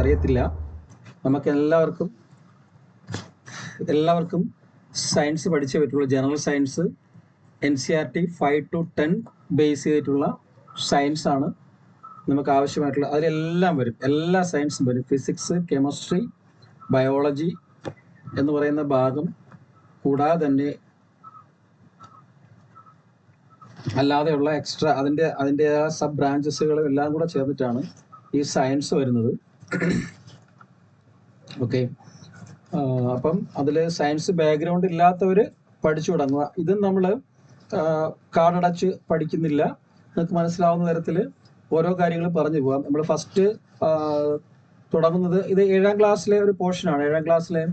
അറിയത്തില്ല. നമുക്ക് എല്ലാവർക്കും സയൻസ് പഠിച്ചേ പറ്റുള്ളൂ. General science NCERT 5 to 10 base ചെയ്തിട്ടുള്ള സയൻസ് ആണ് നമുക്ക് ആവശ്യമായിട്ടുള്ള. അതിലെല്ലാം വരും, എല്ലാ സയൻസും വരും. ഫിസിക്സ്, കെമിസ്ട്രി, ബയോളജി എന്ന് പറയുന്ന ഭാഗം കൂടാതെ തന്നെ അല്ലാതെയുള്ള എക്സ്ട്രാ അതിൻ്റെ സബ് ബ്രാഞ്ചസുകളും എല്ലാം കൂടെ ചേർന്നിട്ടാണ് ഈ സയൻസ് വരുന്നത്. ഓക്കെ, അപ്പം അതിൽ സയൻസ് ബാക്ക്ഗ്രൗണ്ട് ഇല്ലാത്തവർ പഠിച്ചു തുടങ്ങുക. ഇത് നമ്മൾ കാർഡടച്ച് പഠിക്കുന്നില്ല, നിങ്ങൾക്ക് മനസ്സിലാവുന്ന തരത്തിൽ ഓരോ കാര്യങ്ങൾ പറഞ്ഞു പോകാം. നമ്മൾ ഫസ്റ്റ് തുടങ്ങുന്നത് ഇത് 7ാം ക്ലാസ്സിലെ ഒരു പോർഷനാണ്. 7ാം ക്ലാസ്സിലെ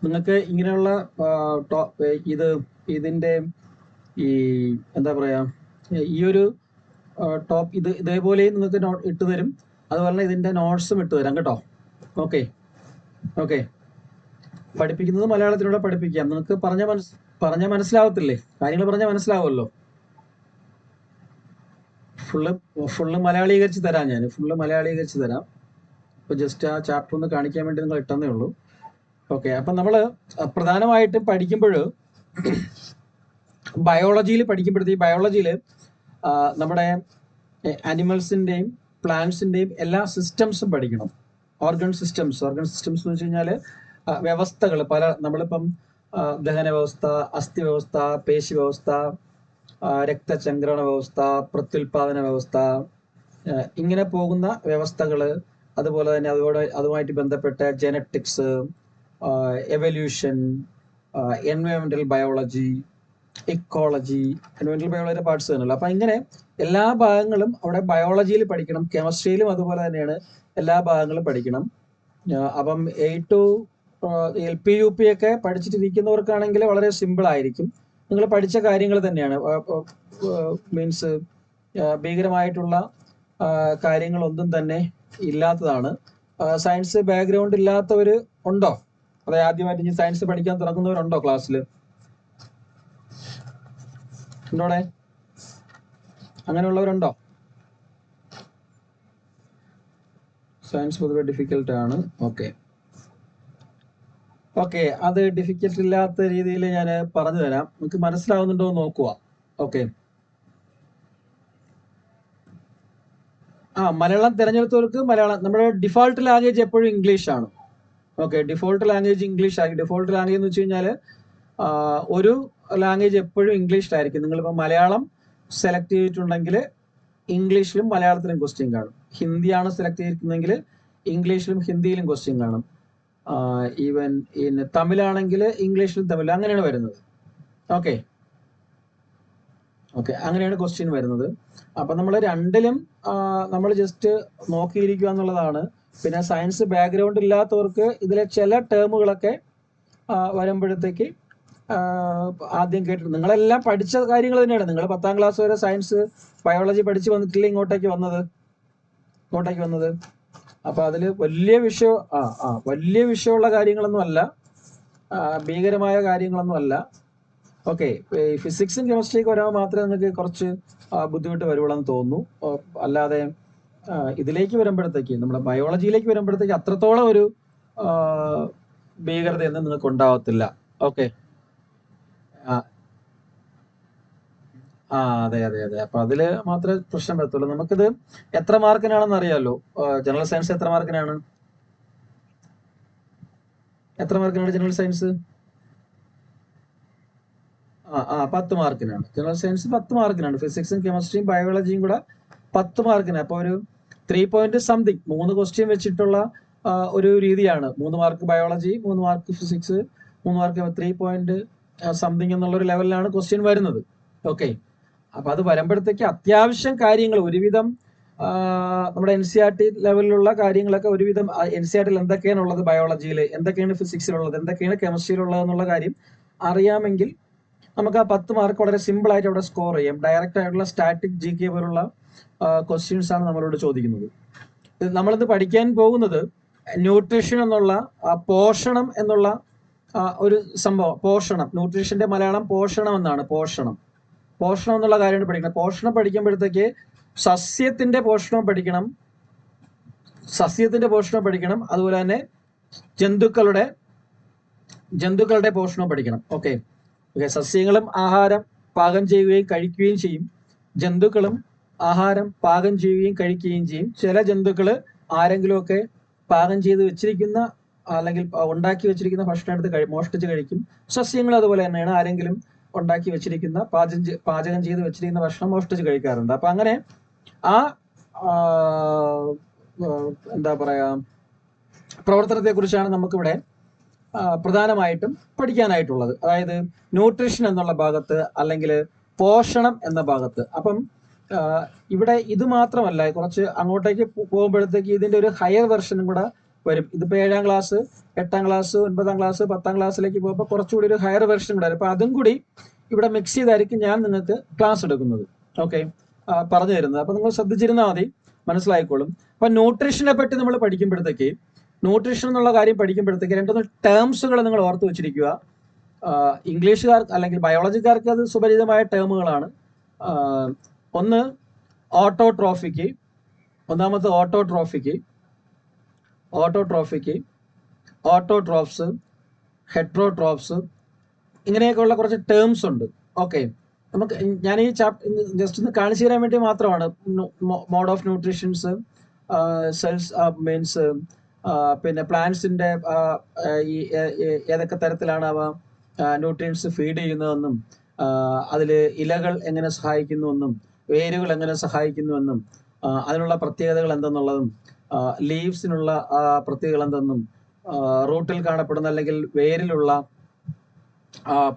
നിങ്ങൾക്ക് ഇങ്ങനെയുള്ള ഇതിൻ്റെ ഈ എന്താ പറയുക, ഈ ഒരു ടോപ്പ് ഇതേപോലെയും നിങ്ങൾക്ക് ഇട്ട് തരും. അതുപോലെ തന്നെ ഇതിൻ്റെ നോട്ട്സും ഇട്ട് തരാം കേട്ടോ. ഓക്കെ, പഠിപ്പിക്കുന്നത് മലയാളത്തിലൂടെ പഠിപ്പിക്കാം. നിങ്ങൾക്ക് പറഞ്ഞാൽ മനസ്സിലാവത്തില്ലേ? കാര്യങ്ങൾ പറഞ്ഞാൽ മനസ്സിലാവുമല്ലോ. ഫുള്ള് മലയാളീകരിച്ച് തരാം. ഞാൻ ഫുള്ള് മലയാളീകരിച്ച് തരാം. ഇപ്പോൾ ജസ്റ്റ് ആ ചാപ്റ്റർ ഒന്ന് കാണിക്കാൻ വേണ്ടി നിങ്ങൾ ഇട്ടെന്നേ ഉള്ളൂ. ഓക്കെ, അപ്പം നമ്മൾ പ്രധാനമായിട്ടും പഠിക്കുമ്പോൾ ബയോളജിയിൽ പഠിക്കുമ്പോഴത്തേക്ക് ബയോളജിയിൽ നമ്മുടെ ആനിമൽസിൻ്റെയും പ്ലാന്റ്സിൻ്റെയും എല്ലാ സിസ്റ്റംസും പഠിക്കണം. ഓർഗൻ സിസ്റ്റംസ് എന്ന് വെച്ച് കഴിഞ്ഞാൽ വ്യവസ്ഥകൾ പല, നമ്മളിപ്പം ദഹന വ്യവസ്ഥ, അസ്ഥി വ്യവസ്ഥ, പേശി വ്യവസ്ഥ, രക്തചംക്രമണ വ്യവസ്ഥ, പ്രത്യുൽപാദന വ്യവസ്ഥ, ഇങ്ങനെ പോകുന്ന വ്യവസ്ഥകൾ. അതുപോലെ തന്നെ അതുമായിട്ട് ബന്ധപ്പെട്ട ജെനറ്റിക്സ്, എവല്യൂഷൻ, എൻവയോൺമെന്റൽ ബയോളജി, ഇക്കോളജി, എൻവയോൺമെന്റൽ ബയോളജിയുടെ പാർട്സ് തന്നെയല്ലോ. അപ്പം ഇങ്ങനെ എല്ലാ ഭാഗങ്ങളും അവിടെ ബയോളജിയിൽ പഠിക്കണം. കെമിസ്ട്രിയിലും അതുപോലെ തന്നെയാണ്, എല്ലാ ഭാഗങ്ങളും പഠിക്കണം. അപ്പം 8 to LP UP ഒക്കെ പഠിച്ചിട്ടിരിക്കുന്നവർക്കാണെങ്കിൽ വളരെ സിമ്പിൾ ആയിരിക്കും. നിങ്ങൾ പഠിച്ച കാര്യങ്ങൾ തന്നെയാണ്. മീൻസ് ഭീകരമായിട്ടുള്ള കാര്യങ്ങളൊന്നും തന്നെ ഇല്ലാത്തതാണ്. സയൻസ് ബാക്ക്ഗ്രൗണ്ട് ഇല്ലാത്തവർ ഉണ്ടോ? അതായത് ആദ്യമായിട്ട് ഇനി സയൻസ് പഠിക്കാൻ തുടങ്ങുന്നവരുണ്ടോ ക്ലാസ്സിൽ? ഉണ്ടോടെ? അങ്ങനെയുള്ളവരുണ്ടോ? സയൻസ് പൊതുവെ ഡിഫിക്കൽട്ടാണ്. ഓക്കെ, അത് ഡിഫിക്കൽട്ട് ഇല്ലാത്ത രീതിയിൽ ഞാൻ പറഞ്ഞു തരാം. നിങ്ങൾക്ക് മനസ്സിലാവുന്നുണ്ടോ എന്ന് നോക്കുക. ഓക്കെ, മലയാളം തിരഞ്ഞെടുത്തവർക്ക് മലയാളം, നമ്മുടെ ഡിഫോൾട്ട് ലാംഗ്വേജ് എപ്പോഴും ഇംഗ്ലീഷ് ആണ്. ഓക്കെ, ഡിഫോൾട്ട് ലാംഗ്വേജ് ഇംഗ്ലീഷ് ആയിരിക്കും. ഡിഫോൾട്ട് ലാംഗ്വേജ് എന്ന് വെച്ച് കഴിഞ്ഞാൽ ഒരു ലാംഗ്വേജ് എപ്പോഴും ഇംഗ്ലീഷിലായിരിക്കും. നിങ്ങളിപ്പോൾ മലയാളം സെലക്ട് ചെയ്തിട്ടുണ്ടെങ്കിൽ ഇംഗ്ലീഷിലും മലയാളത്തിലും ക്വസ്റ്റ്യൻ കാണും. ഹിന്ദിയാണ് സെലക്ട് ചെയ്തിരിക്കുന്നതെങ്കിൽ ഇംഗ്ലീഷിലും ഹിന്ദിയിലും ക്വസ്റ്റ്യൻ കാണും. ഈവൻ തമിഴാണെങ്കിൽ ഇംഗ്ലീഷിലും തമിഴിലും, അങ്ങനെയാണ് വരുന്നത്. ഓക്കെ, അങ്ങനെയാണ് ക്വസ്റ്റ്യൻ വരുന്നത്. അപ്പം നമ്മൾ രണ്ടിലും നമ്മൾ ജസ്റ്റ് നോക്കിയിരിക്കുക എന്നുള്ളതാണ്. പിന്നെ സയൻസ് ബാക്ക്ഗ്രൗണ്ട് ഇല്ലാത്തവർക്ക് ഇതിലെ ചില ടേമുകളൊക്കെ വരുമ്പോഴത്തേക്ക് ആദ്യം കേട്ടിട്ട്, നിങ്ങളെല്ലാം പഠിച്ച കാര്യങ്ങൾ തന്നെയാണ്. നിങ്ങൾ 10ാം ക്ലാസ് വരെ സയൻസ് ബയോളജി പഠിച്ച് വന്നിട്ടില്ല ഇങ്ങോട്ടേക്ക് വന്നത്. അപ്പോൾ അതിൽ വലിയ വിഷയമുള്ള കാര്യങ്ങളൊന്നും അല്ല, ഭീകരമായ കാര്യങ്ങളൊന്നും അല്ല. ഓക്കെ, ഫിസിക്സും കെമിസ്ട്രിയൊക്കെ വരുമ്പോൾ മാത്രമേ നിങ്ങൾക്ക് കുറച്ച് ബുദ്ധിമുട്ട് വരുവുള്ളൂ എന്ന് തോന്നുന്നു. അല്ലാതെ ഇതിലേക്ക് വരുമ്പോഴത്തേക്ക്, നമ്മുടെ ബയോളജിയിലേക്ക് വരുമ്പോഴത്തേക്ക് അത്രത്തോളം ഒരു ഭീകരതയൊന്നും നിങ്ങൾക്ക് ഉണ്ടാവത്തില്ല. ഓക്കെ, അതെ. അപ്പൊ അതില് മാത്രമേ പ്രശ്നം വരത്തുള്ളൂ. നമുക്കിത് എത്ര മാർക്കിനാണെന്ന് അറിയാമല്ലോ. ജനറൽ സയൻസ് എത്ര മാർക്കിനാണ് ജനറൽ സയൻസ്? 10 മാർക്കിനാണ്. ജനറൽ സയൻസ് 10 മാർക്കിനാണ്. ഫിസിക്സും കെമിസ്ട്രിയും ബയോളജിയും കൂടെ 10 മാർക്കിന്. അപ്പോൾ ഒരു 3 പോയിന്റ് സംതിങ്, 3 ക്വസ്റ്റ്യൻ വെച്ചിട്ടുള്ള ഒരു രീതിയാണ്. 3 mark biology, 3 mark physics, 3 mark 3 point something എന്നുള്ളൊരു ലെവലിലാണ് ക്വസ്റ്റ്യൻ വരുന്നത്. ഓക്കെ, അപ്പൊ അത് വരുമ്പോഴത്തേക്ക് അത്യാവശ്യം കാര്യങ്ങൾ ഒരുവിധം നമ്മുടെ NCERT ലെവലിലുള്ള കാര്യങ്ങളൊക്കെ ഒരുവിധം NCERT എന്തൊക്കെയാണ് ഉള്ളത്, ബയോളജിയിൽ എന്തൊക്കെയാണ്, ഫിസിക്സിലുള്ളത് എന്തൊക്കെയാണ്, കെമിസ്ട്രിയിലുള്ളത് എന്നുള്ള കാര്യം അറിയാമെങ്കിൽ നമുക്ക് ആ 10 മാർക്ക് വളരെ സിമ്പിൾ ആയിട്ട് അവിടെ സ്കോർ ചെയ്യാം. ഡയറക്റ്റ് ആയിട്ടുള്ള സ്റ്റാറ്റിക് GK പോലുള്ള ക്വസ്റ്റ്യൻസ് ആണ് നമ്മളോട് ചോദിക്കുന്നത്. നമ്മളിത് പഠിക്കാൻ പോകുന്നത് ന്യൂട്രീഷൻ എന്നുള്ള പോഷണം എന്നുള്ള ഒരു സംഭവം. പോഷണം, ന്യൂട്രീഷന്റെ മലയാളം പോഷണം എന്നാണ്. പോഷണം എന്നുള്ള കാര്യമാണ് പഠിക്കണം. പോഷണം പഠിക്കുമ്പോഴത്തേക്ക് സസ്യത്തിന്റെ പോഷണം പഠിക്കണം, സസ്യത്തിന്റെ പോഷണം പഠിക്കണം, അതുപോലെ തന്നെ ജന്തുക്കളുടെ പോഷണം പഠിക്കണം. ഓക്കെ. സസ്യങ്ങളും ആഹാരം പാകം ചെയ്യുകയും കഴിക്കുകയും ചെയ്യും, ജന്തുക്കളും ആഹാരം പാകം ചെയ്യുകയും കഴിക്കുകയും ചെയ്യും. ചില ജന്തുക്കള് ആരെങ്കിലുമൊക്കെ പാകം ചെയ്ത് വെച്ചിരിക്കുന്ന അല്ലെങ്കിൽ ഉണ്ടാക്കി വെച്ചിരിക്കുന്ന ഭക്ഷണം എടുത്ത് മോഷ്ടിച്ച് കഴിക്കും. സസ്യങ്ങൾ അതുപോലെ തന്നെയാണ്, ആരെങ്കിലും ഉണ്ടാക്കി വെച്ചിരിക്കുന്ന പാചകം ചെയ്ത് വെച്ചിരിക്കുന്ന ഭക്ഷണം മോഷ്ടിച്ച് കഴിക്കാറുണ്ട്. അപ്പൊ അങ്ങനെ ആ എന്താ പറയാ പ്രവർത്തനത്തെ കുറിച്ചാണ് നമുക്കിവിടെ പ്രധാനമായിട്ടും പഠിക്കാനായിട്ടുള്ളത്. അതായത് ന്യൂട്രീഷൻ എന്നുള്ള ഭാഗത്ത് അല്ലെങ്കിൽ പോഷണം എന്ന ഭാഗത്ത്. അപ്പം ഇവിടെ ഇത് മാത്രമല്ല, കുറച്ച് അങ്ങോട്ടേക്ക് പോകുമ്പോഴത്തേക്ക് ഇതിന്റെ ഒരു ഹയർ വെർഷനും കൂടെ വരും. ഇതിപ്പോ 7ാം ക്ലാസ്, 8ാം ക്ലാസ്, 9ാം ക്ലാസ്, 10ാം ക്ലാസ്സിലേക്ക് പോകുമ്പോൾ കുറച്ചുകൂടി ഒരു ഹയർ വെർഷൻ കൂടെ വരും. അപ്പൊ അതും കൂടി ഇവിടെ മിക്സ് ചെയ്തായിരിക്കും ഞാൻ നിങ്ങൾക്ക് ക്ലാസ് എടുക്കുന്നത്. ഓക്കെ, പറഞ്ഞു തരുന്നത്. അപ്പൊ നിങ്ങൾ ശ്രദ്ധിച്ചിരുന്നാൽ മതി, മനസ്സിലായിക്കോളും. അപ്പൊ ന്യൂട്രീഷനെ പറ്റി നമ്മൾ പഠിക്കുമ്പോഴത്തേക്ക്, ന്യൂട്രീഷൻ എന്നുള്ള കാര്യം പഠിക്കുമ്പോഴത്തേക്ക് 2-3 ടേംസുകൾ നിങ്ങൾ ഓർത്ത് വെച്ചിരിക്കുക. ഇംഗ്ലീഷുകാർക്ക് അല്ലെങ്കിൽ ബയോളജിക്കാർക്ക് അത് സുപരിചിതമായ ടേമുകളാണ്. ഒന്ന് ഓട്ടോട്രോഫിക്ക്, ഒന്നാമത്തെ ഓട്ടോട്രോഫിക്ക്, ഓട്ടോട്രോഫ്സ്, ഹെട്രോട്രോഫ്സ്, ഇങ്ങനെയൊക്കെയുള്ള കുറച്ച് ടേംസ് ഉണ്ട്. ഓക്കെ, നമുക്ക് ഞാൻ ഈ ജസ്റ്റ് ഒന്ന് കാണിച്ചു തരാൻ വേണ്ടി മാത്രമാണ്. Mode of nutritions, cells means, പിന്നെ പ്ലാന്റ്സിന്റെ ഈ ഏതൊക്കെ തരത്തിലാണ് അവ ന്യൂട്രിയൻസ് ഫീഡ് ചെയ്യുന്നതെന്നും, അതിൽ ഇലകൾ എങ്ങനെ സഹായിക്കുന്നുവെന്നും, വേരുകൾ എങ്ങനെ സഹായിക്കുന്നുവെന്നും, അതിനുള്ള പ്രത്യേകതകൾ എന്തെന്നുള്ളതും, ലീവ്സിനുള്ള പ്രത്യേകതകൾ എന്തെന്നും, റൂട്ടിൽ കാണപ്പെടുന്ന അല്ലെങ്കിൽ വേരിലുള്ള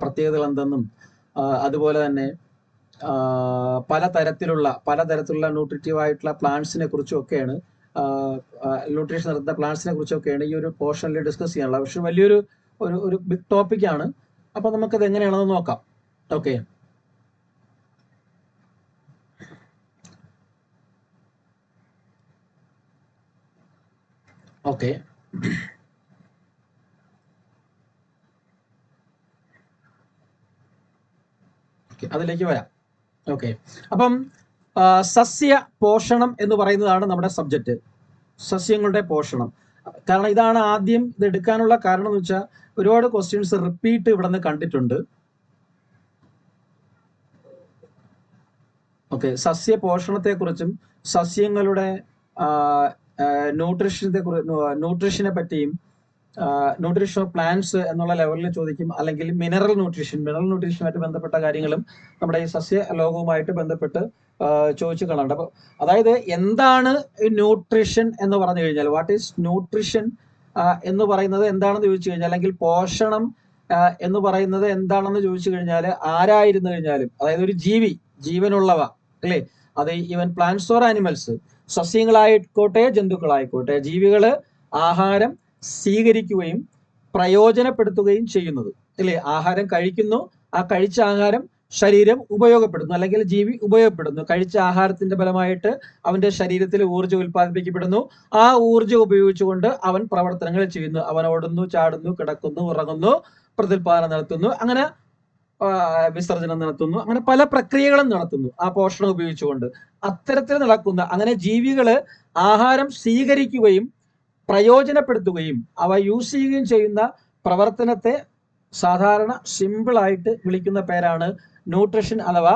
പ്രത്യേകതകൾ എന്തെന്നും, അതുപോലെ തന്നെ പലതരത്തിലുള്ള ന്യൂട്രിറ്റീവ് ആയിട്ടുള്ള പ്ലാന്റ്സിനെ കുറിച്ചും ഒക്കെയാണ്, ന്യൂട്രീഷൻ നടത്തുന്ന പ്ലാന്റ്സിനെ കുറിച്ചൊക്കെയാണ് ഈ ഒരു പോർഷനിൽ ഡിസ്കസ് ചെയ്യാനുള്ളത്. പക്ഷെ വലിയൊരു ഒരു ബിഗ് ടോപ്പിക്കാണ്. അപ്പൊ നമുക്കത് എങ്ങനെയാണെന്ന് നോക്കാം. ഓക്കെ, ഓക്കെ അതിലേക്ക് വരാം. ഓക്കെ, അപ്പം സസ്യ പോഷണം എന്ന് പറയുന്നതാണ് നമ്മുടെ സബ്ജക്റ്റ്, സസ്യങ്ങളുടെ പോഷണം. കാരണം ഇതാണ് ആദ്യം ഇത് എടുക്കാനുള്ള കാരണം എന്ന് വെച്ചാൽ ഒരുപാട് ക്വസ്റ്റ്യൻസ് റിപ്പീറ്റ് ഇവിടെ നിന്ന് കണ്ടിട്ടുണ്ട്. ഓക്കെ, സസ്യ പോഷണത്തെ കുറിച്ചും സസ്യങ്ങളുടെ ന്യൂട്രീഷനെ പറ്റിയും, ന്യൂട്രീഷൻ ഓഫ് പ്ലാന്റ്സ് എന്നുള്ള ലെവലിൽ ചോദിക്കും. അല്ലെങ്കിൽ മിനറൽ ന്യൂട്രീഷനുമായിട്ട് ബന്ധപ്പെട്ട കാര്യങ്ങളും നമ്മുടെ ഈ സസ്യ ലോകവുമായിട്ട് ബന്ധപ്പെട്ട് ചോദിച്ചു കാണാറുണ്ട്. അപ്പൊ അതായത് എന്താണ് ന്യൂട്രീഷൻ എന്ന് പറഞ്ഞു കഴിഞ്ഞാൽ, വാട്ട് ഈസ് ന്യൂട്രീഷൻ എന്ന് പറയുന്നത് എന്താണെന്ന് ചോദിച്ചു കഴിഞ്ഞാൽ, അല്ലെങ്കിൽ പോഷണം എന്ന് പറയുന്നത് എന്താണെന്ന് ചോദിച്ചു കഴിഞ്ഞാൽ, ആരായിരുന്നു കഴിഞ്ഞാലും, അതായത് ഒരു ജീവനുള്ളവ അല്ലേ, അത് ഈവൻ പ്ലാന്റ്സ് ഓർ ആനിമൽസ്, സസ്യങ്ങളായിക്കോട്ടെ ജന്തുക്കളായിക്കോട്ടെ, ജീവികള് ആഹാരം സ്വീകരിക്കുകയും പ്രയോജനപ്പെടുത്തുകയും ചെയ്യുന്നത് അല്ലേ. ആഹാരം കഴിക്കുന്നു, ആ കഴിച്ച ആഹാരം ശരീരം ഉപയോഗപ്പെടുന്നു, അല്ലെങ്കിൽ ജീവി ഉപയോഗപ്പെടുന്നു. കഴിച്ച ആഹാരത്തിന്റെ ഫലമായിട്ട് അവന്റെ ശരീരത്തിൽ ഊർജ്ജം ഉൽപ്പാദിപ്പിക്കപ്പെടുന്നു. ആ ഊർജ്ജം ഉപയോഗിച്ചുകൊണ്ട് അവൻ പ്രവർത്തനങ്ങൾ ചെയ്യുന്നു. അവൻ ഓടുന്നു, ചാടുന്നു, കിടക്കുന്നു, ഉറങ്ങുന്നു, പ്രത്യുൽപാദനം നടത്തുന്നു, അങ്ങനെ വിസർജനം നടത്തുന്നു, അങ്ങനെ പല പ്രക്രിയകളും നടത്തുന്നു ആ പോഷണം ഉപയോഗിച്ചുകൊണ്ട്. അത്തരത്തിൽ നടക്കുന്ന, അങ്ങനെ ജീവികള് ആഹാരം സ്വീകരിക്കുകയും പ്രയോജനപ്പെടുത്തുകയും അവ യൂസ് ചെയ്യുകയും ചെയ്യുന്ന പ്രവർത്തനത്തെ സാധാരണ സിമ്പിൾ ആയിട്ട് വിളിക്കുന്ന പേരാണ് ന്യൂട്രീഷൻ അഥവാ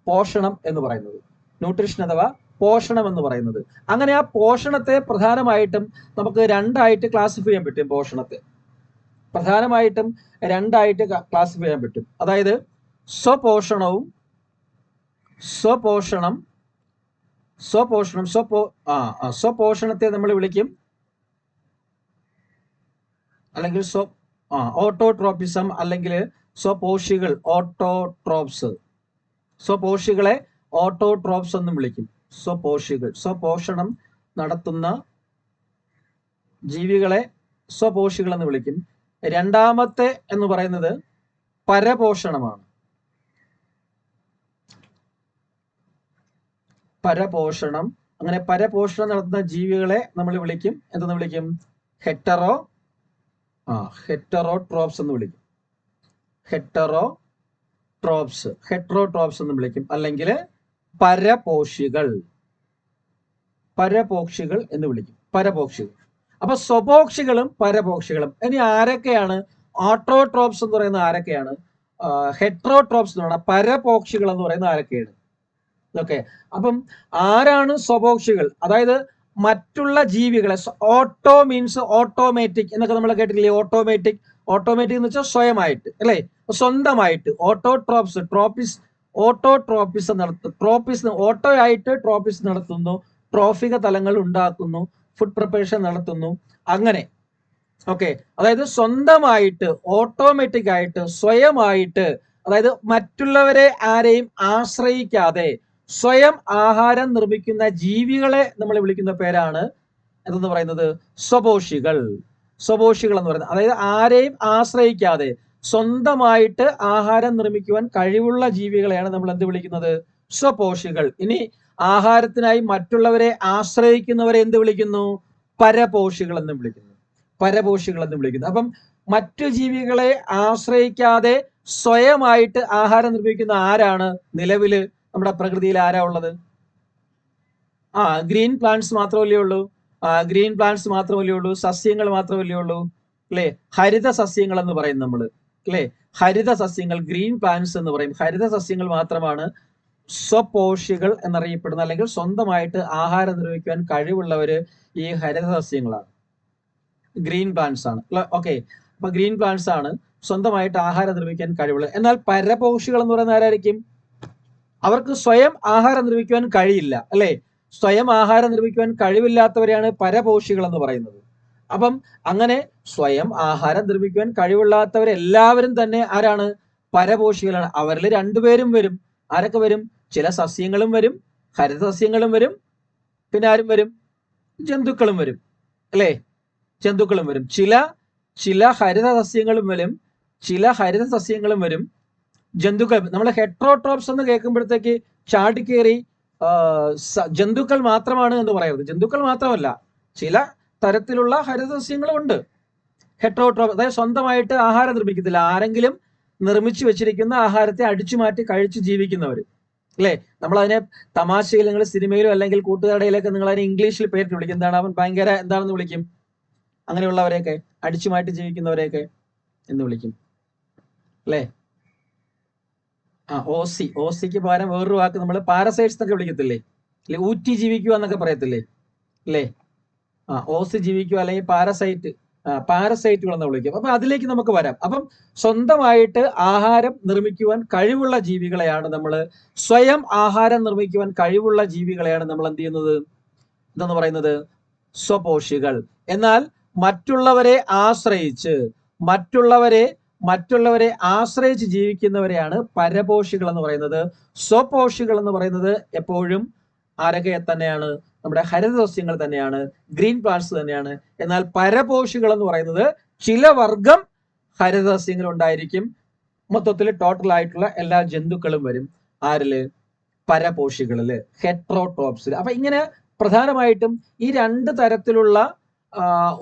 പോഷണം എന്ന് പറയുന്നത്. ന്യൂട്രീഷൻ അഥവാ പോഷണം എന്ന് പറയുന്നത്. അങ്ങനെ ആ പോഷണത്തെ പ്രധാനമായിട്ടും നമുക്ക് രണ്ടായിട്ട് ക്ലാസിഫൈ ചെയ്യാൻ പറ്റും. പോഷണത്തെ പ്രധാനമായിട്ടും രണ്ടായിട്ട് ക്ലാസിഫൈ ചെയ്യാൻ പറ്റും. അതായത് സ്വപോഷണത്തെ നമ്മൾ വിളിക്കും, അല്ലെങ്കിൽ ഓട്ടോട്രോപ്പിസം, അല്ലെങ്കിൽ സ്വപോഷികൾ, ഓട്ടോട്രോപ്സ്. സ്വപോഷികളെ ഓട്ടോട്രോപ്സ് എന്നും വിളിക്കും. സ്വപോഷികൾ, സ്വപോഷണം നടത്തുന്ന ജീവികളെ സ്വപോഷികൾ എന്ന് വിളിക്കും. രണ്ടാമത്തെ എന്ന് പറയുന്നത് പരപോഷണമാണ്. പരപോഷണം. അങ്ങനെ പരപോഷണം നടത്തുന്ന ജീവികളെ നമ്മൾ വിളിക്കും, എന്തെന്ന് വിളിക്കും? ഹെറ്ററോട്രോപ്സ് എന്ന് വിളിക്കും. ഹെറ്ററോട്രോപ്സ് എന്ന് വിളിക്കും, അല്ലെങ്കിൽ പരപോഷികൾ എന്ന് വിളിക്കും. പരപോഷികൾ. അപ്പൊ സ്വപോഷികളും പരപോഷികളും. ഇനി ആരൊക്കെയാണ് ഓട്ടോട്രോപ്സ് എന്ന് പറയുന്ന ആരൊക്കെയാണ്? ഹെട്രോട്രോപ്സ് എന്ന് പറയുന്ന പരപോഷികൾ എന്ന് പറയുന്ന ആരൊക്കെയാണ്? ഓക്കെ. അപ്പം ആരാണ് സ്വപോഷികൾ? അതായത് മറ്റുള്ള ജീവികളെ, ഓട്ടോ മീൻസ് ഓട്ടോമാറ്റിക് എന്നൊക്കെ നമ്മൾ കേട്ടിട്ടില്ലേ? ഓട്ടോമാറ്റിക് എന്ന് വെച്ചാൽ സ്വയമായിട്ട്, അല്ലെ? സ്വന്തമായിട്ട്. ഓട്ടോട്രോപ്സ്, ഓട്ടോട്രോപ്പിസം നടത്തും. ഓട്ടോ ആയിട്ട് ട്രോപ്പിസ് നടത്തുന്നു, ട്രോഫിക തലങ്ങൾ ഉണ്ടാക്കുന്നു, ഫുഡ് പ്രിപ്പറേഷൻ നടത്തുന്നു, അങ്ങനെ. ഓക്കെ. അതായത് സ്വന്തമായിട്ട്, ഓട്ടോമാറ്റിക് ആയിട്ട്, സ്വയമായിട്ട്, അതായത് മറ്റുള്ളവരെ ആരെയും ആശ്രയിക്കാതെ സ്വയം ആഹാരം നിർമ്മിക്കുന്ന ജീവികളെ നമ്മൾ വിളിക്കുന്ന പേരാണ് എന്തെന്ന് പറയുന്നത്? സ്വപോഷികൾ. എന്ന് പറയുന്നത് അതായത് ആരെയും ആശ്രയിക്കാതെ സ്വന്തമായിട്ട് ആഹാരം നിർമ്മിക്കുവാൻ കഴിവുള്ള ജീവികളെയാണ് നമ്മൾ എന്ത് വിളിക്കുന്നത്? സ്വപോഷികൾ. ഇനി ആഹാരത്തിനായി മറ്റുള്ളവരെ ആശ്രയിക്കുന്നവരെ എന്ത് വിളിക്കുന്നു? പരപോഷികൾ എന്ന് വിളിക്കുന്നു. അപ്പം മറ്റു ജീവികളെ ആശ്രയിക്കാതെ സ്വയമായിട്ട് ആഹാരം നിർമ്മിക്കുന്ന ആരാണ് നിലവില് നമ്മുടെ പ്രകൃതിയിൽ ആരാ ഉള്ളത്? ഗ്രീൻ പ്ലാന്റ്സ് മാത്രമല്ലേ ഉള്ളൂ. സസ്യങ്ങൾ മാത്രമല്ലേ ഉള്ളൂ, അല്ലെ? ഹരിത സസ്യങ്ങൾ എന്ന് പറയും നമ്മള്, അല്ലെ? ഹരിത സസ്യങ്ങൾ, ഗ്രീൻ പ്ലാന്റ്സ് എന്ന് പറയും. ഹരിത സസ്യങ്ങൾ മാത്രമാണ് സ്വപോഷികൾ എന്നറിയപ്പെടുന്ന, അല്ലെങ്കിൽ സ്വന്തമായിട്ട് ആഹാരം നിർമ്മിക്കുവാൻ കഴിവുള്ളവര് ഈ ഹരിത സസ്യങ്ങളാണ്, ഗ്രീൻ പ്ലാന്റ്സ് ആണ്. ഓക്കെ. അപ്പൊ ഗ്രീൻ പ്ലാന്റ്സ് ആണ് സ്വന്തമായിട്ട് ആഹാരം നിർമ്മിക്കാൻ കഴിവുള്ളത്. എന്നാൽ പരപോഷികൾ എന്ന് പറയുന്ന ആരായിരിക്കും? അവർക്ക് സ്വയം ആഹാരം നിർമ്മിക്കുവാൻ കഴിയില്ല, അല്ലെ? സ്വയം ആഹാരം നിർമ്മിക്കുവാൻ കഴിവില്ലാത്തവരെയാണ് പരപോഷികൾ എന്ന് പറയുന്നത്. അപ്പം അങ്ങനെ സ്വയം ആഹാരം നിർമ്മിക്കുവാൻ കഴിവില്ലാത്തവരെല്ലാവരും തന്നെ ആരാണ്? പരപോഷികളാണ്. അവരിൽ രണ്ടുപേരും വരും. ആരൊക്കെ വരും? ചില സസ്യങ്ങളും വരും, ഹരിത സസ്യങ്ങളും വരും, പിന്നെ ആരും വരും? ജന്തുക്കളും വരും, അല്ലെ? ജന്തുക്കളും വരും. ചില ഹരിത സസ്യങ്ങളും വരും, ജന്തുക്കൾ. നമ്മൾ ഹെട്രോട്രോപ്സ് എന്ന് കേൾക്കുമ്പോഴത്തേക്ക് ചാടിക്കേറി ജന്തുക്കൾ മാത്രമാണ് എന്ന് പറയരുത്. ജന്തുക്കൾ മാത്രമല്ല, ചില തരത്തിലുള്ള ഹരിതസസ്യങ്ങളും ഉണ്ട്. ഹെട്രോട്രോപ്പ്, അതായത് സ്വന്തമായിട്ട് ആഹാരം നിർമ്മിക്കത്തില്ല, ആരെങ്കിലും നിർമ്മിച്ചു വെച്ചിരിക്കുന്ന ആഹാരത്തെ അടിച്ചു മാറ്റി കഴിച്ചു ജീവിക്കുന്നവർ, അല്ലെ? നമ്മൾ അതിനെ തമാശയിൽ, നിങ്ങൾ സിനിമയിലും അല്ലെങ്കിൽ കൂട്ടുകാരുടെയിലൊക്കെ നിങ്ങൾ അതിനെ ഇംഗ്ലീഷിൽ പേരിട്ട് വിളിക്കും. എന്താണ്? അവൻ ഭയങ്കര എന്താണെന്ന് വിളിക്കും. അങ്ങനെയുള്ളവരെയൊക്കെ, അടിച്ചു മാറ്റി ജീവിക്കുന്നവരെയൊക്കെ എന്ന് വിളിക്കും, അല്ലെ? ഓസിക്ക് പകരം വേറൊരു വാക്ക് നമ്മൾ പാരസൈറ്റ്സ് എന്നൊക്കെ വിളിക്കത്തില്ലേ, അല്ലെ? ഊറ്റി ജീവിക്കുക എന്നൊക്കെ പറയത്തില്ലേ, അല്ലേ? ഓസി ജീവിക്കുക, അല്ലെങ്കിൽ പാരസൈറ്റുകൾ എന്ന് വിളിക്കും. അപ്പൊ അതിലേക്ക് നമുക്ക് വരാം. അപ്പം സ്വന്തമായിട്ട് ആഹാരം നിർമ്മിക്കുവാൻ കഴിവുള്ള ജീവികളെയാണ് നമ്മൾ, സ്വയം ആഹാരം നിർമ്മിക്കുവാൻ കഴിവുള്ള ജീവികളെയാണ് നമ്മൾ എന്ത് ചെയ്യുന്നത്? എന്തെന്ന് പറയുന്നത്? സ്വപോഷികൾ. എന്നാൽ മറ്റുള്ളവരെ ആശ്രയിച്ച് ജീവിക്കുന്നവരെയാണ് പരപോഷികൾ എന്ന് പറയുന്നത്. സ്വപോഷികൾ എന്ന് പറയുന്നത് എപ്പോഴും ആരൊക്കെ തന്നെയാണ്? നമ്മുടെ ഹരിതസസ്യങ്ങൾ തന്നെയാണ്, ഗ്രീൻ പ്ലാന്റ്സ് തന്നെയാണ്. എന്നാൽ പരപോഷികൾ എന്ന് പറയുന്നത് ചില വർഗം ഹരിതസസ്യങ്ങൾ ഉണ്ടായിരിക്കും. മൊത്തത്തിൽ ടോട്ടൽ ആയിട്ടുള്ള എല്ലാ ജന്തുക്കളും വരും. ആരില്? പരപോഷികളില്, ഹെട്രോട്രോപ്സിൽ. അപ്പൊ ഇങ്ങനെ പ്രധാനമായിട്ടും ഈ രണ്ട് തരത്തിലുള്ള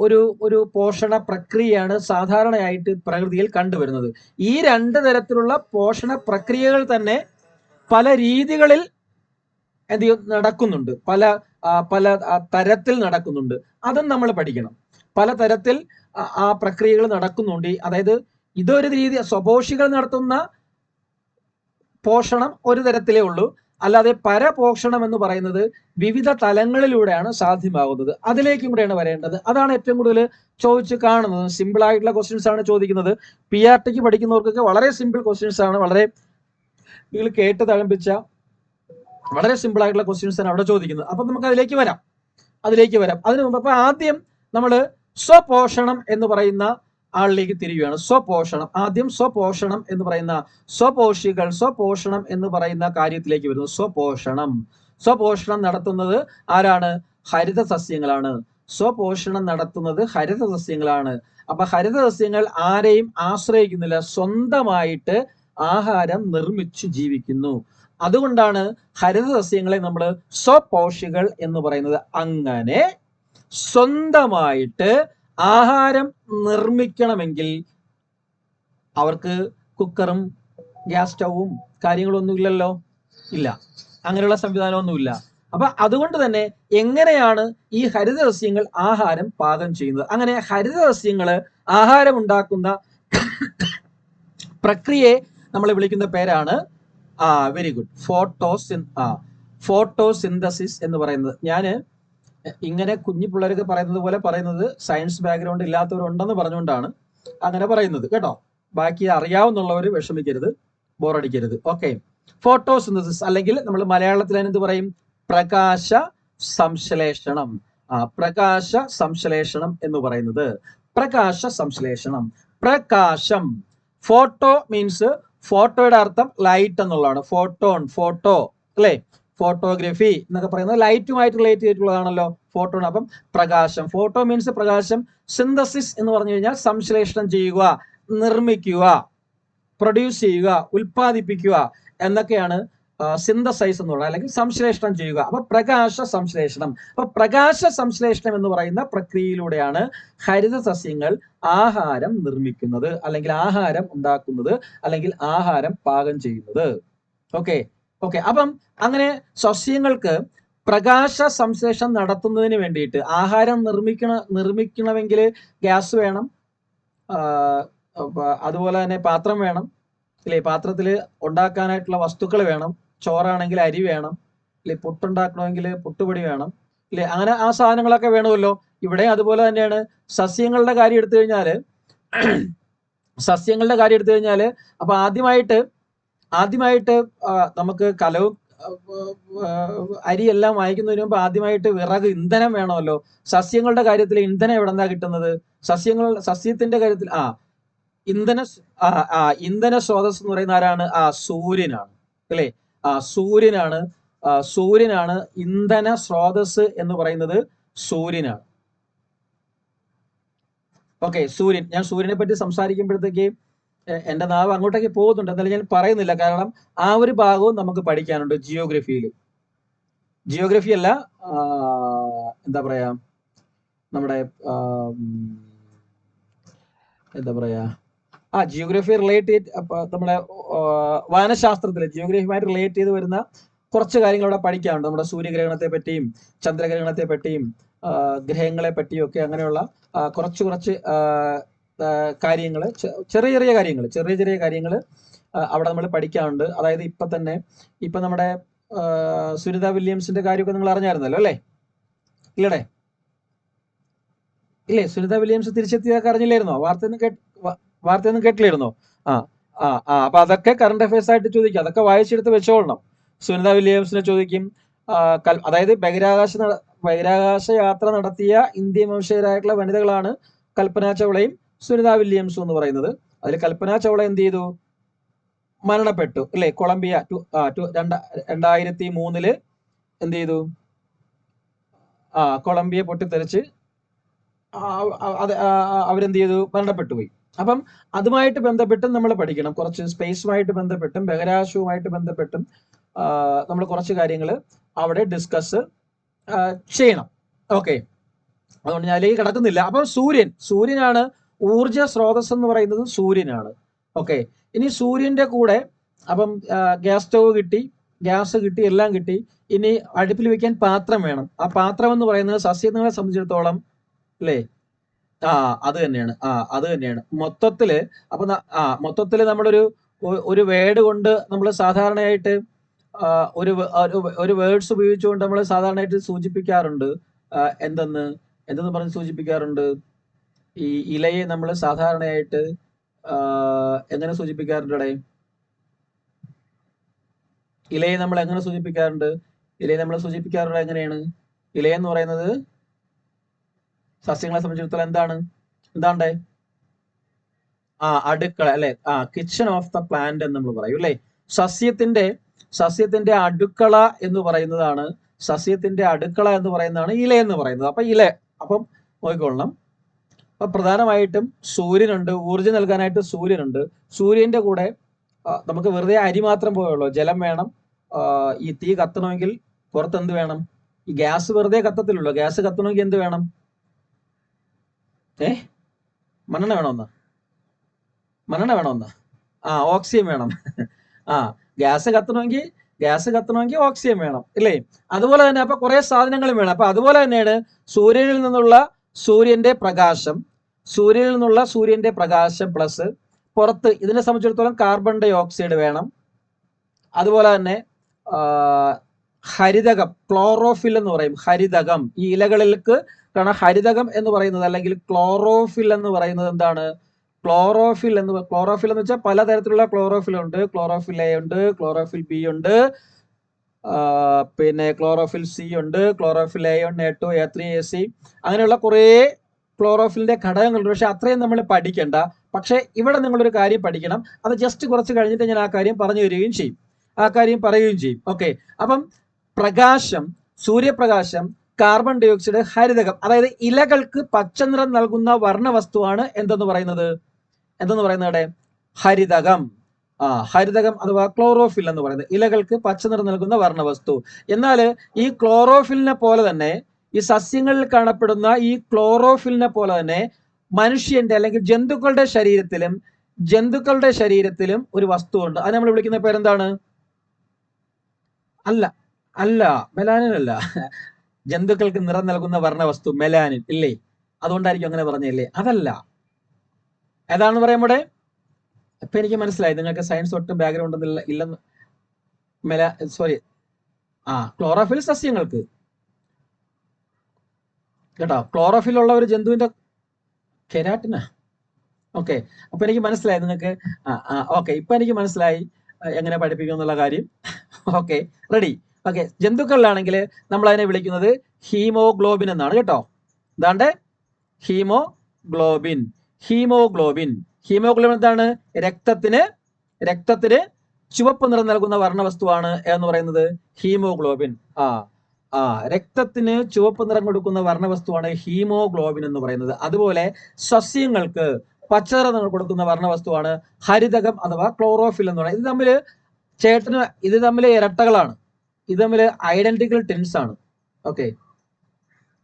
ഒരു പോഷണ പ്രക്രിയയാണ് സാധാരണയായിട്ട് പ്രകൃതിയിൽ കണ്ടുവരുന്നത്. ഈ രണ്ട് തരത്തിലുള്ള പോഷണ പ്രക്രിയകൾ തന്നെ പല രീതികളിൽ നടക്കുന്നുണ്ട്, പല തരത്തിൽ നടക്കുന്നുണ്ട്. അതും നമ്മൾ പഠിക്കണം. പല തരത്തിൽ ആ പ്രക്രിയകൾ നടക്കുന്നുണ്ട്. അതായത് ഇതൊരു രീതി, സ്വപോഷികൾ നടത്തുന്ന പോഷണം ഒരു തരത്തിലേ ഉള്ളൂ. അല്ലാതെ പരപോഷണം എന്ന് പറയുന്നത് വിവിധ തലങ്ങളിലൂടെയാണ് സാധ്യമാകുന്നത്. അതിലേക്കും കൂടെയാണ് വരേണ്ടത്. അതാണ് ഏറ്റവും കൂടുതൽ ചോദിച്ച് കാണുന്നത്. സിമ്പിൾ ആയിട്ടുള്ള ക്വസ്റ്റ്യൻസ് ആണ് ചോദിക്കുന്നത്. PRTക്ക് പഠിക്കുന്നവർക്കൊക്കെ വളരെ സിമ്പിൾ ക്വസ്റ്റ്യൻസ് ആണ്, വളരെ നിങ്ങൾ കേട്ട് തഴമ്പിച്ച വളരെ സിമ്പിൾ ആയിട്ടുള്ള ക്വസ്റ്റ്യൻസ് ആണ് അവിടെ ചോദിക്കുന്നത്. അപ്പൊ നമുക്ക് അതിലേക്ക് വരാം. അതിനു മുമ്പ് അപ്പൊ ആദ്യം നമ്മൾ സ്വപോഷണം എന്ന് പറയുന്ന ആളിലേക്ക് തിരിയുകയാണ്. ആദ്യം സ്വപോഷണം എന്ന് പറയുന്ന സ്വപോഷികൾ, സ്വപോഷണം എന്ന് പറയുന്ന കാര്യത്തിലേക്ക് വരുന്നു. സ്വപോഷണം നടത്തുന്നത് ആരാണ്? ഹരിത സസ്യങ്ങളാണ്. സ്വപോഷണം നടത്തുന്നത് ഹരിത സസ്യങ്ങളാണ്. അപ്പൊ ഹരിത സസ്യങ്ങൾ ആരെയും ആശ്രയിക്കുന്നില്ല, സ്വന്തമായിട്ട് ആഹാരം നിർമ്മിച്ചു ജീവിക്കുന്നു. അതുകൊണ്ടാണ് ഹരിത സസ്യങ്ങളെ നമ്മൾ സ്വപോഷികൾ എന്ന് പറയുന്നത്. അങ്ങനെ സ്വന്തമായിട്ട് ആഹാരം നിർമ്മിക്കണമെങ്കിൽ അവർക്ക് കുക്കറും ഗ്യാസ് സ്റ്റൗവും കാര്യങ്ങളൊന്നും ഇല്ലല്ലോ, ഇല്ല. അങ്ങനെയുള്ള സംവിധാനമൊന്നുമില്ല. അപ്പൊ അതുകൊണ്ട് തന്നെ എങ്ങനെയാണ് ഈ ഹരിതസസ്യങ്ങൾ ആഹാരം പാകം ചെയ്യുന്നത്? അങ്ങനെ ഹരിതസസ്യങ്ങള് ആഹാരം ഉണ്ടാക്കുന്ന പ്രക്രിയയെ നമ്മൾ വിളിക്കുന്ന പേരാണ് വെരി ഗുഡ് ഫോട്ടോസിന്തസിസ് എന്ന് പറയുന്നത്. ഞാൻ ഇങ്ങനെ കുഞ്ഞു പിള്ളേർക്ക് പറയുന്നത് പോലെ പറയുന്നത് സയൻസ് ബാക്ക്ഗ്രൗണ്ട് ഇല്ലാത്തവരുണ്ടെന്ന് പറഞ്ഞുകൊണ്ടാണ് അങ്ങനെ പറയുന്നത് കേട്ടോ. ബാക്കി അറിയാവുന്നുള്ളവർ വിഷമിക്കരുത്, ബോറടിക്കരുത്. ഓക്കെ, ഫോട്ടോസിന്തസിസ് അല്ലെങ്കിൽ നമ്മൾ മലയാളത്തിൽ എന്ത് പറയും? പ്രകാശ സംശ്ലേഷണം. പ്രകാശ സംശ്ലേഷണം എന്ന് പറയുന്നത് പ്രകാശ സംശ്ലേഷണം. പ്രകാശം, ഫോട്ടോ മീൻസ് ഫോട്ടോയുടെ അർത്ഥം ലൈറ്റ് എന്നുള്ളതാണ്. ഫോട്ടോ അല്ലെ, ഫോട്ടോഗ്രഫി എന്നൊക്കെ പറയുന്നത് ലൈറ്റുമായിട്ട് റിലേറ്റ് ചെയ്തിട്ടുള്ളതാണല്ലോ ഫോട്ടോ. അപ്പം പ്രകാശം, ഫോട്ടോ മീൻസ് പ്രകാശം. സിന്തസിസ് എന്ന് പറഞ്ഞു കഴിഞ്ഞാൽ സംശ്ലേഷണം ചെയ്യുക, നിർമ്മിക്കുക, പ്രൊഡ്യൂസ് ചെയ്യുക, ഉൽപ്പാദിപ്പിക്കുക എന്നൊക്കെയാണ് സിന്തസൈസ് എന്നുള്ളത്, അല്ലെങ്കിൽ സംശ്ലേഷണം ചെയ്യുക. അപ്പൊ പ്രകാശ സംശ്ലേഷണം. അപ്പൊ പ്രകാശ സംശ്ലേഷണം എന്ന് പറയുന്ന പ്രക്രിയയിലൂടെയാണ് ഹരിത സസ്യങ്ങൾ ആഹാരം നിർമ്മിക്കുന്നത്, അല്ലെങ്കിൽ ആഹാരം ഉണ്ടാക്കുന്നത്, അല്ലെങ്കിൽ ആഹാരം പാകം ചെയ്യുന്നത്. ഓക്കെ ഓക്കെ അപ്പം അങ്ങനെ സസ്യങ്ങൾക്ക് പ്രകാശ സംശ്ലേഷണം നടത്തുന്നതിന് വേണ്ടിയിട്ട് ആഹാരം നിർമ്മിക്കണമെങ്കിൽ ഗ്യാസ് വേണം, അതുപോലെ തന്നെ പാത്രം വേണം അല്ലെ, പാത്രത്തിൽ ഉണ്ടാക്കാനായിട്ടുള്ള വസ്തുക്കൾ വേണം. ചോറാണെങ്കിൽ അരി വേണം അല്ലെ, പുട്ടുണ്ടാക്കണമെങ്കിൽ പുട്ടുപൊടി വേണം അല്ലെ, അങ്ങനെ ആ സാധനങ്ങളൊക്കെ വേണമല്ലോ. ഇവിടെ അതുപോലെ തന്നെയാണ്. സസ്യങ്ങളുടെ കാര്യം എടുത്തു കഴിഞ്ഞാല് അപ്പൊ ആദ്യമായിട്ട് നമുക്ക് കലവും അരിയെല്ലാം വാങ്ങിക്കുന്നതിന് മുമ്പ് ആദ്യമായിട്ട് വിറക്, ഇന്ധനം വേണമല്ലോ. സസ്യങ്ങളുടെ കാര്യത്തിൽ ഇന്ധനം എവിടെ നിന്നാ കിട്ടുന്നത്? സസ്യത്തിന്റെ കാര്യത്തിൽ ഇന്ധന സ്രോതസ് എന്ന് പറയുന്ന ആരാണ്? സൂര്യനാണ് അല്ലെ. സൂര്യനാണ് ഇന്ധന സ്രോതസ് എന്ന് പറയുന്നത്. സൂര്യനാണ്. ഓക്കെ, ഞാൻ സൂര്യനെ പറ്റി സംസാരിക്കുമ്പോഴത്തേക്ക് എന്റെ നാവ് അങ്ങോട്ടേക്ക് പോകുന്നുണ്ട്, എന്നാലും ഞാൻ പറയുന്നില്ല. കാരണം ആ ഒരു ഭാഗവും നമുക്ക് പഠിക്കാനുണ്ട് ജിയോഗ്രഫി അല്ല, എന്താ പറയാ, നമ്മുടെ എന്താ പറയാ, ജിയോഗ്രഫി റിലേറ്റ് ചെയ്ത് നമ്മുടെ വാനശാസ്ത്രത്തില് ജിയോഗ്രഫിയുമായിട്ട് റിലേറ്റ് ചെയ്ത് വരുന്ന കുറച്ച് കാര്യങ്ങൾ ഇവിടെ പഠിക്കാനുണ്ട്. നമ്മുടെ സൂര്യഗ്രഹണത്തെ പറ്റിയും ചന്ദ്രഗ്രഹണത്തെ പറ്റിയും ഗ്രഹങ്ങളെ പറ്റിയും ഒക്കെ അങ്ങനെയുള്ള കുറച്ച് കാര്യങ്ങൾ, ചെറിയ കാര്യങ്ങൾ അവിടെ നമ്മൾ പഠിക്കാനുണ്ട്. അതായത് ഇപ്പൊ നമ്മുടെ സുനിത വില്യംസിന്റെ കാര്യമൊക്കെ നിങ്ങൾ അറിഞ്ഞായിരുന്നല്ലോ അല്ലേ? ഇല്ലേ, സുനിത വില്യംസ് തിരിച്ചെത്തിയതൊക്കെ അറിഞ്ഞില്ലായിരുന്നോ? വാർത്തയൊന്നും കേട്ടില്ലായിരുന്നോ? അപ്പൊ അതൊക്കെ കറണ്ട് അഫയേഴ്സ് ആയിട്ട് ചോദിക്കും. അതൊക്കെ വായിച്ചെടുത്ത് വെച്ചോളണം. സുനിത വില്യംസിനെ ചോദിക്കും. അതായത് ബഹിരാകാശ യാത്ര നടത്തിയ ഇന്ത്യൻ വംശജരായിട്ടുള്ള വനിതകളാണ് കൽപ്പന ചൗളയും സുനിത വില്യംസും എന്ന് പറയുന്നത്. അതിൽ കൽപ്പന ചൗള എന്ത് ചെയ്തു? മരണപ്പെട്ടു അല്ലെ. കൊളംബിയ 2003 എന്ത് ചെയ്തു? കൊളംബിയ പൊട്ടിത്തെറിച്ച് അവരെന്ത് ചെയ്തു? മരണപ്പെട്ടു പോയി. അപ്പം അതുമായിട്ട് ബന്ധപ്പെട്ടും നമ്മൾ പഠിക്കണം. കുറച്ച് സ്പേസുമായിട്ട് ബന്ധപ്പെട്ടും ബഹിരാകാശവുമായിട്ട് ബന്ധപ്പെട്ടും നമ്മൾ കുറച്ച് കാര്യങ്ങൾ അവിടെ ഡിസ്കസ് ചെയ്യണം. ഓക്കെ, അതുകൊണ്ട് ഞാൻ അതിലേക്ക് കിടക്കുന്നില്ല. അപ്പം സൂര്യനാണ് ഊർജ സ്രോതസ് എന്ന് പറയുന്നത്. സൂര്യനാണ്. ഓക്കെ, ഇനി സൂര്യന്റെ കൂടെ അപ്പം ഗ്യാസ് സ്റ്റവ് കിട്ടി, ഗ്യാസ് കിട്ടി, എല്ലാം കിട്ടി. ഇനി അടുപ്പിൽ വെക്കാൻ പാത്രം വേണം. ആ പാത്രം എന്ന് പറയുന്നത് സസ്യങ്ങളെ സംബന്ധിച്ചിടത്തോളം അല്ലേ, അത് തന്നെയാണ് മൊത്തത്തില്. അപ്പൊ മൊത്തത്തില് ഒരു വേർഡ് കൊണ്ട് നമ്മൾ സാധാരണയായിട്ട് ഒരു വേർഡ്സ് ഉപയോഗിച്ചുകൊണ്ട് നമ്മൾ സാധാരണയായിട്ട് സൂചിപ്പിക്കാറുണ്ട്. എന്തെന്ന് പറഞ്ഞ് സൂചിപ്പിക്കാറുണ്ട്? ഈ ഇലയെ നമ്മൾ സാധാരണയായിട്ട് എങ്ങനെ സൂചിപ്പിക്കാറുണ്ട്? ഇലയെ നമ്മൾ എങ്ങനെ സൂചിപ്പിക്കാറുണ്ട്? എങ്ങനെയാണ്? ഇലയെന്ന് പറയുന്നത് സസ്യങ്ങളെ സംബന്ധിച്ചിടത്തോളം എന്താണ്ടേ? അടുക്കള അല്ലെ, കിച്ചൺ ഓഫ് ദ പ്ലാന്റ് എന്ന് നമ്മൾ പറയും അല്ലെ. സസ്യത്തിന്റെ അടുക്കള എന്ന് പറയുന്നതാണ് ഇല എന്ന് പറയുന്നത്. അപ്പം നോക്കിക്കൊള്ളണം. അപ്പൊ പ്രധാനമായിട്ടും സൂര്യനുണ്ട്, ഊർജ്ജം നൽകാനായിട്ട് സൂര്യനുണ്ട്. സൂര്യന്റെ കൂടെ നമുക്ക് വെറുതെ അരി മാത്രം പോയുള്ളൂ, ജലം വേണം. ഈ തീ കത്തണമെങ്കിൽ പുറത്ത് എന്ത് വേണം? ഈ ഗ്യാസ് വെറുതെ കത്തത്തില്ലല്ലോ. ഗ്യാസ് കത്തണമെങ്കിൽ എന്ത് വേണം? മണ്ണെണ്ണ വേണമെന്ന്? ഓക്സിജൻ വേണം. ഗ്യാസ് കത്തണമെങ്കിൽ ഗ്യാസ് കത്തണമെങ്കിൽ ഓക്സിജൻ വേണം ഇല്ലേ? അതുപോലെ തന്നെ അപ്പൊ കുറെ സാധനങ്ങളും വേണം. അപ്പൊ അതുപോലെ തന്നെയാണ് സൂര്യനിൽ നിന്നുള്ള സൂര്യന്റെ പ്രകാശം പ്ലസ് പുറത്ത് ഇതിനെ സംബന്ധിച്ചിടത്തോളം കാർബൺ ഡൈ ഓക്സൈഡ് വേണം. അതുപോലെ തന്നെ ഹരിതകം, ക്ലോറോഫിൽ എന്ന് പറയും. ഹരിതകം ഈ ഇലകളിലേക്ക് കാരണം ഹരിതകം എന്ന് പറയുന്നത് അല്ലെങ്കിൽ ക്ലോറോഫിൽ എന്ന് പറയുന്നത് എന്താണ്? ക്ലോറോഫിൽ എന്ന് വെച്ചാൽ പലതരത്തിലുള്ള ക്ലോറോഫിൽ ഉണ്ട്. ക്ലോറോഫിൽ എ ഉണ്ട്, ക്ലോറോഫിൽ ബി ഉണ്ട്, പിന്നെ ക്ലോറോഫിൽ സി ഉണ്ട്, chlorophyll A1 A2 A3 AC അങ്ങനെയുള്ള കുറേ ക്ലോറോഫിലിന്റെ ഘടകങ്ങളുണ്ട്. പക്ഷെ അത്രയും നമ്മൾ പഠിക്കണ്ട. പക്ഷെ ഇവിടെ നിങ്ങളൊരു കാര്യം പഠിക്കണം. അത് ജസ്റ്റ് കുറച്ച് കഴിഞ്ഞിട്ട് ഞാൻ ആ കാര്യം പറഞ്ഞു തരികയും ചെയ്യും, പറയുകയും ചെയ്യും. ഓക്കെ, അപ്പം പ്രകാശം, സൂര്യപ്രകാശം, കാർബൺ ഡൈ ഓക്സൈഡ്, ഹരിതകം, അതായത് ഇലകൾക്ക് പച്ച നിറം നൽകുന്ന വർണ്ണവസ്തുവാണ് എന്തെന്ന് പറയുന്നത് അവിടെ ഹരിതകം. ഹരിതകം അഥവാ ക്ലോറോഫിൽ എന്ന് പറയുന്നത് ഇലകൾക്ക് പച്ച നിറം നൽകുന്ന വർണ്ണവസ്തു. എന്നാൽ ഈ ക്ലോറോഫിലിനെ പോലെ തന്നെ ഈ സസ്യങ്ങളിൽ കാണപ്പെടുന്ന ഈ ക്ലോറോഫിലിനെ പോലെ തന്നെ മനുഷ്യന്റെ അല്ലെങ്കിൽ ജന്തുക്കളുടെ ശരീരത്തിലും ഒരു വസ്തുവുണ്ട്. അത് നമ്മൾ വിളിക്കുന്ന പേരെന്താണ്? അല്ല മെലാനിൻ അല്ല. ജന്തുക്കൾക്ക് നിറം നൽകുന്ന വർണ്ണവസ്തു മെലാനിൻ ഇല്ലേ? അതുകൊണ്ടായിരിക്കും അങ്ങനെ പറഞ്ഞില്ലേ? അതല്ല. ഏതാണെന്ന് പറയുമ്പോടെ ഇപ്പൊ എനിക്ക് മനസ്സിലായി നിങ്ങൾക്ക് സയൻസ് ഒട്ടും ബാക്ക്ഗ്രൗണ്ട് ഇല്ലെന്ന്. ക്ലോറോഫിൽ സസ്യങ്ങൾക്ക് കേട്ടോ. ക്ലോറോഫിൽ ഉള്ള ഒരു ജന്തുവിന്റെ കെരാറ്റിനാ. ഓക്കെ, അപ്പൊ എനിക്ക് മനസ്സിലായി നിങ്ങൾക്ക്. ഓക്കെ, ഇപ്പൊ എനിക്ക് മനസ്സിലായി എങ്ങനെ പഠിപ്പിക്കും എന്നുള്ള കാര്യം. Okay, ready. ഓക്കെ, ജന്തുക്കളിലാണെങ്കിൽ നമ്മൾ അതിനെ വിളിക്കുന്നത് ഹീമോഗ്ലോബിൻ എന്നാണ് കേട്ടോ. എന്താണ്ട്? ഹീമോഗ്ലോബിൻ എന്താണ്? രക്തത്തിന് ചുവപ്പ് നിറം നൽകുന്ന വർണ്ണവസ്തുവാണ് എന്ന് പറയുന്നത് ഹീമോഗ്ലോബിൻ. രക്തത്തിന് ചുവപ്പ് നിറം കൊടുക്കുന്ന വർണ്ണവസ്തുവാണ് ഹീമോഗ്ലോബിൻ എന്ന് പറയുന്നത്. അതുപോലെ സസ്യങ്ങൾക്ക് പച്ച നിറം കൊടുക്കുന്ന വർണ്ണവസ്തുവാണ് ഹരിതകം അഥവാ ക്ലോറോഫിൽ എന്ന് പറയുന്നത്. ഇത് തമ്മിൽ ഇരട്ടകളാണ്. ഇത് തമ്മിൽ ഐഡന്റിക്കൽ ട്വിൻസ് ആണ്. ഓക്കെ,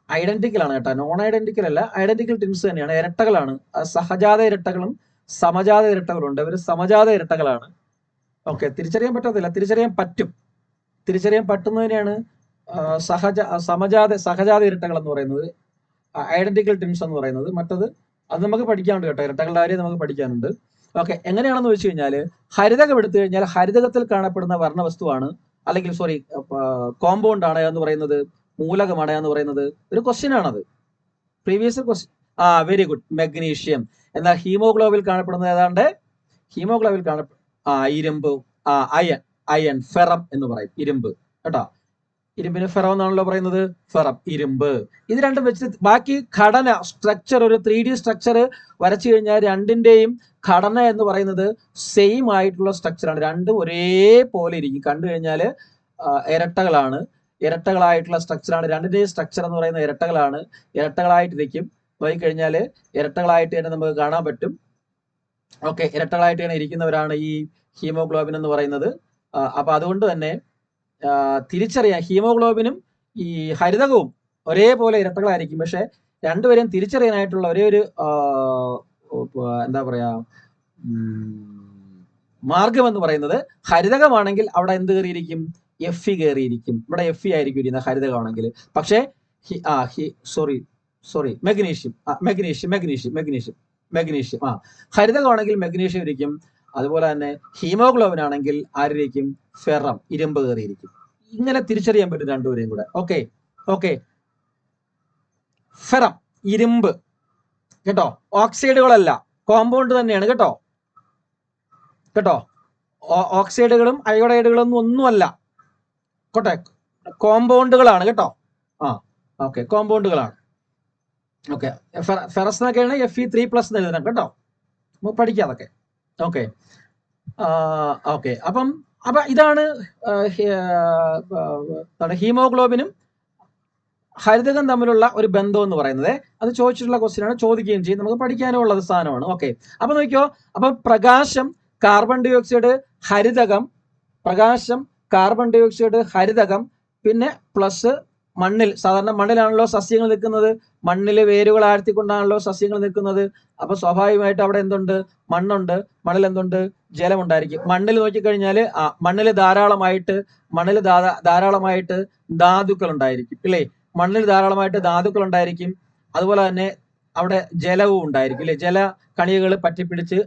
ഐഡന്റിക്കൽ ആണ് കേട്ടോ, നോൺ ഐഡന്റിക്കൽ അല്ല, ഐഡന്റിക്കൽ ട്വിൻസ് തന്നെയാണ്, ഇരട്ടകളാണ്. സഹജാത ഇരട്ടകളും സമജാത ഇരട്ടകളും ഉണ്ട്. ഇവർ സമജാത ഇരട്ടകളാണ്. ഓക്കെ, തിരിച്ചറിയാൻ പറ്റത്തില്ല, തിരിച്ചറിയാൻ പറ്റുന്നതിനെയാണ് സഹജാത ഇരട്ടകൾ എന്ന് പറയുന്നത്, ഐഡന്റിക്കൽ ട്വിൻസ് എന്ന് പറയുന്നത്. മറ്റത് അത് നമുക്ക് പഠിക്കാനുണ്ട് കേട്ടോ, ഇരട്ടകളുടെ കാര്യം നമുക്ക് പഠിക്കാനുണ്ട്. ഓക്കെ, എങ്ങനെയാണെന്ന് വെച്ച് കഴിഞ്ഞാൽ ഹരിതകം എടുത്തു കഴിഞ്ഞാൽ ഹരിതകത്തിൽ കാണപ്പെടുന്ന വർണ്ണവസ്തുവാണ് അല്ലെങ്കിൽ കോമ്പൗണ്ട് ആണ് എന്ന് പറയുന്നത്, മൂലകമാണ് എന്ന് പറയുന്നത് ഒരു ക്വസ്റ്റ്യൻ ആണത്, previous question. Very good, magnesium. എന്നാൽ ഹീമോഗ്ലോബിൽ കാണപ്പെടുന്നത് ഏതാണ്ട് ഇരുമ്പ്, അയൺ, ഫെറം എന്ന് പറയും. ഇരുമ്പ് കേട്ടോ, ഇരുമ്പിന് ഫെറം എന്നാണല്ലോ പറയുന്നത്, ഫെറം, ഇരുമ്പ്. ഇത് രണ്ടും വെച്ചിട്ട് ബാക്കി ഘടന, സ്ട്രക്ചർ, ഒരു 3D സ്ട്രക്ചർ വരച്ചു കഴിഞ്ഞാൽ രണ്ടിന്റെയും ഘടന എന്ന് പറയുന്നത് സെയിം ആയിട്ടുള്ള സ്ട്രക്ചറാണ്. രണ്ടും ഒരേപോലെ ഇരിക്കും. കണ്ടു കഴിഞ്ഞാൽ ഇരട്ടകളായിട്ടുള്ള സ്ട്രക്ചറാണ്. രണ്ടിന്റെയും സ്ട്രക്ചർ എന്ന് പറയുന്നത് ഇരട്ടകളായിട്ടിരിക്കും. നോക്കിക്കഴിഞ്ഞാൽ ഇരട്ടകളായിട്ട് തന്നെ നമുക്ക് കാണാൻ പറ്റും. ഓക്കെ, ഇരട്ടകളായിട്ട് തന്നെ ഇരിക്കുന്നവരാണ് ഈ ഹീമോഗ്ലോബിൻ എന്ന് പറയുന്നത്. അപ്പൊ അതുകൊണ്ട് തന്നെ തിരിച്ചറിയാൻ ഹീമോഗ്ലോബിനും ഈ ഹരിതകവും ഒരേപോലെ ഇരട്ടകളായിരിക്കും. പക്ഷെ രണ്ടുപേരെയും തിരിച്ചറിയാനായിട്ടുള്ള ഒരേ ഒരു എന്താ പറയാ മാർഗം എന്ന് പറയുന്നത്, ഹരിതകമാണെങ്കിൽ അവിടെ എന്ത് കയറിയിരിക്കും? Fe കയറിയിരിക്കും. ഇവിടെ Fe ആയിരിക്കും ഇരിക്കുന്നത് ഹരിതകമാണെങ്കിൽ. പക്ഷേ മെഗ്നീഷ്യം, ഹരിതകമാണെങ്കിൽ മെഗ്നീഷ്യം ഇരിക്കും. അതുപോലെ തന്നെ ഹീമോഗ്ലോബിൻ ആണെങ്കിൽ ആരിയിരിക്കും? ഫെറം, ഇരുമ്പ് കയറിയിരിക്കും. ഇങ്ങനെ തിരിച്ചറിയാൻ പറ്റും രണ്ടുപേരെയും കൂടെ. ഓക്കെ, ഫെറം, ഇരുമ്പ് കേട്ടോ. ഓക്സൈഡുകളല്ല, കോമ്പൗണ്ട് തന്നെയാണ് കേട്ടോ. ഓക്സൈഡുകളും അയോഡൈഡുകളും ഒന്നുമല്ല കേട്ടോ, കോമ്പൗണ്ടുകളാണ് കേട്ടോ. ഓക്കെ, കോമ്പൗണ്ടുകളാണ്. ഓക്കെ, ഫെറസ് എന്നൊക്കെയാണ് Fe3+ എന്ന് എഴുതണം കേട്ടോ, നമുക്ക് പഠിക്കാം അതൊക്കെ. ഓക്കെ, അപ്പൊ ഇതാണ് ഹീമോഗ്ലോബിനും ഹരിതകം തമ്മിലുള്ള ഒരു ബന്ധം എന്ന് പറയുന്നത്. അത് ചോദിച്ചിട്ടുള്ള ക്വസ്റ്റ്യൻ ആണ്, ചോദിക്കുകയും ചെയ്യും, നമുക്ക് പഠിക്കാനും ഉള്ളത് സാധനമാണ്. ഓക്കെ, അപ്പൊ നോക്കിയോ, അപ്പൊ പ്രകാശം, കാർബൺ ഡൈ ഓക്സൈഡ്, ഹരിതകം, പിന്നെ പ്ലസ് മണ്ണിൽ, സാധാരണ മണ്ണിലാണല്ലോ സസ്യങ്ങൾ നിൽക്കുന്നത്, മണ്ണിൽ വേരുകൾ ആഴ്ത്തിക്കൊണ്ടാണല്ലോ സസ്യങ്ങൾ നിൽക്കുന്നത്. അപ്പൊ സ്വാഭാവികമായിട്ട് അവിടെ എന്തുണ്ട്? മണ്ണുണ്ട്. മണ്ണിൽ എന്തുണ്ട്? ജലമുണ്ടായിരിക്കും. മണ്ണിൽ നോക്കിക്കഴിഞ്ഞാൽ മണ്ണിൽ ധാരാളമായിട്ട് ധാതുക്കൾ ഉണ്ടായിരിക്കും, ഇല്ലേ? മണ്ണിൽ ധാരാളമായിട്ട് ധാതുക്കൾ ഉണ്ടായിരിക്കും. അതുപോലെ തന്നെ അവിടെ ജലവും ഉണ്ടായിരിക്കും, ഇല്ലേ? ജല കണികകൾ പറ്റിപ്പിടിച്ച്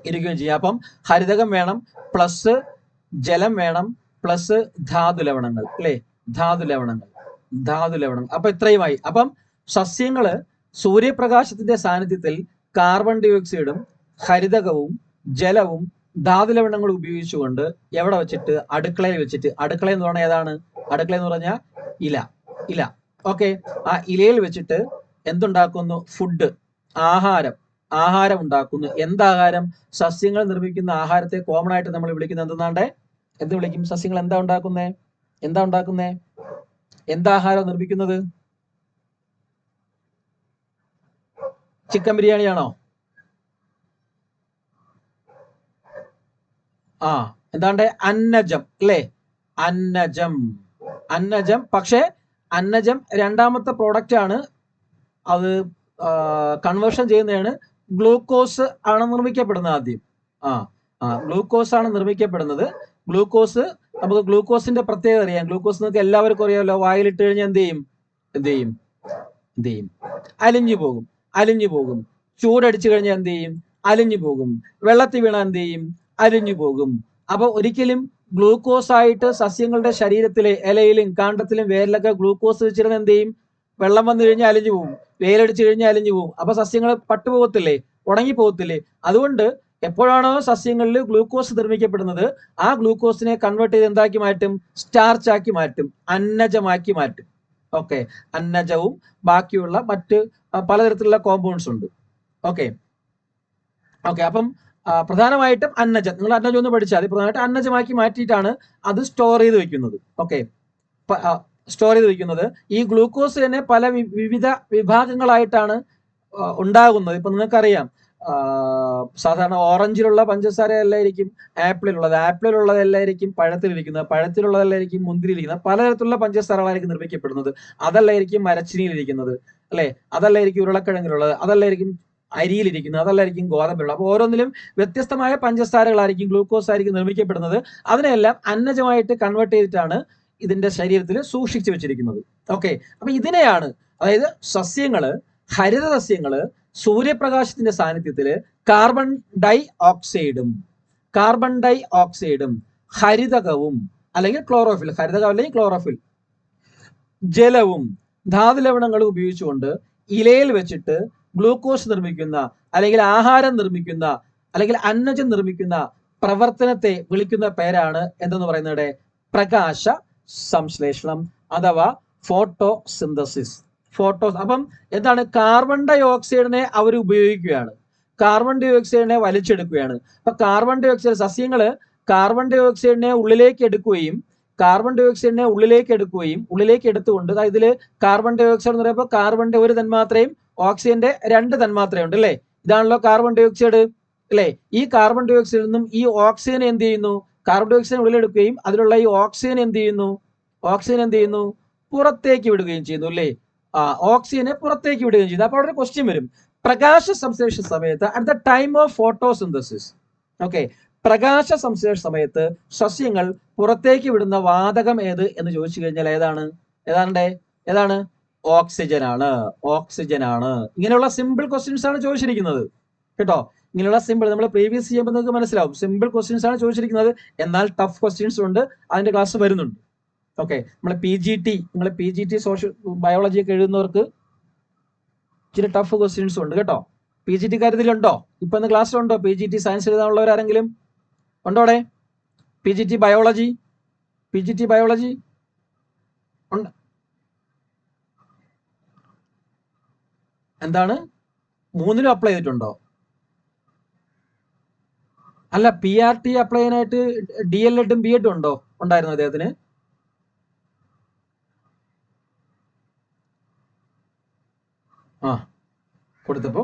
ഇരിക്കുകയും ചെയ്യും. അപ്പം ഹരിതകം വേണം, പ്ലസ് ജലം വേണം, പ്ലസ് ധാതു ലവണങ്ങൾ, അല്ലേ? ധാതു ലവണങ്ങൾ. അപ്പൊ ഇത്രയുമായി. അപ്പം സസ്യങ്ങള് സൂര്യപ്രകാശത്തിന്റെ സാന്നിധ്യത്തിൽ കാർബൺ ഡൈ ഓക്സൈഡും ഹരിതകവും ജലവും ധാതു ലവണങ്ങളും ഉപയോഗിച്ചുകൊണ്ട് എവിടെ വെച്ചിട്ട്? അടുക്കളയിൽ വെച്ചിട്ട്. അടുക്കള എന്ന് പറഞ്ഞാൽ ഏതാണ്? അടുക്കള എന്ന് പറഞ്ഞാൽ ഇല. ഓക്കെ, ആ ഇലയിൽ വെച്ചിട്ട് എന്തുണ്ടാക്കുന്നു? ഫുഡ്, ആഹാരം ഉണ്ടാക്കുന്നു. എന്താഹാരം? സസ്യങ്ങൾ നിർമ്മിക്കുന്ന ആഹാരത്തെ കോമൺ ആയിട്ട് നമ്മൾ വിളിക്കുന്നത് എന്ത് വിളിക്കും? സസ്യങ്ങൾ എന്താ ഉണ്ടാക്കുന്നേ? എന്താഹാരം നിർമ്മിക്കുന്നത്? ചിക്കൻ ബിരിയാണിയാണോ? എന്താണ്ട്? അന്നജം, അല്ലേ? അന്നജം. പക്ഷെ അന്നജം രണ്ടാമത്തെ പ്രോഡക്റ്റ് ആണ്. അത് കൺവേർഷൻ ചെയ്യുന്നതാണ്. ഗ്ലൂക്കോസ് ആണ് നിർമ്മിക്കപ്പെടുന്നത് ആദ്യം. ഗ്ലൂക്കോസ് ആണ് നിർമ്മിക്കപ്പെടുന്നത്. നമുക്ക് ഗ്ലൂക്കോസിന്റെ പ്രത്യേകത അറിയാം. ഗ്ലൂക്കോസ് നിങ്ങൾക്ക് എല്ലാവർക്കും അറിയാമല്ലോ. വായിലിട്ട് കഴിഞ്ഞാൽ എന്ത് ചെയ്യും? അലിഞ്ഞു പോകും. ചൂടടിച്ചു കഴിഞ്ഞാൽ എന്ത് ചെയ്യും? അലിഞ്ഞു പോകും. വെള്ളത്തിൽ വീണാൽ എന്ത് ചെയ്യും? അലിഞ്ഞു പോകും. അപ്പൊ ഒരിക്കലും ഗ്ലൂക്കോസ് ആയിട്ട് സസ്യങ്ങളുടെ ശരീരത്തിലെ ഇലയിലും കാണ്ടത്തിലും വേരിലൊക്കെ ഗ്ലൂക്കോസ് വെച്ചിരുന്ന എന്ത് ചെയ്യും? വെള്ളം വന്നു കഴിഞ്ഞാൽ അലിഞ്ഞു പോകും, വെയിലടിച്ചു കഴിഞ്ഞാൽ അലിഞ്ഞു പോകും. അപ്പൊ സസ്യങ്ങൾ പട്ടുപോകത്തില്ലേ? ഉണങ്ങി പോകത്തില്ലേ? അതുകൊണ്ട് എപ്പോഴാണോ സസ്യങ്ങളിൽ ഗ്ലൂക്കോസ് നിർമ്മിക്കപ്പെടുന്നത്, ആ ഗ്ലൂക്കോസിനെ കൺവേർട്ട് ചെയ്ത് എന്താക്കി മാറ്റും? സ്റ്റാർച്ച് ആക്കി മാറ്റും, അന്നജമാക്കി മാറ്റും. ഓക്കെ, അന്നജവും ബാക്കിയുള്ള മറ്റ് പലതരത്തിലുള്ള കോമ്പൗണ്ട്സ് ഉണ്ട്. ഓക്കെ, അപ്പം പ്രധാനമായിട്ടും അന്നജം, നിങ്ങൾ അന്നജം ഒന്ന് പഠിച്ചാൽ മതി. പ്രധാനമായിട്ട് അന്നജമാക്കി മാറ്റിയിട്ടാണ് അത് സ്റ്റോർ ചെയ്ത് വെക്കുന്നത്. ഓക്കെ, ഈ ഗ്ലൂക്കോസ് തന്നെ പല വിവിധ വിഭാഗങ്ങളായിട്ടാണ് ഉണ്ടാകുന്നത്. ഇപ്പൊ നിങ്ങൾക്കറിയാം, സാധാരണ ഓറഞ്ചിലുള്ള പഞ്ചസാര എല്ലായിരിക്കും ആപ്പിളിലുള്ളതെല്ലായിരിക്കും പഴത്തിലുള്ളതെല്ലായിരിക്കും മുന്തിരിയിരിക്കുന്നത്. പലതരത്തിലുള്ള പഞ്ചസാരകളായിരിക്കും നിർമ്മിക്കപ്പെടുന്നത്. അതല്ലായിരിക്കും മരച്ചിനിയിലിരിക്കുന്നത്, അല്ലെ? അതല്ലായിരിക്കും ഉരുളക്കിഴങ്ങിലുള്ളത്, അതല്ലായിരിക്കും അരിയിലിരിക്കുന്നത്, അതല്ലായിരിക്കും ഗോതമ്പിലുള്ള. അപ്പൊ ഓരോന്നിലും വ്യത്യസ്തമായ പഞ്ചസാരകളായിരിക്കും, ഗ്ലൂക്കോസ് ആയിരിക്കും നിർമ്മിക്കപ്പെടുന്നത്. അതിനെല്ലാം അന്നജമായിട്ട് കൺവേർട്ട് ചെയ്തിട്ടാണ് ഇതിന്റെ ശരീരത്തിൽ സൂക്ഷിച്ചു വെച്ചിരിക്കുന്നത്. ഓക്കെ, അപ്പൊ ഇതിനെയാണ്, അതായത് ഹരിത സസ്യങ്ങള് സൂര്യപ്രകാശത്തിന്റെ സാന്നിധ്യത്തിൽ കാർബൺ ഡൈ ഓക്സൈഡും ഹരിതകവും അല്ലെങ്കിൽ ക്ലോറോഫിൽ ജലവും ധാതു ലവണങ്ങളും ഉപയോഗിച്ചുകൊണ്ട് ഇലയിൽ വെച്ചിട്ട് ഗ്ലൂക്കോസ് നിർമ്മിക്കുന്ന, അല്ലെങ്കിൽ ആഹാരം നിർമ്മിക്കുന്ന, അല്ലെങ്കിൽ അന്നജം നിർമ്മിക്കുന്ന പ്രവർത്തനത്തെ വിളിക്കുന്ന പേരാണ് എന്തെന്ന് പറയുന്നത്? പ്രകാശ സംശ്ലേഷണം അഥവാ ഫോട്ടോസിന്തസിസ്. അപ്പം എന്താണ്? കാർബൺ ഡൈ ഓക്സൈഡിനെ അവർ ഉപയോഗിക്കുകയാണ്, കാർബൺ ഡൈ ഓക്സൈഡിനെ വലിച്ചെടുക്കുകയാണ്. അപ്പൊ കാർബൺ ഡൈ ഓക്സൈഡ്, സസ്യങ്ങള് കാർബൺ ഡൈ ഓക്സൈഡിനെ ഉള്ളിലേക്ക് എടുത്തുകൊണ്ട്, ഇതില് കാർബൺ ഡൈ ഓക്സൈഡ് എന്ന് പറയുമ്പോൾ കാർബണിന്റെ ഒരു തന്മാത്രയും ഓക്സിജന്റെ 2 തന്മാത്രയുണ്ട്, അല്ലേ? ഇതാണല്ലോ കാർബൺ ഡൈ ഓക്സൈഡ്, അല്ലേ? ഈ കാർബൺ ഡൈ ഓക്സൈഡിൽ നിന്നും ഈ ഓക്സിജൻ എന്ത് ചെയ്യുന്നു? കാർബൺ ഡൈ ഓക്സൈഡ് ഉള്ളിലെടുക്കുകയും അതിലുള്ള ഈ ഓക്സിജൻ എന്ത് ചെയ്യുന്നു? പുറത്തേക്ക് വിടുകയും ചെയ്യുന്നു, അല്ലേ? ഓക്സിജനെ പുറത്തേക്ക് വിടുകയും ചെയ്തു. അപ്പോൾ അവിടെ ഒരു ക്വസ്റ്റ്യൻ വരും, പ്രകാശ സംശ്ലേഷണ സമയത്ത് at the time of photosynthesis, okay, പ്രകാശ സംശ്ലേഷണ സമയത്ത് സസ്യങ്ങൾ പുറത്തേക്ക് വിടുന്ന വാതകം ഏത് എന്ന് ചോദിച്ചു കഴിഞ്ഞാൽ ഏതാണ്? ഓക്സിജൻ ആണ്. ഇങ്ങനെയുള്ള സിമ്പിൾ ക്വസ്റ്റ്യൻസ് ആണ് ചോദിച്ചിരിക്കുന്നത്, കേട്ടോ. ഇങ്ങനെയുള്ള സിമ്പിൾ, നമ്മൾ പ്രീവിയസ് ചെയ്യുമ്പോൾ നിങ്ങൾക്ക് മനസ്സിലാവും, സിമ്പിൾ ക്വസ്റ്റ്യൻസ് ആണ് ചോദിച്ചിരിക്കുന്നത്. എന്നാൽ ടഫ് ക്വസ്റ്റ്യൻസ് ഉണ്ട്, അതിന്റെ ക്ലാസ് വരുന്നുണ്ട്. ഓക്കെ, നമ്മൾ PGT സോഷ്യൽ ബയോളജി ഒക്കെ എഴുതുന്നവർക്ക് ഇച്ചിരി ടഫ് ക്വസ്റ്റ്യൻസ് ഉണ്ട്, കേട്ടോ. PGT കാര്യത്തിലുണ്ടോ? ഇപ്പൊ ഇന്ന് ക്ലാസ്സിലുണ്ടോ PGT സയൻസ് എഴുതാനുള്ളവരാരെങ്കിലും ഉണ്ടോ? അവിടെ PGT ബയോളജി ഉണ്ട്. എന്താണ്? 3നും അപ്ലൈ ചെയ്തിട്ടുണ്ടോ? അല്ല, PRT അപ്ലൈ ചെയ്യാനായിട്ട് DLEDും B.Edും ഉണ്ടായിരുന്നു അദ്ദേഹത്തിന്? കൊടുത്തപ്പോ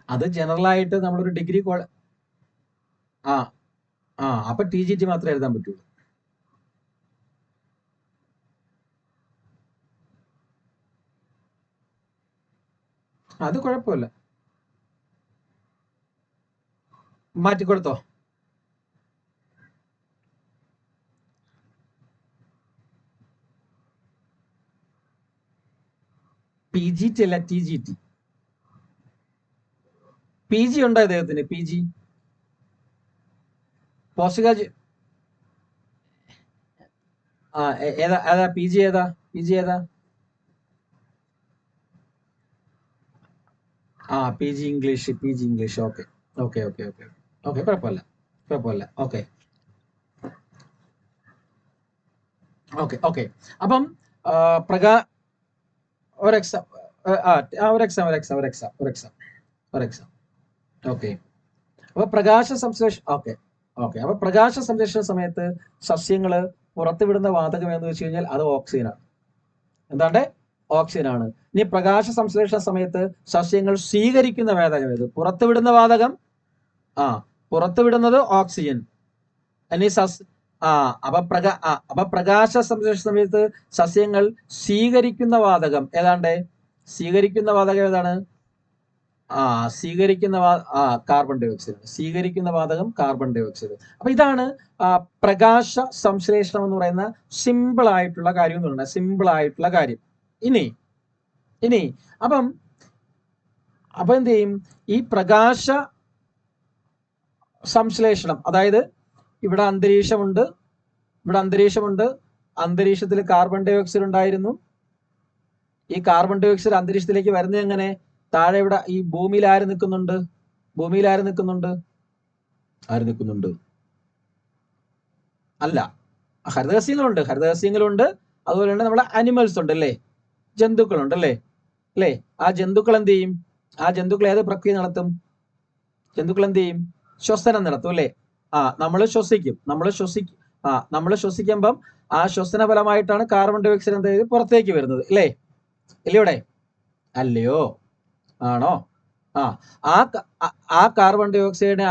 അത് ജനറൽ ആയിട്ട് നമ്മളൊരു ഡിഗ്രി ആ ആ അപ്പൊ TGT മാത്രമേ എഴുതാൻ പറ്റുള്ളൂ. അത് കുഴപ്പമില്ല, മാറ്റിക്കൊടുത്തോ. PGT അല്ല, TGT. PG ഉണ്ടോ അദ്ദേഹത്തിന്? PG പോസ്റ്റ് ഗ്രാജുവേറ്റ് ഏതാ ഏതാ PG ഏതാ? PG ഏതാ? PG English. Okay okay okay okay okay, കുഴപ്പമില്ല കുഴപ്പമില്ല. Okay okay okay. അപ്പം ഒരു എക്സാം ഓക്കെ. അപ്പൊ പ്രകാശ സംശ്ലേഷ ഓക്കെ ഓക്കെ അപ്പൊ പ്രകാശ സംശ്ലേഷണ സമയത്ത് സസ്യങ്ങള് പുറത്തുവിടുന്ന വാതകം എന്ന് വെച്ച് കഴിഞ്ഞാൽ അത് ഓക്സിജനാണ്. എന്താണ്ട് ഓക്സിജനാണ്. ഇനി പ്രകാശ സംശ്ലേഷണ സമയത്ത് സസ്യങ്ങൾ സ്വീകരിക്കുന്ന വാതകം ഏത്? പുറത്തുവിടുന്ന വാതകം പുറത്തുവിടുന്നത് ഓക്സിജൻ. ഇനി അപ്പൊ പ്രകാശ സംശ്ലേഷണ സമയത്ത് സസ്യങ്ങൾ സ്വീകരിക്കുന്ന വാതകം ഏതാണ്ട്? സ്വീകരിക്കുന്ന വാതകം ഏതാണ്? Carbon dioxide. സ്വീകരിക്കുന്ന വാതകം കാർബൺ ഡൈ ഓക്സൈഡ്. അപ്പൊ ഇതാണ് പ്രകാശ സംശ്ലേഷണം എന്ന് പറയുന്ന സിമ്പിൾ ആയിട്ടുള്ള കാര്യം എന്ന് പറയുന്നത്. സിമ്പിൾ ആയിട്ടുള്ള കാര്യം. ഇനി അപ്പം എന്ത് ചെയ്യും? ഈ പ്രകാശ സംശ്ലേഷണം, അതായത് ഇവിടെ അന്തരീക്ഷമുണ്ട്, അന്തരീക്ഷത്തിൽ കാർബൺ ഡൈ ഓക്സൈഡ് ഉണ്ടായിരുന്നു. ഈ കാർബൺ ഡൈ ഓക്സൈഡ് അന്തരീക്ഷത്തിലേക്ക് വരുന്നത് എങ്ങനെ? താഴെ ഇവിടെ ഈ ഭൂമിയിൽ ആര് നിൽക്കുന്നുണ്ട്? അല്ല, ഹരിതസസ്യങ്ങളുണ്ട്. അതുപോലെ തന്നെ നമ്മുടെ അനിമൽസ് ഉണ്ട് അല്ലേ, ജന്തുക്കളുണ്ട് അല്ലേ. ആ ജന്തുക്കൾ എന്ത് ചെയ്യും? ആ ജന്തുക്കൾ ഏത് പ്രക്രിയ നടത്തും? ശ്വസനം നടത്തും അല്ലേ. നമ്മൾ ശ്വസിക്കുമ്പം ആ ശ്വസന ഫലമായിട്ടാണ് കാർബൺ ഡൈ ഓക്സൈഡ് എന്ത് ചെയ്ത് പുറത്തേക്ക് വരുന്നത് അല്ലേ. ഇല്ലയോടെ? അല്ലയോ? ആണോ? ആ കാർബൺ ഡൈ ഓക്സൈഡിനെ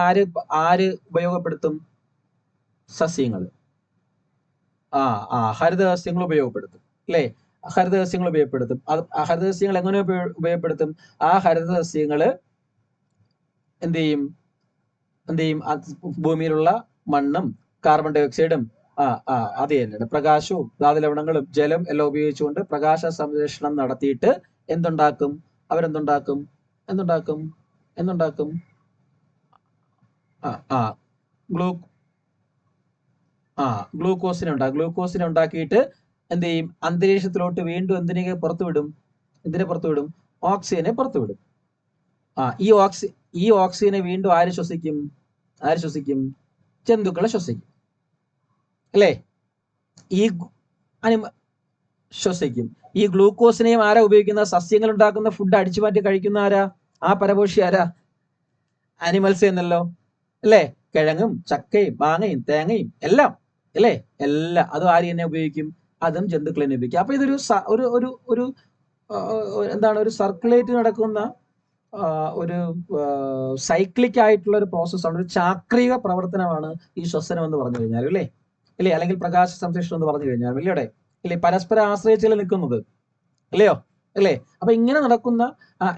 ആര് ഉപയോഗപ്പെടുത്തും? സസ്യങ്ങൾ. ഹരിതസസ്യങ്ങൾ ഉപയോഗപ്പെടുത്തും അല്ലേ. ഹരിതസസ്യങ്ങൾ ഉപയോഗപ്പെടുത്തും. ഹരിതസസ്യങ്ങൾ എങ്ങനെ ഉപയോഗപ്പെടുത്തും? ആ ഹരിതസസ്യങ്ങള് എന്ത് ചെയ്യും? ഭൂമിയിലുള്ള മണ്ണും കാർബൺ ഡൈ ഓക്സൈഡും അത് തന്നെയാണ് പ്രകാശവും ധാതുലവണങ്ങളും ജലം എല്ലാം ഉപയോഗിച്ചുകൊണ്ട് പ്രകാശ സംശ്ലേഷണം നടത്തിയിട്ട് അവരെന്തുണ്ടാക്കും? ഗ്ലൂക്കോസിനെ ഉണ്ടാക്കിയിട്ട് എന്ത് ചെയ്യും? അന്തരീക്ഷത്തിലോട്ട് വീണ്ടും എന്തിനെ പുറത്തുവിടും? ഓക്സിജനെ പുറത്തുവിടും. ഈ ഓക്സിജനെ വീണ്ടും ആര് ശ്വസിക്കും? ജന്തുക്കളെ ശ്വസിക്കും അല്ലേ. ശ്വസിക്കും. ഈ ഗ്ലൂക്കോസിനെയും ആരാ ഉപയോഗിക്കുന്ന? സസ്യങ്ങൾ ഉണ്ടാക്കുന്ന ഫുഡ് അടിച്ചു മാറ്റി കഴിക്കുന്ന ആരാ? ആ പരപോഷി ആരാ? അനിമൽസ് എന്നല്ലോ അല്ലേ. കിഴങ്ങും ചക്കയും മാങ്ങയും തേങ്ങയും എല്ലാം അല്ലേ, എല്ലാം അതും ആര് തന്നെ ഉപയോഗിക്കും? അതും ജന്തുക്കൾ തന്നെ ഉപയോഗിക്കും. അപ്പൊ ഇതൊരു ഒരു എന്താണ്, ഒരു സർക്കുലേറ്റ് നടക്കുന്ന ഒരു സൈക്ലിക് ആയിട്ടുള്ള ഒരു പ്രോസസ്സാണ്, ഒരു ചാക്രിക പ്രവർത്തനമാണ് ഈ ശ്വസനം എന്ന് പറഞ്ഞു കഴിഞ്ഞാൽ അല്ലേ. അല്ലെങ്കിൽ പ്രകാശ സംശ്ലേഷണം എന്ന് പറഞ്ഞു കഴിഞ്ഞാൽ ഇല്ലയുടെ അല്ലേ, പരസ്പരം ആശ്രയിച്ചല്ലേ നിൽക്കുന്നത് അല്ലയോ അല്ലേ. അപ്പൊ ഇങ്ങനെ നടക്കുന്ന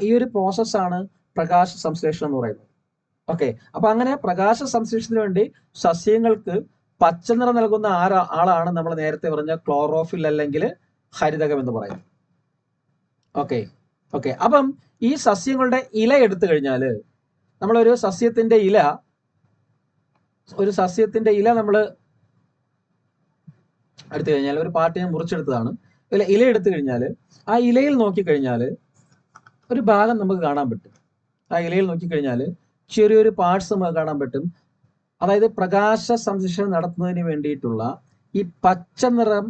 ഈ ഒരു പ്രോസസ്സാണ് പ്രകാശ സംശ്ലേഷണം എന്ന് പറയുന്നത്. ഓക്കെ. അപ്പൊ അങ്ങനെ പ്രകാശ സംശ്ലേഷണത്തിന് വേണ്ടി സസ്യങ്ങൾക്ക് പച്ച നിറം നൽകുന്ന ആളാണ് നമ്മൾ നേരത്തെ പറഞ്ഞ ക്ലോറോഫിൽ അല്ലെങ്കിൽ ഹരിതകം എന്ന് പറയുന്നത്. ഓക്കെ. അപ്പം ഈ സസ്യങ്ങളുടെ ഇല എടുത്തു കഴിഞ്ഞാല്, നമ്മളൊരു സസ്യത്തിന്റെ ഇല നമ്മൾ എടുത്തു കഴിഞ്ഞാൽ, ഒരു പാർട്ട് ഞാൻ മുറിച്ചെടുത്തതാണ്. ഇല എടുത്തു കഴിഞ്ഞാൽ ആ ഇലയിൽ നോക്കിക്കഴിഞ്ഞാൽ ഒരു ഭാഗം നമുക്ക് കാണാൻ പറ്റും. ആ ഇലയിൽ നോക്കിക്കഴിഞ്ഞാൽ ചെറിയൊരു പാർട്സ് നമുക്ക് കാണാൻ പറ്റും. അതായത് പ്രകാശ സംശ്ലേഷണം നടത്തുന്നതിന് വേണ്ടിയിട്ടുള്ള ഈ പച്ച നിറം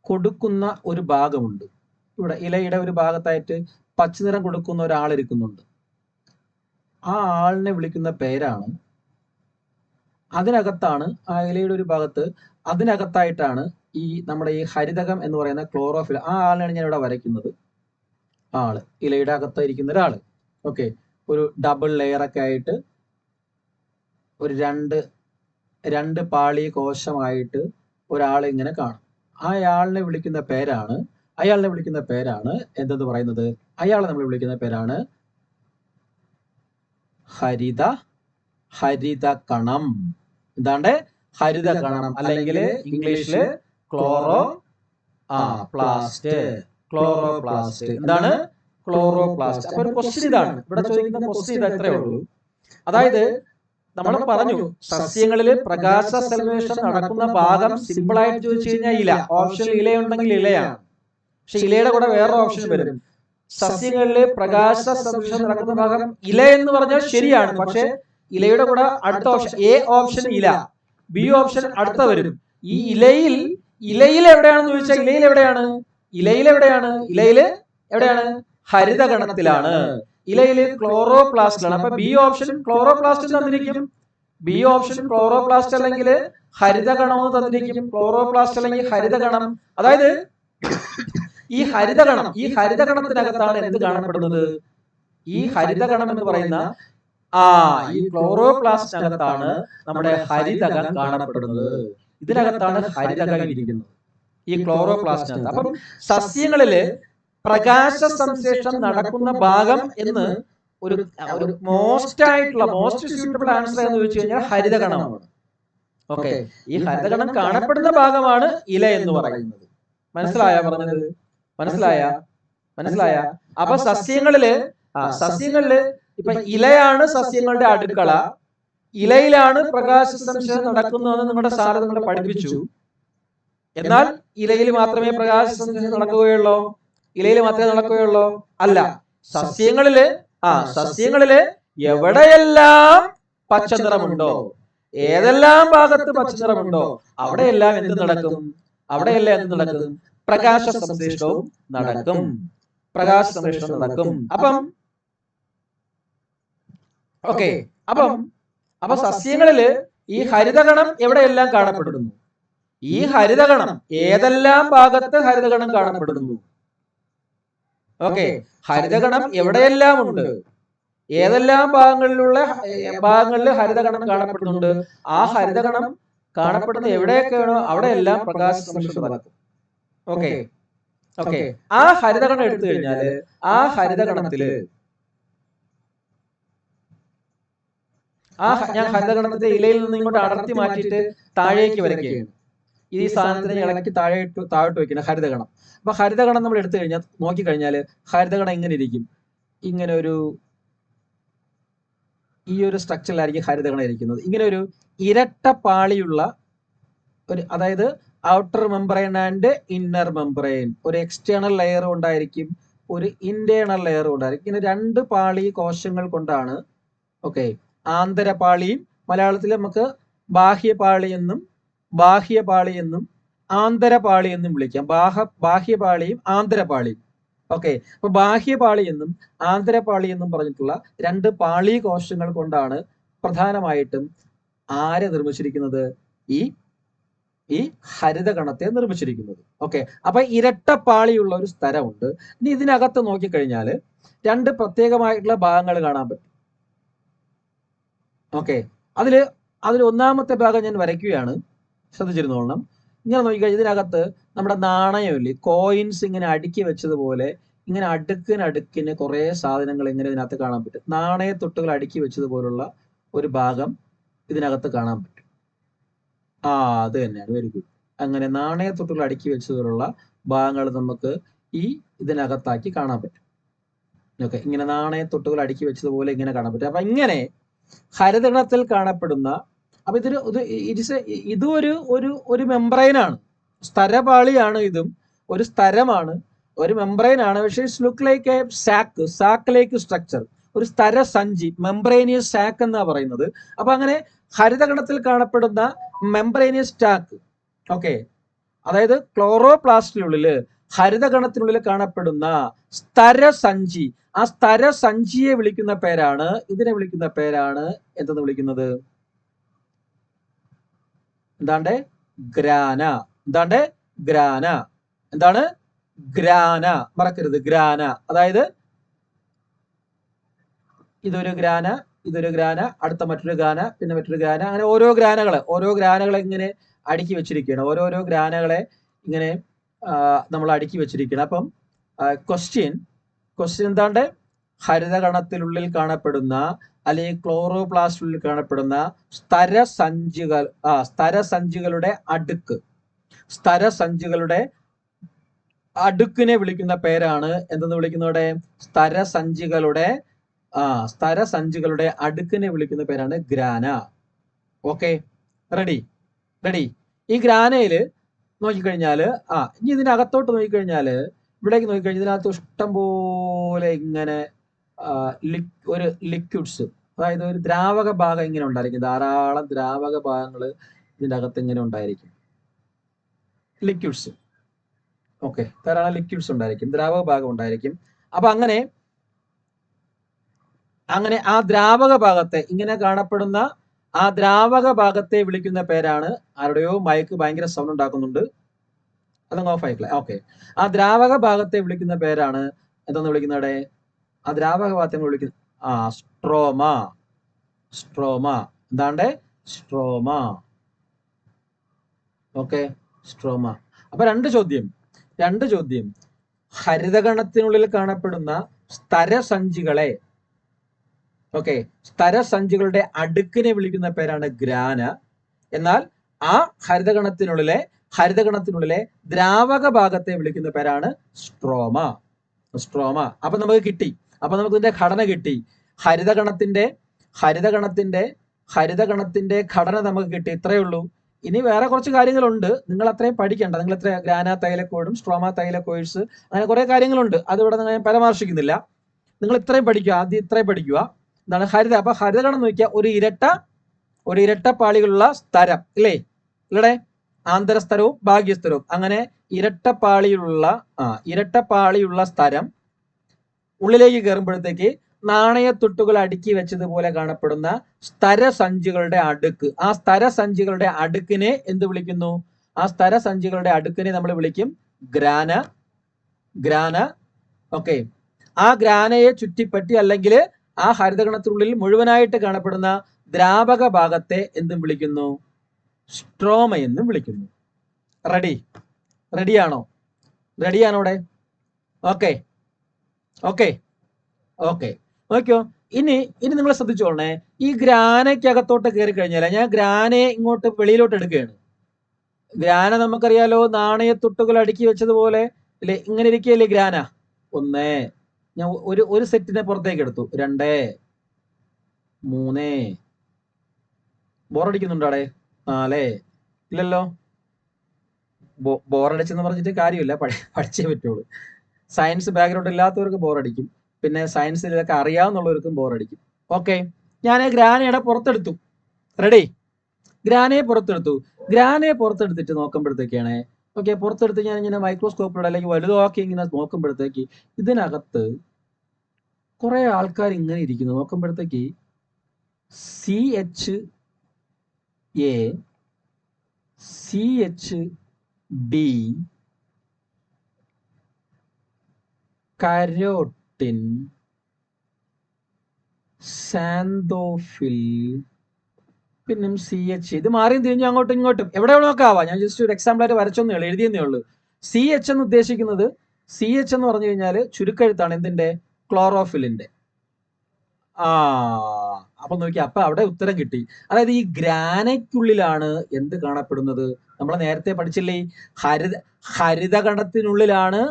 കൊടുക്കുന്ന ഒരു ഭാഗമുണ്ട്. ഇവിടെ ഇലയുടെ ഒരു ഭാഗത്തായിട്ട് പച്ച നിറം കൊടുക്കുന്ന ഒരാൾ ഇരിക്കുന്നുണ്ട്. ആ ആളിനെ വിളിക്കുന്ന പേരാണ്, അതിനകത്താണ് ആ ഇലയുടെ ഒരു ഭാഗത്ത്, അതിനകത്തായിട്ടാണ് ഈ നമ്മുടെ ഈ ഹരിതകം എന്ന് പറയുന്ന ക്ലോറോഫിൽ. ആ ആളിനാണ് ഞാൻ ഇവിടെ വരയ്ക്കുന്നത്. ഇലയുടെ അകത്തായിരിക്കുന്ന ഒരാള്. ഓക്കെ. ഒരു ഡബിൾ ലെയർ ഒക്കെ ആയിട്ട് ഒരു രണ്ട് പാളി കോശമായിട്ട് ഒരാൾ ഇങ്ങനെ കാണും. അയാളിനെ വിളിക്കുന്ന പേരാണ് എന്തെന്ന് പറയുന്നത്? അയാളെ നമ്മൾ വിളിക്കുന്ന പേരാണ് ഹരിത കണം. എന്താണ്ട്? ഹരിത കണം, അല്ലെങ്കിൽ ഇംഗ്ലീഷില് ക്ലോറോപ്ലാസ്റ്റ്. എന്താണ്? ക്ലോറോപ്ലാസ്റ്റ്. അപ്പൊ ഒരു ക്വസ്റ്റ്യൻ ഇതാണ്, ഇവിടെ ചോദിക്കുന്ന ക്വസ്റ്റ്യൻ ഇത് അത്രേ ഉള്ളൂ. അതായത് നമ്മൾ പറഞ്ഞു സസ്യങ്ങളിൽ പ്രകാശ സംശ്ലേഷണം നടക്കുന്ന ഭാഗം സിമ്പിൾ ആയിട്ട് ചോദിച്ചു കഴിഞ്ഞാൽ ഇല. ഓപ്ഷൻ ഇലയുണ്ടെങ്കിൽ ഇലയാണ്. പക്ഷെ ഇലയുടെ കൂടെ വേറൊരു ഓപ്ഷൻ വരും. സസ്യങ്ങളില് പ്രകാശ സംശ്ലേഷണം നടക്കുന്ന ഭാഗം ഇല എന്ന് പറഞ്ഞാൽ ശരിയാണ്. പക്ഷെ ഇലയുടെ കൂടെ അടുത്ത ഓപ്ഷൻ എ ഓപ്ഷൻ ഇല, ബി ഓപ്ഷൻ അടുത്ത വരും. ഈ ഇലയിൽ എവിടെയാണെന്ന് ചോദിച്ചാൽ ഇലയിൽ എവിടെയാണ്? ഹരിതഗണത്തിലാണ്. ഇലയില് ക്ലോറോപ്ലാസ്റ്റിലാണ്. അപ്പൊ ബി ഓപ്ഷൻ ക്ലോറോപ്ലാസ്റ്റ് തന്നിരിക്കും. ബി ഓപ്ഷൻ ക്ലോറോപ്ലാസ്റ്റ് അല്ലെങ്കിൽ ഹരിതഗണം തന്നിരിക്കും. ക്ലോറോപ്ലാസ്റ്റ് അല്ലെങ്കിൽ ഹരിതഗണം. അതായത് ഈ ഹരിതഗണത്തിനകത്താണ് എന്ത് കാണപ്പെടുന്നത്? ഈ ഹരിതഗണം എന്ന് പറയുന്ന ഈ ക്ലോറോപ്ലാസ്റ്റിനകത്താണ് നമ്മുടെ ഹരിതകം കാണപ്പെടുന്നത്. ഇതിനകത്താണ് ഹരിതകം ഇരിക്കുന്നത്, ഈ ക്ലോറോപ്ലാസ്റ്റിനകത്ത്. അപ്പം സസ്യങ്ങളില് പ്രകാശ സംശ്ലേഷണം നടക്കുന്ന ഭാഗം എന്ന് ഒരു മോസ്റ്റ് സ്യൂട്ടബിൾ ആൻസർ എന്ന് ചോദിച്ചു കഴിഞ്ഞാൽ ഹരിതഗണമാണ്. ഓക്കെ, ഈ ഹരിതഗണം കാണപ്പെടുന്ന ഭാഗമാണ് ഇല എന്ന് പറയുന്നത്. മനസ്സിലായ പറഞ്ഞത്? മനസ്സിലായ? അപ്പൊ സസ്യങ്ങളില് ഇപ്പൊ ഇലയാണ് സസ്യങ്ങളുടെ അടുക്കള. ഇലയിലാണ് പ്രകാശ സംശ്ലേഷണം നടക്കുന്നതെന്ന് നിങ്ങളുടെ സാറ് നിങ്ങളെ പഠിപ്പിച്ചു. എന്നാൽ ഇലയിൽ മാത്രമേ പ്രകാശ സംശ്ലേഷണം നടക്കുകയുള്ളൂ? അല്ല. സസ്യങ്ങളില് എവിടെയെല്ലാം പച്ചനിറമുണ്ടോ, ഏതെല്ലാം ഭാഗത്ത് പച്ചനിറമുണ്ടോ അവിടെയെല്ലാം എന്ത് നടക്കും? പ്രകാശ സംശ്ലേഷണവും നടക്കും. അപ്പം ഓക്കെ, അപ്പൊ സസ്യങ്ങളില് ഈ ഹരിതഗണം എവിടെയെല്ലാം കാണപ്പെടുന്നു? ഈ ഹരിതഗണം ഏതെല്ലാം ഭാഗത്ത് ഹരിതഗണം കാണപ്പെടുന്നു? ഓക്കെ, ഹരിതഗണം എവിടെയെല്ലാം ഉണ്ട്, ഏതെല്ലാം ഭാഗങ്ങളിൽ ഹരിതഗണം കാണപ്പെടുന്നുണ്ട്. ആ ഹരിതഗണം കാണപ്പെടുന്നത് എവിടെയൊക്കെയാണോ അവിടെയെല്ലാം പ്രകാശ സംശ്ലേഷണം നടക്കും. ഓക്കെ, ആ ഹരിതഗണം എടുത്തു കഴിഞ്ഞാല് ആ ഹരിതഗണത്തില് ഞാൻ ഹരിതഗണത്തിന്റെ ഇലയിൽ നിന്ന് ഇങ്ങോട്ട് അടർത്തി മാറ്റിയിട്ട് താഴേക്ക് വരയ്ക്കുകയാണ്. ഈ സാധനത്തിന് ഇളക്കി താഴോട്ട് വെക്കണം ഹരിതഗണം. അപ്പൊ ഹരിതഗണം നമ്മൾ എടുത്തു കഴിഞ്ഞാൽ നോക്കിക്കഴിഞ്ഞാല് ഹരിതഗണം ഇങ്ങനെ ഇരിക്കും. ഇങ്ങനെ ഈ ഒരു സ്ട്രക്ചറിലായിരിക്കും ഹരിതഗണം ഇരിക്കുന്നത്. ഇങ്ങനെ ഒരു ഇരട്ട പാളിയുള്ള അതായത് outer membrane and inner membrane, ഒരു എക്സ്റ്റേണൽ ലെയർ ഉണ്ടായിരിക്കും, ഒരു ഇന്റേണൽ ലെയർ ഉണ്ടായിരിക്കും. ഇങ്ങനെ രണ്ട് പാളി കോശങ്ങൾ കൊണ്ടാണ്. ഓക്കെ, ആന്തരപാളിയും മലയാളത്തിൽ നമുക്ക് ബാഹ്യപാളി എന്നും ആന്തരപാളി എന്നും വിളിക്കാം. ബാഹ്യപാളിയും ആന്തരപാളിയും. ഓക്കെ, അപ്പൊ ബാഹ്യപാളി എന്നും ആന്തരപാളി എന്നും പറഞ്ഞിട്ടുള്ള രണ്ട് പാളി കോശങ്ങൾ കൊണ്ടാണ് പ്രധാനമായിട്ടും ആരെ നിർമ്മിച്ചിരിക്കുന്നത്? ഈ ഹരിതഗണത്തെ നിർമ്മിച്ചിരിക്കുന്നത്. ഓക്കെ, അപ്പൊ ഇരട്ടപ്പാളിയുള്ള ഒരു സ്ഥലമുണ്ട്. ഇനി ഇതിനകത്ത് നോക്കിക്കഴിഞ്ഞാൽ രണ്ട് പ്രത്യേകമായിട്ടുള്ള ഭാഗങ്ങൾ കാണാൻ പറ്റും. ഓക്കെ, അതിൽ ഒന്നാമത്തെ ഭാഗം ഞാൻ വരയ്ക്കുകയാണ്, ശ്രദ്ധിച്ചിരുന്നോളണം. ഇങ്ങനെ നോക്കിക്കഴിഞ്ഞാൽ ഇതിനകത്ത് നമ്മുടെ നാണയമില്ലേ, കോയിൻസ് ഇങ്ങനെ അടുക്കി വെച്ചതുപോലെ ഇങ്ങനെ അടുക്കിന് കുറെ സാധനങ്ങൾ ഇങ്ങനെ ഇതിനകത്ത് കാണാൻ പറ്റും. നാണയത്തൊട്ടുകൾ അടുക്കി വെച്ചതുപോലുള്ള ഒരു ഭാഗം ഇതിനകത്ത് കാണാൻ പറ്റും. അത് തന്നെയാണ്, വെരി ഗുഡ്. അങ്ങനെ നാണയത്തൊട്ടുകൾ അടുക്കി വെച്ചതുപോലുള്ള ഭാഗങ്ങൾ നമുക്ക് ഇതിനകത്താക്കി കാണാൻ പറ്റും. ഓക്കെ, ഇങ്ങനെ നാണയത്തൊട്ടുകൾ അടുക്കി വെച്ചതുപോലെ ഇങ്ങനെ കാണാൻ പറ്റും. അപ്പൊ ഇങ്ങനെ ഹരിതഗണത്തിൽ കാണപ്പെടുന്ന, അപ്പൊ ഇതും ഒരു മെംബ്രെയിനാണ്, സ്തരപാളിയാണ്. ഇതും ഒരു സ്തരമാണ്, ഒരു മെംബ്രെയിനാണ്. പക്ഷേ it's look like a sack like structure, ഒരു സ്തര സഞ്ചി, മെംബ്രെയിനിയസ് സാക്ക് എന്നാ പറയുന്നത്. അപ്പൊ അങ്ങനെ ഹരിതഗണത്തിൽ കാണപ്പെടുന്ന മെംബ്രെയിനിയസ് സാക്ക്, ഓക്കെ, അതായത് ക്ലോറോപ്ലാസ്റ്റിനുള്ളില് ഹരിതഗണത്തിനുള്ളിൽ കാണപ്പെടുന്ന സ്തരസഞ്ചി, ആ സ്തരസഞ്ചിയെ വിളിക്കുന്ന പേരാണ്, ഇതിനെ വിളിക്കുന്ന പേരാണ് എന്തെന്ന് വിളിക്കുന്നത്? എന്താണ്? ഗ്രാന. ഗ്രാന, മറക്കരുത്, ഗ്രാന. അതായത് ഇതൊരു ഗ്രാന, ഇതൊരു ഗ്രാന, അടുത്ത മറ്റൊരു ഗ്രാന, പിന്നെ മറ്റൊരു ഗ്രാന, അങ്ങനെ ഓരോ ഗ്രാനകളെ ഇങ്ങനെ അടുക്കി വെച്ചിരിക്കുകയാണ്. ഓരോരോ ഗ്രാനകളെ ഇങ്ങനെ നമ്മൾ അടുക്കി വെച്ചിരിക്കുകയാണ്. അപ്പം ക്വസ്റ്റ്യൻ എന്താണ്ട് ഹരിതകണത്തിനുള്ളിൽ കാണപ്പെടുന്ന അല്ലെങ്കിൽ ക്ലോറോപ്ലാസ്റ്റിനുള്ളിൽ കാണപ്പെടുന്ന സ്തരസഞ്ചികളുടെ അടുക്കിനെ വിളിക്കുന്ന പേരാണ് എന്തെന്ന് വിളിക്കുന്നവിടെ സ്തരസഞ്ചികളുടെ അടുക്കിനെ വിളിക്കുന്ന പേരാണ് ഗ്രാന. Okay, ready. ഈ ഗ്രാനയില് നോക്കിക്കഴിഞ്ഞാല് ഇനി ഇതിനകത്തോട്ട് നോക്കിക്കഴിഞ്ഞാല് ഇവിടേക്ക് നോക്കിക്കഴിഞ്ഞാൽ ഇതിനകത്ത് ഇഷ്ടം പോലെ ഇങ്ങനെ ഒരു ലിക്വിഡ്സ്, അതായത് ഒരു ദ്രാവക ഭാഗം ഇങ്ങനെ ഉണ്ടായിരിക്കും. ധാരാളം ദ്രാവക ഭാഗങ്ങൾ ഇതിൻ്റെ അകത്ത് ഇങ്ങനെ ഉണ്ടായിരിക്കും. ലിക്വിഡ്സ്, ഓക്കെ, ധാരാളം ലിക്വിഡ്സ് ഉണ്ടായിരിക്കും, ദ്രാവക ഭാഗം ഉണ്ടായിരിക്കും. അപ്പൊ അങ്ങനെ ആ ദ്രാവക ഭാഗത്തെ ഇങ്ങനെ കാണപ്പെടുന്ന ആ ദ്രാവക ഭാഗത്തെ വിളിക്കുന്ന പേരാണ്, ആരുടെയോ മൈക്ക് ഭയങ്കര സൗണ്ട് ഉണ്ടാക്കുന്നുണ്ട്, അതങ്ങ് ഓഫ് ആയിക്കളെ. ഓക്കെ, ആ ദ്രാവക ഭാഗത്തെ വിളിക്കുന്ന പേരാണ് എന്തെന്ന് വിളിക്കുന്നവിടെ? ആ ദ്രാവക ഭാഗത്തെ വിളിക്കുന്ന സ്ട്രോമ. എന്താണ്ട് സ്ട്രോമ. Okay, stroma. അപ്പൊ രണ്ട് ചോദ്യം. ഹരിതകണത്തിനുള്ളിൽ കാണപ്പെടുന്ന സ്തരസഞ്ചികളെ, സ്തരസഞ്ചികളുടെ അടുക്കിനെ വിളിക്കുന്ന പേരാണ് ഗ്രാന. എന്നാൽ ആ ഹരിതകണത്തിനുള്ളിലെ ദ്രാവക ഭാഗത്തെ വിളിക്കുന്ന പേരാണ് സ്ട്രോമ. അപ്പൊ നമുക്ക് കിട്ടി. അപ്പൊ നമുക്ക് ഇതിന്റെ ഘടന കിട്ടി. ഹരിതകണത്തിന്റെ ഘടന നമുക്ക് കിട്ടി. ഇത്രയേ ഉള്ളൂ. ഇനി വേറെ കുറച്ച് കാര്യങ്ങളുണ്ട്, നിങ്ങൾ അത്രയും പഠിക്കണ്ട. നിങ്ങൾ എത്ര ഗ്രാന തൈലക്കോയിഡും സ്ട്രോമ തൈലക്കോയിഡ്സ്, അങ്ങനെ കുറെ കാര്യങ്ങളുണ്ട്, അതിവിടെ ഞാൻ പരാമർശിക്കുന്നില്ല. നിങ്ങൾ ഇത്രയും പഠിക്കുക, ആദ്യം ഇത്രയും പഠിക്കുക. എന്താണ് അപ്പൊ ഹരിതകണം നോക്കിയാൽ ഒരു ഇരട്ട പാളികളുള്ള സ്ഥലം ഇല്ലേ? ആന്തരസ്ഥലവും ബാഹ്യസ്ഥലവും, അങ്ങനെ ഇരട്ടപ്പാളിയുള്ള സ്ഥലം ഉള്ളിലേക്ക് കയറുമ്പോഴത്തേക്ക് നാണയത്തുട്ടുകൾ അടുക്കി വെച്ചതുപോലെ കാണപ്പെടുന്ന സ്തരസഞ്ചികളുടെ അടുക്ക്. ആ സ്തരസഞ്ചികളുടെ അടുക്കിനെ എന്ത് വിളിക്കുന്നു? ആ സ്തരസഞ്ചികളുടെ അടുക്കിനെ നമ്മൾ വിളിക്കും ഗ്രാന. ഓക്കെ, ആ ഗ്രാനയെ ചുറ്റിപ്പറ്റി അല്ലെങ്കിൽ ആ ഹരിതകണത്തിനുള്ളിൽ മുഴുവനായിട്ട് കാണപ്പെടുന്ന ദ്രാവക ഭാഗത്തെ എന്തും വിളിക്കുന്നു? സ്ട്രോമ എന്നും വിളിക്കുന്നു. റെഡിയാണോ അവിടെ? ഓക്കെ, നോക്കിയോ. ഇനി നിങ്ങൾ ശ്രദ്ധിച്ചോളണേ. ഈ ഗ്രാനയ്ക്കകത്തോട്ട് കയറി കഴിഞ്ഞാൽ, ഞാൻ ഗ്രാനയെ ഇങ്ങോട്ട് വെളിയിലോട്ട് എടുക്കുകയാണ്. ഗ്രാന നമുക്കറിയാലോ, നാണയത്തുട്ടുകൾ അടുക്കി വെച്ചതുപോലെ അല്ലെ, ഇങ്ങനെ ഇരിക്കുകയല്ലേ ഗ്രാന. ഞാൻ ഒരു സെറ്റിനെ പുറത്തേക്ക് എടുത്തു. 2, 3. ബോറടിക്കുന്നുണ്ടോ അവിടെ? 4. ഇല്ലല്ലോ. ബോറടിച്ചെന്ന് പറഞ്ഞിട്ട് കാര്യമില്ല, പഠിച്ചേ പറ്റുള്ളൂ. സയൻസ് ബാക്ക്ഗ്രൗണ്ട് ഇല്ലാത്തവർക്ക് ബോറടിക്കും, പിന്നെ സയൻസിൽ ഇതൊക്കെ അറിയാവുന്നവർക്കും ബോറടിക്കും. ഓക്കെ, ഞാൻ ഗ്രാനയുടെ പുറത്തെടുത്തു. റെഡി? ഗ്രാനയെ പുറത്തെടുത്തിട്ട് നോക്കുമ്പോഴത്തേക്കാണ് പുറത്തെടുത്ത് ഞാൻ ഇങ്ങനെ മൈക്രോസ്കോപ്പിലൂടെ അല്ലെങ്കിൽ വലുതാക്കി ഇങ്ങനെ നോക്കുമ്പോഴത്തേക്ക് ഇതിനകത്ത് കുറെ ആൾക്കാർ ഇങ്ങനെ ഇരിക്കുന്നു. നോക്കുമ്പോഴത്തേക്ക് CHA, CHB, കരോട്ടിൻ, സാന്തോഫിൽ, പിന്നെ CH. ഇത് മാറിയും തിരിഞ്ഞു അങ്ങോട്ടും ഇങ്ങോട്ടും എവിടെ നോക്കാവാ. ഞാൻ ജസ്റ്റ് ഒരു എക്സാമ്പിൾ ആയിട്ട് വരച്ചൊന്നേ ഉള്ളൂ, എഴുതിയെന്നേ ഉള്ളൂ. CH എന്ന് ഉദ്ദേശിക്കുന്നത്, CH എന്ന് പറഞ്ഞു കഴിഞ്ഞാൽ ചുരുക്കെഴുത്താണ് എന്തിന്റെ? ക്ലോറോഫിലിന്റെ. അപ്പൊ നോക്കി, അപ്പൊ അവിടെ ഉത്തരം കിട്ടി. അതായത് ഈ ഗ്രാനയ്ക്കുള്ളിലാണ് എന്ത് കാണപ്പെടുന്നത്? നമ്മൾ നേരത്തെ പഠിച്ചില്ലേ, ഹരിതകണത്തിനുള്ളിലാണ്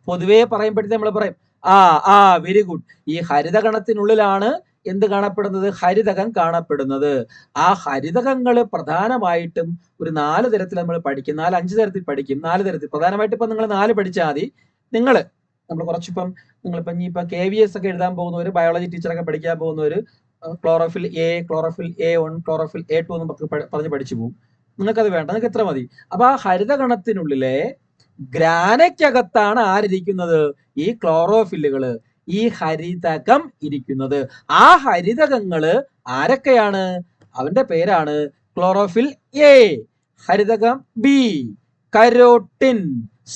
പൊതുവേ പറയുമ്പോഴത്തേ നമ്മൾ പറയും വെരി ഗുഡ്. ഈ ഹരിതകണത്തിനുള്ളിലാണ് എന്ത് കാണപ്പെടുന്നത്? ഹരിതകം കാണപ്പെടുന്നത്. ആ ഹരിതകങ്ങൾ പ്രധാനമായിട്ടും ഒരു 4 തരത്തിൽ നമ്മൾ പഠിക്കും, 4-5 തരത്തിൽ പഠിക്കും. 4 തരത്തിൽ പ്രധാനമായിട്ട് ഇപ്പൊ നിങ്ങൾ 4 പഠിച്ചാൽ മതി. നമ്മൾ കുറച്ചിപ്പം നിങ്ങളിപ്പം KVS ഒക്കെ എഴുതാൻ പോകുന്നവര്, ബയോളജി ടീച്ചറൊക്കെ പഠിക്കാൻ പോകുന്നവര് chlorophyll A, chlorophyll A1, chlorophyll A2 എന്ന് പറഞ്ഞ് പഠിച്ചു പോകും. നിങ്ങൾക്കത് വേണ്ട, നിങ്ങൾക്ക് എത്ര മതി. അപ്പൊ ആ ഹരിതകണത്തിനുള്ളിലെ ഗ്രാനയ്ക്കകത്താണ് ആരിരിക്കുന്നത്? ഈ ക്ലോറോഫില്ലുകള്, ഈ ഹരിതകം ഇരിക്കുന്നത്. ആ ഹരിതകങ്ങള് ആരൊക്കെയാണ്? അവന്റെ പേരാണ് ക്ലോറോഫിൽ A, ഹരിതകം B, കരോട്ടിൻ,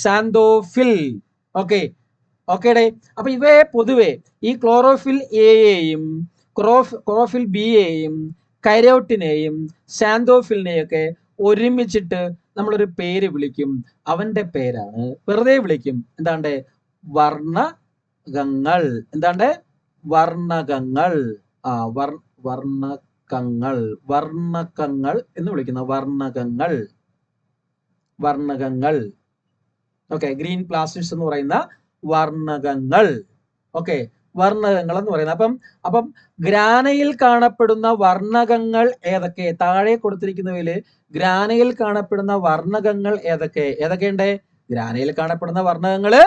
സാന്തോഫിൽ. ഓക്കെ, ഓക്കേടെ. അപ്പൊ ഇവയെ പൊതുവെ ഈ ക്ലോറോഫിൽ എയെയും ക്ലോറോഫിൽ ബിയെയും കൈരോട്ടിനെയും സാന്തോഫിലിനെയൊക്കെ ഒരുമിച്ചിട്ട് നമ്മളൊരു പേര് വിളിക്കും. അവന്റെ പേരാണ്, വെറുതെ വിളിക്കും, എന്താണ്ട് വർണ്ണകങ്ങൾ. എന്താണ്ട് വർണ്ണകങ്ങൾ. വർണ്ണകങ്ങൾ എന്ന് വിളിക്കുന്ന വർണ്ണകങ്ങൾ. ഓക്കെ, ഗ്രീൻ പ്ലാസ്റ്റിഡ്സ് എന്ന് പറയുന്ന വർണ്ണകങ്ങൾ. ഓക്കെ, വർണ്ണകങ്ങൾ എന്ന് പറയുന്നത്. അപ്പം ഗ്രാനയിൽ കാണപ്പെടുന്ന വർണ്ണകങ്ങൾ ഏതൊക്കെ? താഴെ കൊടുത്തിരിക്കുന്നവയില് ഗ്രാനയിൽ കാണപ്പെടുന്ന വർണ്ണകങ്ങൾ ഏതൊക്കെയുണ്ട്? ഗ്രാനയിൽ കാണപ്പെടുന്ന വർണ്ണകങ്ങള്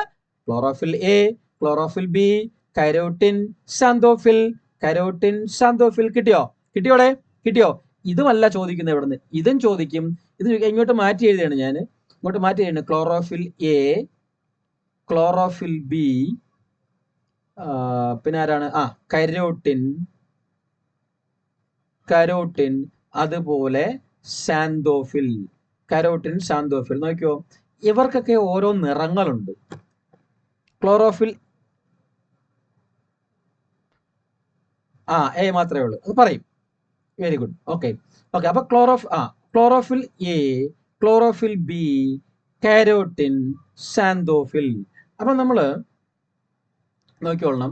chlorophyll A, chlorophyll B, carotene, xanthophyll. കിട്ടിയോ? ഇതുമല്ല ചോദിക്കുന്നത് ഇവിടുന്ന്, ഇതും ചോദിക്കും. ഇത് ഇങ്ങോട്ട് മാറ്റി എഴുതിയാണ് ഞാൻ. ക്ലോറോഫിൽ എ, ക്ലോറോഫിൽ ബി, പിന്നെ ആരാണ്? കരോട്ടിൻ, അതുപോലെ സാന്തോഫിൽ. നോക്കിയോ, ഇവർക്കൊക്കെ ഓരോ നിറങ്ങളുണ്ട്. ക്ലോറോഫിൽ എ മാത്രമേ ഉള്ളൂ, അത് പറയും. Very good. ഓക്കെ. അപ്പൊ chlorophyll A, chlorophyll B, carotene, xanthophyll. അപ്പൊ നമ്മള് നോക്കിക്കൊള്ളണം.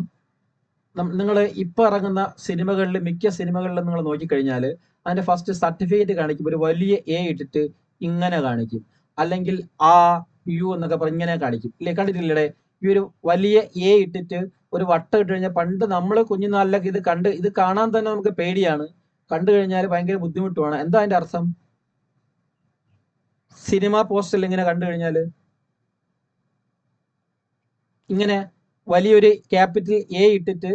നിങ്ങൾ ഇപ്പൊ ഇറങ്ങുന്ന സിനിമകളിൽ, മിക്ക സിനിമകളിലും നിങ്ങൾ നോക്കിക്കഴിഞ്ഞാൽ അതിന്റെ ഫസ്റ്റ് സർട്ടിഫിക്കറ്റ് കാണിക്കുമ്പോൾ ഒരു വലിയ എ ഇട്ടിട്ട് ഇങ്ങനെ കാണിക്കും, അല്ലെങ്കിൽ യു എന്നൊക്കെ പറഞ്ഞ് ഇങ്ങനെ കാണിക്കും. ഇല്ലേ, കണ്ടിട്ടില്ലേ? ഈ ഒരു വലിയ എ ഇട്ടിട്ട് ഒരു വട്ടം ഇട്ട് കഴിഞ്ഞാൽ, പണ്ട് നമ്മൾ കുഞ്ഞുനാളിലൊക്കെ ഇത് കാണാൻ തന്നെ നമുക്ക് പേടിയാണ്. കണ്ടു കഴിഞ്ഞാൽ ഭയങ്കര ബുദ്ധിമുട്ടുമാണ്. എന്താ അതിന്റെ അർത്ഥം? സിനിമ പോസ്റ്ററിൽ ഇങ്ങനെ കണ്ടു കഴിഞ്ഞാല് ഇങ്ങനെ വലിയൊരു ക്യാപിറ്റൽ എ ഇട്ടിട്ട്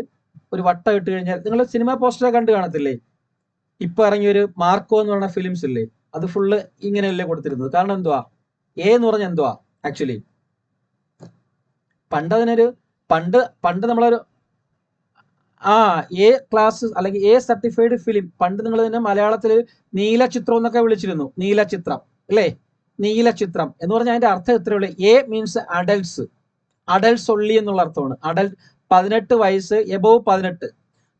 ഒരു വട്ടം ഇട്ട് കഴിഞ്ഞാൽ, നിങ്ങൾ സിനിമ പോസ്റ്റർ കണ്ടു കാണത്തില്ലേ? ഇപ്പൊ ഇറങ്ങിയൊരു മാർക്കോ എന്ന് പറയുന്ന ഫിലിംസ് ഇല്ലേ, അത് ഫുള്ള് ഇങ്ങനെയല്ലേ കൊടുത്തിരുന്നത്. കാരണം എന്തുവാ? എ എന്ന് പറഞ്ഞ എന്തുവാ ആക്ച്വലി? പണ്ട് നമ്മളൊരു എ ക്ലാസ് അല്ലെങ്കിൽ എ സർട്ടിഫൈഡ് ഫിലിം പണ്ട് നിങ്ങൾ തന്നെ മലയാളത്തിൽ നീലചിത്രം എന്നൊക്കെ വിളിച്ചിരുന്നു. നീലചിത്രം അല്ലേ? നീലചിത്രം എന്ന് പറഞ്ഞാൽ അതിന്റെ അർത്ഥം ഇത്രയേ ഉള്ളൂ. എ മീൻസ് അഡൽട്സ് ഒള്ളി എന്നുള്ള അർത്ഥമാണ്. 18 വയസ്സ്, എബോവ്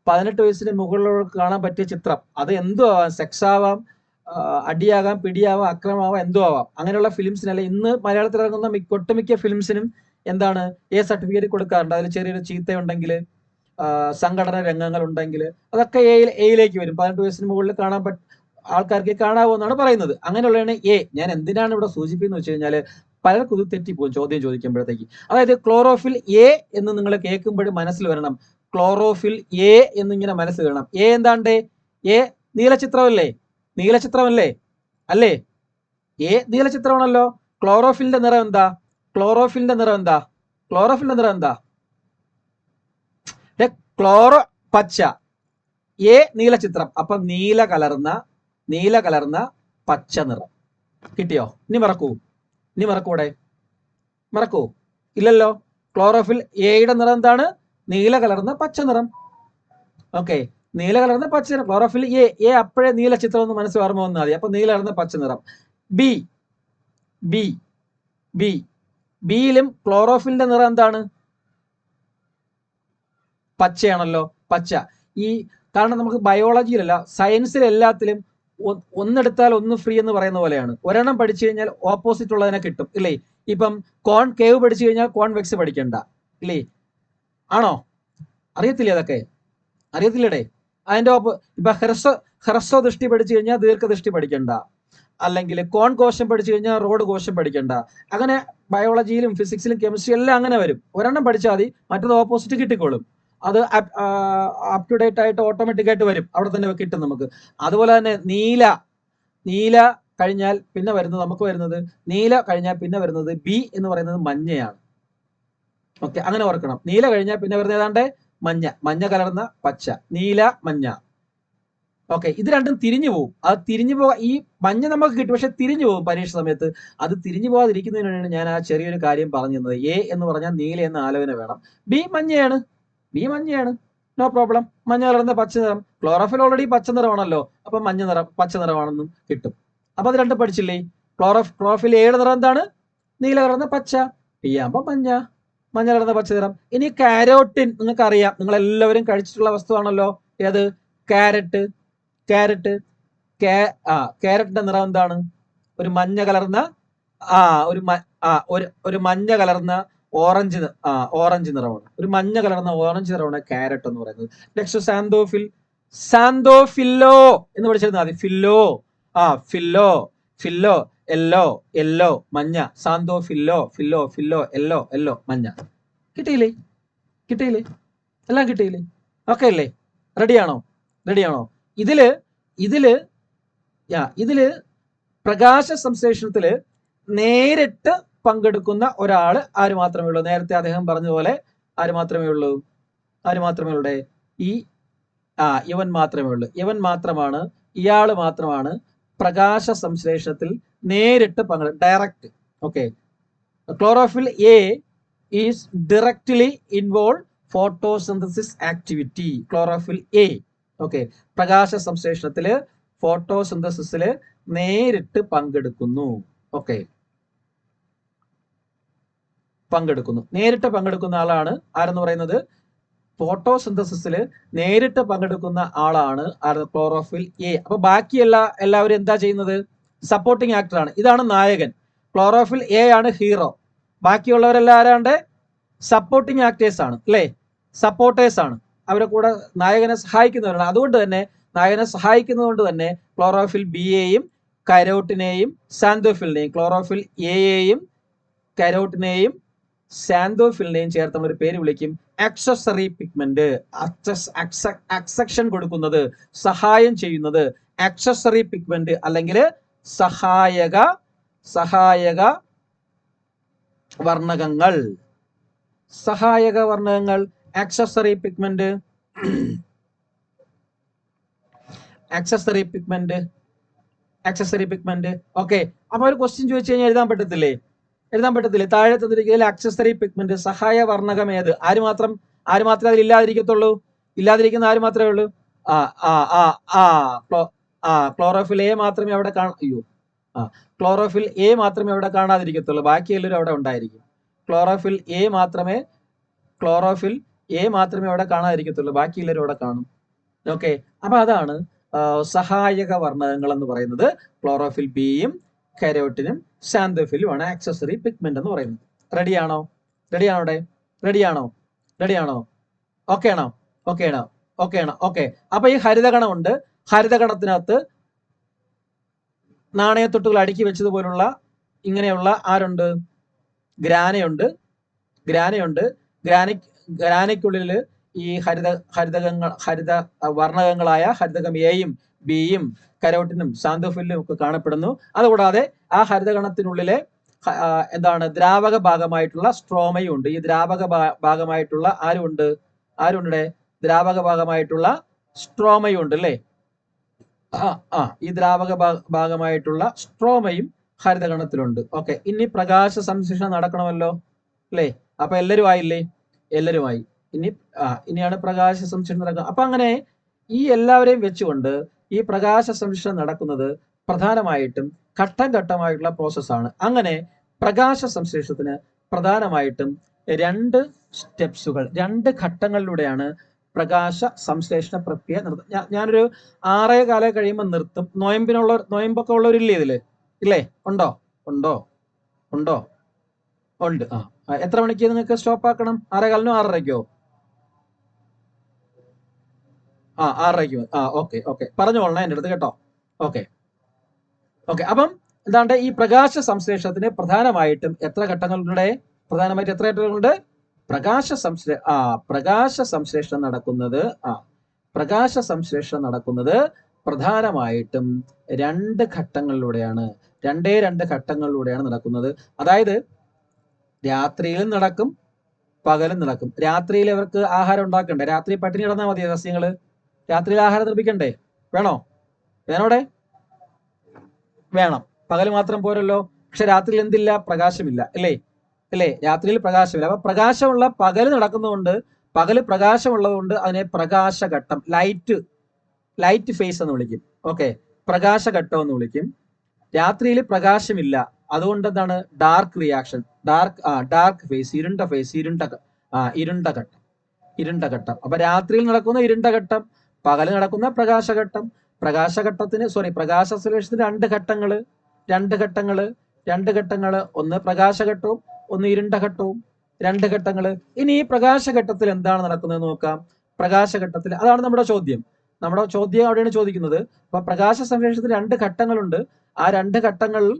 18 വയസ്സിന് മുകളിലുള്ള കാണാൻ പറ്റിയ ചിത്രം. അത് എന്തോ ആവാം, സെക്സ് ആവാം, അടിയാകാം, പിടിയാവാം, അക്രമമാവാം, എന്തോ ആവാം. അങ്ങനെയുള്ള ഫിലിംസിനല്ല ഇന്ന് മലയാളത്തിൽ ഇറങ്ങുന്ന ഒട്ടുമിക്ക ഫിലിംസിനും എന്താണ് എ സർട്ടിഫിക്കറ്റ് കൊടുക്കാറുണ്ട്. അതിൽ ചെറിയൊരു ചീത്തയുണ്ടെങ്കിൽ, സംഘടന രംഗങ്ങൾ ഉണ്ടെങ്കിൽ അതൊക്കെ എയിലേക്ക് വരും. 18 വയസ്സിന് മുകളിൽ ആൾക്കാർക്ക് കാണാവൂന്നാണ് പറയുന്നത്. അങ്ങനെയുള്ളതാണ് എ. ഞാൻ എന്തിനാണ് ഇവിടെ സൂചിപ്പിക്കുന്നത് വെച്ച് കഴിഞ്ഞാൽ പലർക്കും ഇത് തെറ്റിപ്പോകും ചോദ്യം ചോദിക്കുമ്പോഴത്തേക്ക്. അതായത് ക്ലോറോഫിൽ എ എന്ന് നിങ്ങൾ കേൾക്കുമ്പോൾ മനസ്സിൽ വരണം, ക്ലോറോഫിൽ എ എന്നിങ്ങനെ മനസ്സിൽ വരണം. എ എന്താണ്ട്? എ നീലചിത്രമല്ലേ? അല്ലേ? എ നീലചിത്രമാണല്ലോ. ക്ലോറോഫിലിന്റെ നിറം എന്താ? ക്ലോറോ പച്ച, എ നീലചിത്രം. അപ്പൊ നീല കലർന്ന പച്ച നിറം. കിട്ടിയോ? ഇനി മറക്കൂടെ? മറക്കൂ? ഇല്ലല്ലോ. ക്ലോറോഫിൽ എയുടെ നിറം എന്താണ്? നീല കലർന്ന പച്ച നിറം. ഓക്കെ, നീല കലർന്ന പച്ച നിറം. ക്ലോറോഫിൽ എ അപ്പോഴേ നീലചിത്രം എന്ന് മനസ്സിൽ ഓർമ്മ വന്നാൽ മതി. അപ്പൊ നീല കലർന്ന പച്ച നിറം. ബിയിലും ക്ലോറോഫിലിന്റെ നിറം എന്താണ്? പച്ചയാണല്ലോ. പച്ച. കാരണം നമുക്ക് ബയോളജിയിലല്ല, സയൻസിലെല്ലാത്തിലും ഒന്നെടുത്താൽ ഒന്ന് ഫ്രീ എന്ന് പറയുന്ന പോലെയാണ്. ഒരെണ്ണം പഠിച്ചു കഴിഞ്ഞാൽ ഓപ്പോസിറ്റ് ഉള്ളതിനെ കിട്ടും, ഇല്ലേ? ഇപ്പം കോൺകേവ് പഠിച്ചു കഴിഞ്ഞാൽ കോൺവെക്സ് പഠിക്കണ്ട, ഇല്ലേ? ആണോ? അറിയത്തില്ലേ? അതൊക്കെ അറിയത്തില്ലേടേ? അതിന്റെ ഇപ്പൊ ഹ്രസ്വ ദൃഷ്ടി പഠിച്ചു കഴിഞ്ഞാൽ ദീർഘദൃഷ്ടി പഠിക്കണ്ട, അല്ലെങ്കിൽ കോൺ കോശം പഠിച്ചു കഴിഞ്ഞാൽ റോഡ് കോശം പഠിക്കണ്ട. അങ്ങനെ ബയോളജിയിലും ഫിസിക്സിലും കെമിസ്ട്രി എല്ലാം അങ്ങനെ വരും. ഒരെണ്ണം പഠിച്ചാൽ മതി, മറ്റത് ഓപ്പോസിറ്റ് കിട്ടിക്കോളും. അത് അപ് ടു ഡേറ്റ് ആയിട്ട് ഓട്ടോമാറ്റിക് ആയിട്ട് വരും, അവിടെ തന്നെ കിട്ടും നമുക്ക്. അതുപോലെ തന്നെ നീല കഴിഞ്ഞാൽ പിന്നെ വരുന്നത് ബി എന്ന് പറയുന്നത് മഞ്ഞയാണ്. ഓക്കെ, അങ്ങനെ ഓർക്കണം. നീല കഴിഞ്ഞാൽ പിന്നെ വരുന്നത് ഏതാണ്ട് മഞ്ഞ കലർന്ന പച്ച, നീല, മഞ്ഞ. ഓക്കെ, ഇത് രണ്ടും തിരിഞ്ഞു പോകും. അത് തിരിഞ്ഞു പോകാൻ ഈ മഞ്ഞ നമുക്ക് കിട്ടും, പക്ഷെ തിരിഞ്ഞു പോകും പരീക്ഷ സമയത്ത്. അത് തിരിഞ്ഞു പോകാതിരിക്കുന്നതിന് വേണ്ടിയാണ് ഞാൻ ആ ചെറിയൊരു കാര്യം പറഞ്ഞു തന്നത്. എ എന്ന് പറഞ്ഞാൽ നീല എന്ന ആലോചന വേണം. ബി മഞ്ഞയാണ്, നോ പ്രോബ്ലം. മഞ്ഞ കലർന്ന പച്ച നിറം. ക്ലോറോഫിൽ ഓൾറെഡി പച്ച നിറമാണല്ലോ, അപ്പൊ പച്ച നിറമാണെന്നും കിട്ടും. അപ്പൊ അത് രണ്ടും പഠിച്ചില്ലേ? ക്ലോറോഫിൽ എയുടെ നിറം എന്താണ്? നീല കലർന്ന പച്ച. ബി ആകുമ്പോ മഞ്ഞ കലർന്ന പച്ച നിറം. ഇനി കാരോട്ടിൻ നിങ്ങൾക്ക് അറിയാം, നിങ്ങൾ എല്ലാവരും കഴിച്ചിട്ടുള്ള വസ്തുവാണല്ലോ ഏത്? ക്യാരറ്റ്. ക്യാരറ്റ് ക്യാരറ്റിന്റെ നിറം എന്താണ്? ഒരു മഞ്ഞ കലർന്ന ഒരു മഞ്ഞ കലർന്ന ഓറഞ്ച് ഓറഞ്ച് നിറമാണ്. ഒരു മഞ്ഞ കലർന്ന ഓറഞ്ച് നിറമാണ് ക്യാരറ്റ് എന്ന് പറയുന്നത്. Next xanthophyll. സാന്തോഫില്ലോ എന്ന് പഠിച്ചിരുന്നാൽ മതി. Phyllo phyllo phyllo yellow yellow മഞ്ഞ. സാന്തോഫില്ലോ ഫില്ലോ ഫില്ലോ യെല്ലോ യെല്ലോ മഞ്ഞ. കിട്ടിയില്ലേ? കിട്ടിയില്ലേ? എല്ലാം കിട്ടിയില്ലേ? ഓക്കെ അല്ലേ? റെഡിയാണോ? റെഡിയാണോ? ഇതില് പ്രകാശ സംശ്ലേഷണത്തില് നേരിട്ട് പങ്കെടുക്കുന്ന ഒരാള് ആര് മാത്രമേ ഉള്ളൂ? നേരത്തെ അദ്ദേഹം പറഞ്ഞതുപോലെ ആര് മാത്രമേ ഉള്ളൂ? ആര് മാത്രമേ ഉള്ളൂ? ഇവൻ മാത്രമേ ഉള്ളൂ. ഇയാള് മാത്രമാണ് പ്രകാശ സംശ്ലേഷണത്തിൽ നേരിട്ട് direct. Okay. Chlorophyll A is directly involve photosynthesis activity. Chlorophyll A. Okay. പ്രകാശ സംശ്ലേഷണത്തില് ഫോട്ടോസിന്തസിസില് നേരിട്ട് പങ്കെടുക്കുന്നു. ഓക്കെ. നേരിട്ട് പങ്കെടുക്കുന്ന ആളാണ് ആരെന്ന് പറയുന്നത്? ഫോട്ടോസിന്തസിസിൽ നേരിട്ട് പങ്കെടുക്കുന്ന ആളാണ് ക്ലോറോഫിൽ എ. അപ്പൊ എല്ലാവരും എന്താ ചെയ്യുന്നത്? സപ്പോർട്ടിങ് ആക്ടർ ആണ്. ഇതാണ് നായകൻ. ക്ലോറോഫിൽ എ ആണ് ഹീറോ. ബാക്കിയുള്ളവരെല്ലാം ആരാണ്ട്? സപ്പോർട്ടിങ് ആക്ടേഴ്സ് ആണ് അല്ലേ? സപ്പോർട്ടേഴ്സ് ആണ്. അവരെ കൂടെ നായകനെ സഹായിക്കുന്നവരാണ്. അതുകൊണ്ട് തന്നെ നായകനെ സഹായിക്കുന്നതുകൊണ്ട് തന്നെ ക്ലോറോഫിൽ ബിയെയും കരോട്ടിനെയും സാന്തോഫിലിനെയും, ക്ലോറോഫിൽ എയെയും കരോട്ടിനെയും സാന്തോഫിലിനെയും ചേർത്ത് നമ്മൾ ഒരു പേര് വിളിക്കും ആക്സസറി പിഗ്മെന്റ്. അക്സെഷൻ കൊടുക്കുന്നത്, സഹായം ചെയ്യുന്നത് ആക്സസറി പിഗ്മെന്റ് അല്ലെങ്കിൽ സഹായക വർണ്ണകങ്ങൾ. Accessory pigment. ഓക്കെ. അപ്പൊ ഒരു ക്വസ്റ്റ്യൻ ചോദിച്ചു കഴിഞ്ഞാൽ എഴുതാൻ പറ്റത്തില്ലേ? താഴെ തന്നിരിക്കുന്നതിൽ ആക്സസറി പിഗ്മെന്റ് സഹായ വർണ്ണകം ഏത്? ആര് മാത്രമേ അതിൽ ഇല്ലാതിരിക്കത്തുള്ളൂ? ഇല്ലാതിരിക്കുന്ന ആര് മാത്രമേ ഉള്ളൂ? ക്ലോറോഫിൽ എ മാത്രമേ അവിടെ ക്ലോറോഫിൽ എ മാത്രമേ അവിടെ കാണാതിരിക്കത്തുള്ളൂ. ബാക്കി എല്ലാവരും അവിടെ ഉണ്ടായിരിക്കും. ക്ലോറോഫിൽ എ മാത്രമേ അവിടെ കാണാതിരിക്കത്തുള്ളൂ. ബാക്കി എല്ലാവരും അവിടെ കാണും. ഓക്കെ. അപ്പൊ അതാണ് സഹായക വർണ്ണകങ്ങൾ എന്ന് പറയുന്നത്. ക്ലോറോഫിൽ ബിയും കരോട്ടിനും സാന്തോഫിലും ആണ് ആക്സസറി പിഗ്മെന്റ് എന്ന് പറയുന്നത്. റെഡിയാണോ? ഓക്കെ ആണോ? ഓക്കെ. അപ്പൊ ഈ ഹരിതകണം ഉണ്ട്. ഹരിതകണത്തിനകത്ത് നാണയത്തൊട്ടുകൾ അടുക്കി വെച്ചതുപോലുള്ള ഇങ്ങനെയുള്ള ആരുണ്ട്? ഗ്രാനയുണ്ട്. ഗ്രാനയ്ക്കുള്ളില് ഈ ഹരിത വർണ്ണകങ്ങളായ ഹരിതകം എയും ബിയും കരോട്ടിനും സാന്തോഫിലും ഒക്കെ കാണപ്പെടുന്നു. അതുകൂടാതെ ആ ഹരിതകണത്തിനുള്ളിലെ എന്താണ് ദ്രാവക ഭാഗമായിട്ടുള്ള സ്ട്രോമയും ഉണ്ട്. ഈ ദ്രാവക ഭാഗമായിട്ടുള്ള ആരുണ്ട്? ദ്രാവക ഭാഗമായിട്ടുള്ള സ്ട്രോമയും ഉണ്ട് അല്ലേ? ഈ ദ്രാവക ഭാഗമായിട്ടുള്ള സ്ട്രോമയും ഹരിതകണത്തിലുണ്ട്. ഓക്കെ. ഇനി പ്രകാശ സംശ്ലേഷണം നടക്കണമല്ലോ അല്ലേ? അപ്പൊ എല്ലാവരും ആയില്ലേ? എല്ലാവരുമായി. ഇനിയാണ് പ്രകാശ സംശ്ലേഷണം നടക്കുക. അപ്പൊ അങ്ങനെ ഈ എല്ലാവരെയും വെച്ചുകൊണ്ട് ഈ പ്രകാശ സംശ്ലേഷണം നടക്കുന്നത് പ്രധാനമായിട്ടും ഘട്ടമായിട്ടുള്ള പ്രോസസ്സാണ്. അങ്ങനെ പ്രകാശ സംശ്ലേഷണത്തിന് പ്രധാനമായിട്ടും രണ്ട് ഘട്ടങ്ങളിലൂടെയാണ് പ്രകാശ സംശ്ലേഷണ പ്രക്രിയ നടത്തുന്നത്. ഞാനൊരു 6:15 കഴിയുമ്പോൾ നിർത്തും. നോയമ്പൊക്കെ ഉള്ളവരില്ലേ ഇതില്? ഇല്ലേ? ഉണ്ടോ? ഉണ്ട്. എത്ര മണിക്ക് നിങ്ങൾക്ക് സ്റ്റോപ്പ് ആക്കണം? 6:15 6:30? 6:30. ഓക്കെ. പറഞ്ഞോളണം എൻ്റെ അടുത്ത് കേട്ടോ. ഓക്കെ. അപ്പം എന്താണ്ട് ഈ പ്രകാശ സംശ്ലേഷണത്തിന് പ്രധാനമായിട്ടും എത്ര ഘട്ടങ്ങളുണ്ട്? പ്രകാശ സംശ്ലേഷണം നടക്കുന്നത് പ്രധാനമായിട്ടും രണ്ട് ഘട്ടങ്ങളിലൂടെയാണ് നടക്കുന്നത്. അതായത് രാത്രിയിലും നടക്കും, പകലും നടക്കും. രാത്രിയിൽ അവർക്ക് ആഹാരം ഉണ്ടാക്കണ്ടേ? രാത്രി പട്ടിണി കിടന്നാൽ മതിയോ സസ്യങ്ങള്? രാത്രിയിൽ ആഹാരം നിർമ്മിക്കണ്ടേ? വേണോടെ? വേണം. പകൽ മാത്രം പോരല്ലോ. പക്ഷെ രാത്രിയിൽ എന്തില്ല? പ്രകാശമില്ല അല്ലേ? രാത്രിയിൽ പ്രകാശമില്ല. അപ്പൊ പ്രകാശമുള്ള പകല് നടക്കുന്നതുകൊണ്ട്, പകല് പ്രകാശമുള്ളതുകൊണ്ട് അതിനെ പ്രകാശഘട്ടം, ലൈറ്റ് ഫേസ് എന്ന് വിളിക്കും. ഓക്കെ. പ്രകാശഘട്ടം എന്ന് വിളിക്കും. രാത്രിയിൽ പ്രകാശമില്ല, അതുകൊണ്ട് എന്താണ് ഡാർക്ക് റിയാക്ഷൻ, ഡാർക്ക് ഫേസ്, ഇരുണ്ട ഘട്ടം. അപ്പൊ രാത്രിയിൽ നടക്കുന്ന ഇരുണ്ട ഘട്ടം, പകല് നടക്കുന്ന പ്രകാശഘട്ടം. പ്രകാശ സംശ്ലേഷണത്തിന് രണ്ട് ഘട്ടങ്ങള്, ഒന്ന് പ്രകാശഘട്ടവും ഒന്ന് ഇരുണ്ട ഘട്ടവും, രണ്ട് ഘട്ടങ്ങള്. ഇനി ഈ പ്രകാശഘട്ടത്തിൽ എന്താണ് നടക്കുന്നത് നോക്കാം. പ്രകാശഘട്ടത്തിൽ അതാണ് നമ്മുടെ ചോദ്യം അവിടെയാണ് ചോദിക്കുന്നത്. അപ്പൊ പ്രകാശ സംശ്ലേഷണത്തിന് രണ്ട് ഘട്ടങ്ങളുണ്ട്. ആ രണ്ട് ഘട്ടങ്ങളിൽ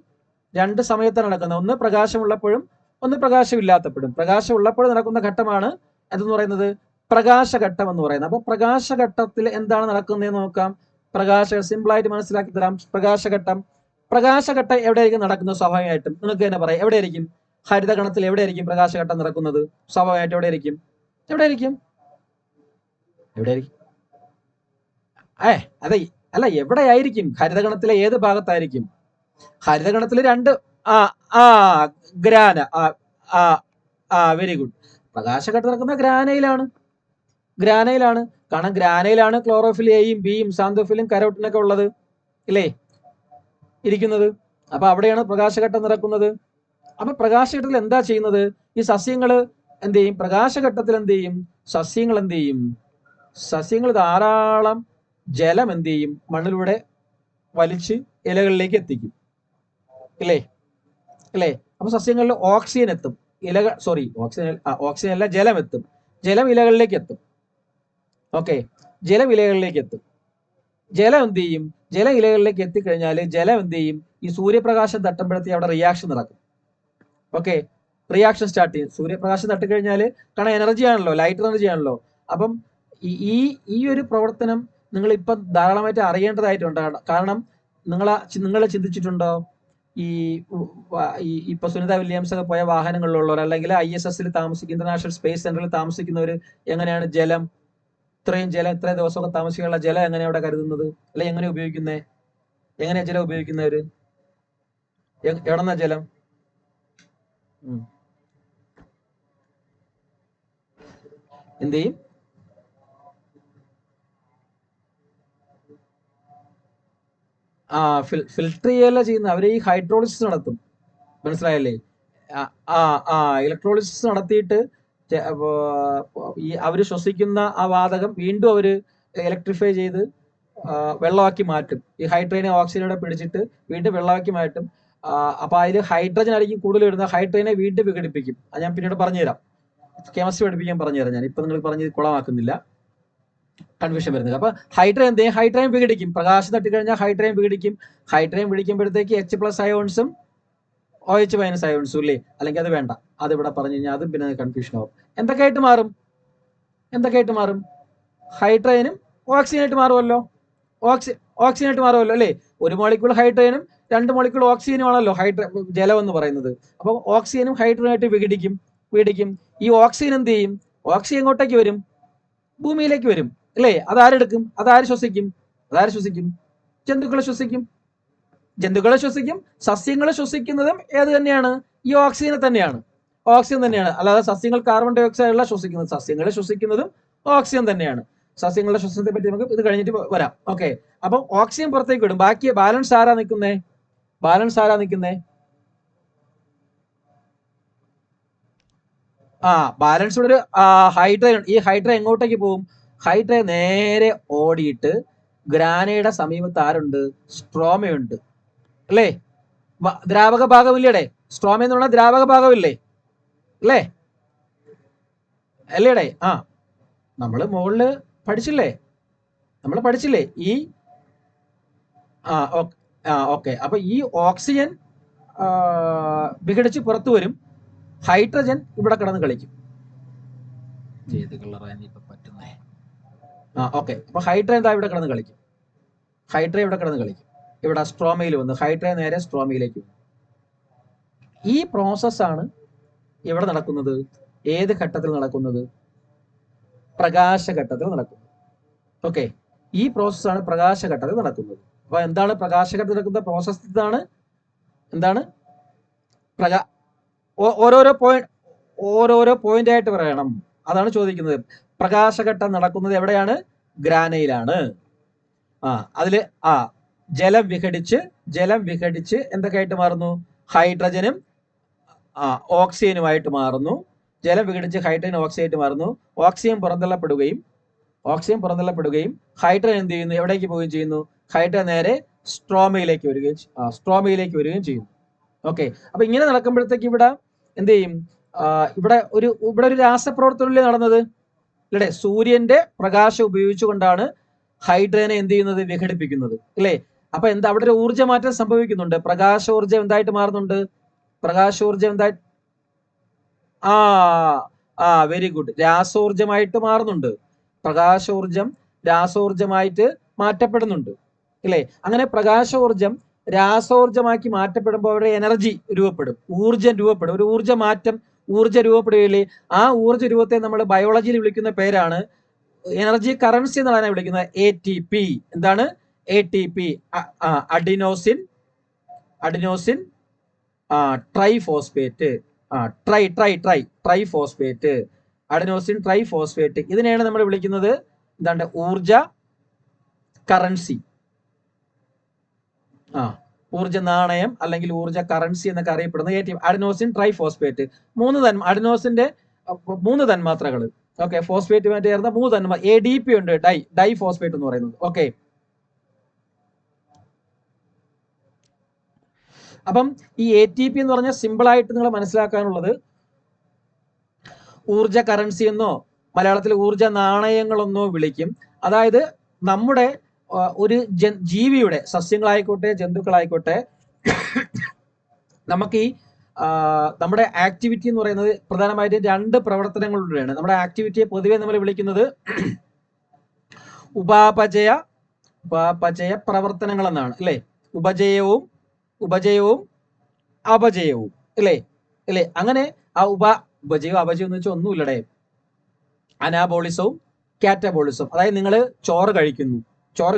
രണ്ട് സമയത്താണ് നടക്കുന്നത്. ഒന്ന് പ്രകാശമുള്ളപ്പോഴും ഒന്ന് പ്രകാശമില്ലാത്തപ്പോഴും. പ്രകാശമുള്ളപ്പോഴും നടക്കുന്ന ഘട്ടമാണ് എന്തെന്ന് പറയുന്നത്, പ്രകാശഘട്ടം എന്ന് പറയുന്നത്. അപ്പൊ പ്രകാശഘട്ടത്തിൽ എന്താണ് നടക്കുന്നതെന്ന് നോക്കാം. സിമ്പിൾ ആയിട്ട് മനസ്സിലാക്കി തരാം. പ്രകാശഘട്ടം എവിടെയായിരിക്കും നടക്കുന്നത്? സ്വാഭാവികമായിട്ടും നിങ്ങൾക്ക് തന്നെ പറയാം. എവിടെയായിരിക്കും? ഹരിതകണത്തിൽ എവിടെയായിരിക്കും പ്രകാശഘട്ടം നടക്കുന്നത്? സ്വാഭാവികമായിട്ട് എവിടെയായിരിക്കും? അതെ, അല്ല, എവിടെയായിരിക്കും? ഹരിതകണത്തിലെ ഏത് ഭാഗത്തായിരിക്കും? ഹരിതകണത്തില് രണ്ട് വെരി ഗുഡ്. പ്രകാശഘട്ടം നടക്കുന്ന ഗ്രാനയിലാണ്. കാരണം ഗ്രാനയിലാണ് ക്ലോറോഫിൽ എയും ബിയും സാന്തോഫിലും കരോട്ടിനൊക്കെ ഉള്ളത്, ഇല്ലേ, ഇരിക്കുന്നത്. അപ്പൊ അവിടെയാണ് പ്രകാശഘട്ടം നടക്കുന്നത്. അപ്പൊ പ്രകാശഘട്ടത്തിൽ എന്താ ചെയ്യുന്നത്? ഈ സസ്യങ്ങള് എന്ത് ചെയ്യും? പ്രകാശഘട്ടത്തിൽ എന്ത് ചെയ്യും? സസ്യങ്ങൾ ധാരാളം ജലം എന്ത് ചെയ്യും? മണ്ണിലൂടെ വലിച്ച് ഇലകളിലേക്ക് എത്തിക്കും, ഇല്ലേ? അപ്പൊ സസ്യങ്ങളിൽ ഓക്സിജൻ എത്തും. ഓക്സിജൻ അല്ല, ജലം എത്തും. ജലം ഇലകളിലേക്ക് എത്തും. ജലം എന്ത് ചെയ്യും? ജലം ഇലകളിലേക്ക് എത്തിക്കഴിഞ്ഞാൽ ജലം എന്ത് ചെയ്യും? ഈ സൂര്യപ്രകാശം തട്ടുമ്പോഴത്തേ അവിടെ റിയാക്ഷൻ നടക്കും. റിയാക്ഷൻ സ്റ്റാർട്ട് ചെയ്യും. സൂര്യപ്രകാശം തട്ടിക്കഴിഞ്ഞാൽ, കാരണം എനർജി ആണല്ലോ, ലൈറ്റ് എനർജി ആണല്ലോ. അപ്പം ഈ ഒരു പ്രവർത്തനം നിങ്ങൾ ഇപ്പം ധാരാളമായിട്ട് അറിയേണ്ടതായിട്ടുണ്ട്. കാരണം നിങ്ങൾ ചിന്തിച്ചിട്ടുണ്ടോ, ഇപ്പൊ സുനിത വില്യംസ് ഒക്കെ പോയ വാഹനങ്ങളിലുള്ളവർ, അല്ലെങ്കിൽ ISS-ൽ താമസിക്കുന്ന, ഇന്റർനാഷണൽ സ്പേസ് സെന്ററിൽ താമസിക്കുന്നവർ എങ്ങനെയാണ് ഇത്രയും ദിവസമൊക്കെ താമസിക്കാനുള്ള ജലം എങ്ങനെയാണ് അവിടെ കരുതുന്നത്? അല്ലെ എങ്ങനെ ഉപയോഗിക്കുന്നേ? എങ്ങനെയാ ജലം ഉപയോഗിക്കുന്നവര്? എവിടെന്നാ ജലം? എന്ത് ചെയ്യും? ഫിൽട്ടർ ചെയ്യല്ല ചെയ്യുന്നത്. അവര് ഈ ഹൈഡ്രോളിസിസ് നടത്തും, മനസ്സിലായല്ലേ? ഇലക്ട്രോളിസിസ് നടത്തിയിട്ട് അവര് ശ്വസിക്കുന്ന ആ വാതകം വീണ്ടും അവര് ഇലക്ട്രിഫൈ ചെയ്ത് വെള്ളമാക്കി മാറ്റും. ഈ ഹൈഡ്രജനെ ഓക്സിജനോടെ പിടിച്ചിട്ട് വീണ്ടും വെള്ളമാക്കി മാറ്റും. അപ്പൊ അതിൽ ഹൈഡ്രജൻ ആയിരിക്കും കൂടുതൽ വരുന്നത്. ഹൈഡ്രജനെ വീണ്ടും വിഘടിപ്പിക്കും. അത് ഞാൻ പിന്നീട് പറഞ്ഞുതരാം, കെമിസ്ട്രി പഠിപ്പിക്കാൻ പറഞ്ഞുതരാം. ഞാൻ ഇപ്പൊ നിങ്ങൾ പറഞ്ഞ് കുളമാക്കുന്നില്ല, കൺഫ്യൂഷൻ വരുന്നത്. അപ്പൊ ഹൈഡ്രജൻ വിഘടിക്കും. പ്രകാശം തട്ടിക്കഴിഞ്ഞാൽ ഹൈഡ്രജൻ വിഘടിക്കും. ഹൈഡ്രജൻ വിഘടിക്കുമ്പോഴത്തേക്ക് H+ അയോൺസും OH- അയോൺസും, ഇല്ലേ? അല്ലെങ്കിൽ അത് വേണ്ട, അത് ഇവിടെ പറഞ്ഞു കഴിഞ്ഞാൽ അതും പിന്നെ കൺഫ്യൂഷൻ ആവും. എന്തൊക്കെയായിട്ട് മാറും? ഹൈഡ്രജനും ഓക്സിജനായിട്ട് മാറുമല്ലോ. ഓക്സിജനായിട്ട് മാറുമല്ലോ, അല്ലേ? ഒരു മോളിക്യൂൾ ഹൈഡ്രജനും 2 മോളിക്യൂൾ ഓക്സിജനും ആണല്ലോ ജലം എന്ന് പറയുന്നത്. അപ്പൊ ഓക്സിജനും ഹൈഡ്രജനായിട്ട് വിഘടിക്കും. ഈ ഓക്സിജൻ എന്ത് ചെയ്യും? ഓക്സിജൻ എങ്ങോട്ടേക്ക് വരും? ഭൂമിയിലേക്ക് വരും, അല്ലേ? അതാരെടുക്കും? അതാര് ശ്വസിക്കും? ജന്തുക്കളെ ശ്വസിക്കും. സസ്യങ്ങളെ ശ്വസിക്കുന്നതും ഏത് തന്നെയാണ്? ഈ ഓക്സിജനെ തന്നെയാണ്. അല്ലാതെ സസ്യങ്ങൾ കാർബൺ ഡൈ ഓക്സൈഡ് അല്ല ശ്വസിക്കുന്നത്. സസ്യങ്ങളെ ശ്വസിക്കുന്നതും ഓക്സിജൻ തന്നെയാണ്. സസ്യങ്ങളുടെ ശ്വസനത്തെ പറ്റി നമുക്ക് ഇത് കഴിഞ്ഞിട്ട് വരാം. അപ്പൊ ഓക്സിജൻ പുറത്തേക്ക് വിടും. ബാക്കി ബാലൻസ് ആരാ നിൽക്കുന്നേ? ബാലൻസ് ഒരു ഹൈഡ്രജൻ. ഈ ഹൈഡ്രജൻ എങ്ങോട്ടേക്ക് പോകും? ഹൈഡ്രജൻ നേരെ ഓടിയിട്ട് ഗ്രാനയുടെ സമീപത്ത് ആരുണ്ട്? സ്ട്രോമയുണ്ട്, അല്ലേ? ദ്രാവക ഭാഗമില്ലേടെ? സ്ട്രോമ എന്ന് പറഞ്ഞാൽ ദ്രാവക ഭാഗമില്ലേ, അല്ലേടെ? നമ്മള് മുകളില് പഠിച്ചില്ലേ? ഈ അപ്പൊ ഈ ഓക്സിജൻ വിഘടിച്ച് പുറത്തു വരും. ഹൈഡ്രജൻ ഇവിടെ കിടന്ന് കളിക്കും. അപ്പൊ ഹൈഡ്രജൻ ഇവിടെ കിടന്ന് കളിക്കും. ഇവിടെ സ്ട്രോമയിൽ വന്ന് ഹൈഡ്രജൻ നേരെ സ്ട്രോമയിലേക്ക് വന്നു. ഈ പ്രോസസ്സാണ് എവിടെ നടക്കുന്നത്? ഏത് ഘട്ടത്തിൽ നടക്കുന്നത്? പ്രകാശഘട്ടത്തിൽ നടക്കുന്നത്. ഈ പ്രോസസ്സാണ് പ്രകാശഘട്ടത്തിൽ നടക്കുന്നത്. അപ്പൊ എന്താണ് പ്രകാശഘട്ടത്തിൽ നടക്കുന്ന പ്രോസസ്? എന്താണ്? ഓരോരോ പോയിന്റ് ആയിട്ട് പറയണം. അതാണ് ചോദിക്കുന്നത്. പ്രകാശഘട്ടം നടക്കുന്നത് എവിടെയാണ്? ഗ്രാനയിലാണ്. അതില് ജലം വിഘടിച്ച് എന്തൊക്കെയായിട്ട് മാറുന്നു? ഹൈഡ്രജനും ഓക്സിജനുമായിട്ട് മാറുന്നു. ജലം വിഘടിച്ച് ഹൈഡ്രജൻ ഓക്സിജനായിട്ട് മാറുന്നു. ഓക്സിജൻ പുറന്തള്ളപ്പെടുകയും ഹൈഡ്രജൻ എന്ത് ചെയ്യുന്നു, എവിടേക്ക് പോവുകയും ചെയ്യുന്നു? ഹൈഡ്രജൻ നേരെ സ്ട്രോമയിലേക്ക് വരികയും ചെയ്യുന്നു. ഓക്കെ, അപ്പൊ ഇങ്ങനെ നടക്കുമ്പോഴത്തേക്ക് ഇവിടെ എന്ത് ചെയ്യും? ഇവിടെ ഒരു രാസപ്രവർത്തനമല്ലേ നടന്നത്, അല്ലേ? സൂര്യന്റെ പ്രകാശം ഉപയോഗിച്ചുകൊണ്ടാണ് ഹൈഡ്രജനെ എന്ത് ചെയ്യുന്നത്? വിഘടിപ്പിക്കുന്നത്, അല്ലേ? അപ്പൊ എന്താ അവിടെ ഒരു ഊർജ്ജമാറ്റം സംഭവിക്കുന്നുണ്ട്. പ്രകാശോർജ്ജം എന്തായിട്ട് മാറുന്നുണ്ട്? പ്രകാശോർജ്ജം എന്തായിട്ട് വെരി ഗുഡ്, രാസോർജ്ജമായിട്ട് മാറുന്നുണ്ട്. പ്രകാശോർജ്ജം രാസോർജ്ജമായിട്ട് മാറ്റപ്പെടുന്നുണ്ട്, അല്ലേ? അങ്ങനെ പ്രകാശോർജ്ജം രാസോർജ്ജമാക്കി മാറ്റപ്പെടുമ്പോൾ അവിടെ എനർജി രൂപപ്പെടും, ഊർജ്ജം രൂപപ്പെടും, ഒരു ഊർജ്ജ രൂപപ്പെടുകയില്ലേ? ആ ഊർജ്ജ രൂപത്തെ നമ്മൾ ബയോളജിയിൽ വിളിക്കുന്ന പേരാണ് എനർജി കറൻസി എന്നാണ് വിളിക്കുന്നത്, ATP. എന്താണ് ATP? Adenosine triphosphate, triphosphate, adenosine triphosphate. ഇതിനെയാണ് നമ്മൾ വിളിക്കുന്നത് എന്താണ്? ഊർജ കറൻസി, ഊർജ നാണയം അല്ലെങ്കിൽ ഊർജ കറൻസി എന്നൊക്കെ അറിയപ്പെടുന്ന ATP, അഡിനോസിൻ ട്രൈഫോസ്ഫേറ്റ്. അഡിനോസിന്റെ 3 തന്മാത്രകൾ. ഓക്കെ, ഫോസ്ഫേറ്റുമായിട്ട് ചേർന്ന 3 തന്മാത്ര. ADP ഉണ്ട്, ഡൈഫോസ്ഫേറ്റ് എന്ന് പറയുന്നത്. ഓക്കെ, അപ്പം ഈ ATP എന്ന് പറഞ്ഞാൽ സിമ്പിൾ ആയിട്ട് നിങ്ങൾ മനസ്സിലാക്കാനുള്ളത്, ഊർജ കറൻസി എന്നോ മലയാളത്തിൽ ഊർജ നാണയങ്ങളെന്നോ വിളിക്കും. അതായത് നമ്മുടെ ഒരു ജീവിയുടെ, സസ്യങ്ങളായിക്കോട്ടെ ജന്തുക്കളായിക്കോട്ടെ, നമുക്ക് ഈ നമ്മുടെ ആക്ടിവിറ്റി എന്ന് പറയുന്നത് പ്രധാനമായിട്ടും 2 പ്രവർത്തനങ്ങളിലൂടെയാണ്. നമ്മുടെ ആക്ടിവിറ്റിയെ പൊതുവെ നമ്മൾ വിളിക്കുന്നത് ഉപാപചയ പ്രവർത്തനങ്ങൾ എന്നാണ്, അല്ലേ? ഉപജയവും അപജയവും, അല്ലേ? അങ്ങനെ ആ ഉപജയവും അപജയവും എന്ന് വെച്ചാൽ ഒന്നുമില്ലടേ. അനാബോളിസവും കാറ്റബോളിസവും. അതായത് നിങ്ങൾ ചോറ് കഴിക്കുന്നു, ചോറ്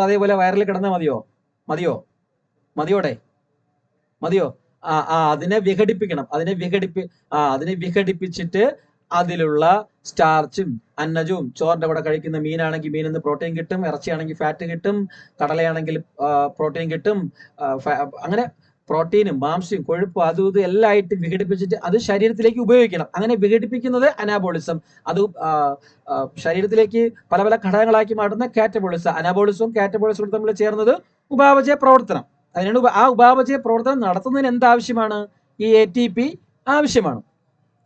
അതേപോലെ വയറിൽ കിടന്നാൽ മതിയോ? അതിനെ വിഘടിപ്പിക്കണം. അതിനെ വിഘടിപ്പിച്ചിട്ട് അതിലുള്ള സ്റ്റാർച്ചും അന്നജവും, ചോറിന്റെ കൂടെ കഴിക്കുന്ന മീനാണെങ്കിൽ മീനിൽ നിന്ന് പ്രോട്ടീൻ കിട്ടും, ഇറച്ചിയാണെങ്കിൽ ഫാറ്റ് കിട്ടും, കടലയാണെങ്കിൽ പ്രോട്ടീൻ കിട്ടും. അങ്ങനെ പ്രോട്ടീനും മാംസ്യവും കൊഴുപ്പും അതും ഇതും എല്ലാം ആയിട്ട് വിഘടിപ്പിച്ചിട്ട് അത് ശരീരത്തിലേക്ക് ഉപയോഗിക്കണം. അങ്ങനെ വിഘടിപ്പിക്കുന്നത് അനാബോളിസം. അത് ശരീരത്തിലേക്ക് പല പല ഘടകങ്ങളാക്കി മാറ്റുന്ന കാറ്റബോളിസം. അനാബോളിസവും കാറ്റബോളിസവും തമ്മിൽ ചേർന്നത് ഉപാപചയ പ്രവർത്തനം. അതിനാണ് ആ ഉപാപചയ പ്രവർത്തനം നടത്തുന്നതിന് എന്താവശ്യമാണ്? ഈ ATP ആവശ്യമാണ്.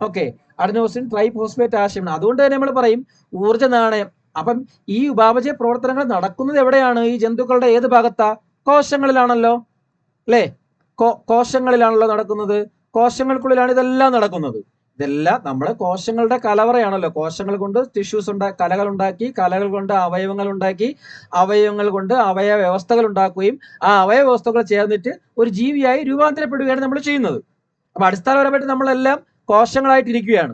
ഓക്കെ, അഡിനോസിൻ ട്രൈഫോസ്ഫേറ്റ് ആവശ്യമാണ്. അതുകൊണ്ട് തന്നെ നമ്മൾ പറയും ഊർജ്ജ നാണയം. അപ്പം ഈ ഉപാപചയ പ്രവർത്തനങ്ങൾ നടക്കുന്നത് എവിടെയാണ്? ഈ ജന്തുക്കളുടെ ഏത് ഭാഗത്താ? കോശങ്ങളിലാണല്ലോ, അല്ലേ? കോശങ്ങളിലാണല്ലോ നടക്കുന്നത്. കോശങ്ങൾക്കുള്ളിലാണ് ഇതെല്ലാം നടക്കുന്നത്. ഇതെല്ലാം നമ്മുടെ കോശങ്ങളുടെ കലവറയാണല്ലോ. കോശങ്ങൾ കൊണ്ട് ടിഷ്യൂസ് കലകൾ ഉണ്ടാക്കി, കലകൾ കൊണ്ട് അവയവങ്ങൾ ഉണ്ടാക്കി, അവയവങ്ങൾ കൊണ്ട് അവയവ വ്യവസ്ഥകൾ ഉണ്ടാക്കുകയും ആ അവയവ വ്യവസ്ഥകൾ ചേർന്നിട്ട് ഒരു ജീവിയായി രൂപാന്തരപ്പെടുകയാണ് നമ്മൾ ചെയ്യുന്നത്. അപ്പൊ അടിസ്ഥാനപരമായിട്ട് നമ്മളെല്ലാം കോശങ്ങളായിട്ടിരിക്കുകയാണ്.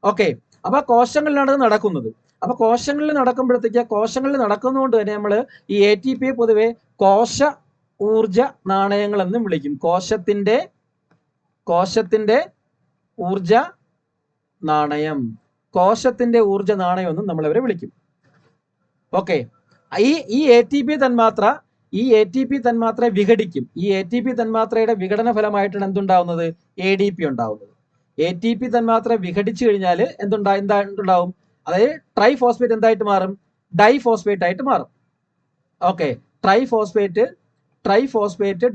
ഓക്കെ, അപ്പൊ കോശങ്ങളിലാണ് ഇത് നടക്കുന്നത്. അപ്പൊ കോശങ്ങളിൽ നടക്കുമ്പോഴത്തേക്ക്, കോശങ്ങളിൽ നടക്കുന്നതുകൊണ്ട് തന്നെ നമ്മൾ ഈ ATP പൊതുവെ കോശ ഊർജ നാണയങ്ങൾ എന്നും വിളിക്കും. കോശത്തിന്റെ ഊർജ നാണയം, എന്നും നമ്മൾ അവരെ വിളിക്കും. ഓക്കെ, ഈ ATP തന്മാത്ര വിഘടിക്കും. ഈ ATP തന്മാത്രയുടെ വിഘടന ഫലമായിട്ടാണ് എന്തുണ്ടാവുന്നത്? ADP ഉണ്ടാവുന്നത്. ATP തന്മാത്ര വിഘടിച്ചു കഴിഞ്ഞാൽ എന്തുണ്ടാവും? അതായത് ട്രൈഫോസ്ഫേറ്റ് എന്തായിട്ട് മാറും? ഡൈഫോസ്ഫേറ്റ് ആയിട്ട് മാറും. ഓക്കെ, ട്രൈഫോസ്ഫേറ്റ് ഡൈഫോസ്ഫേറ്റ്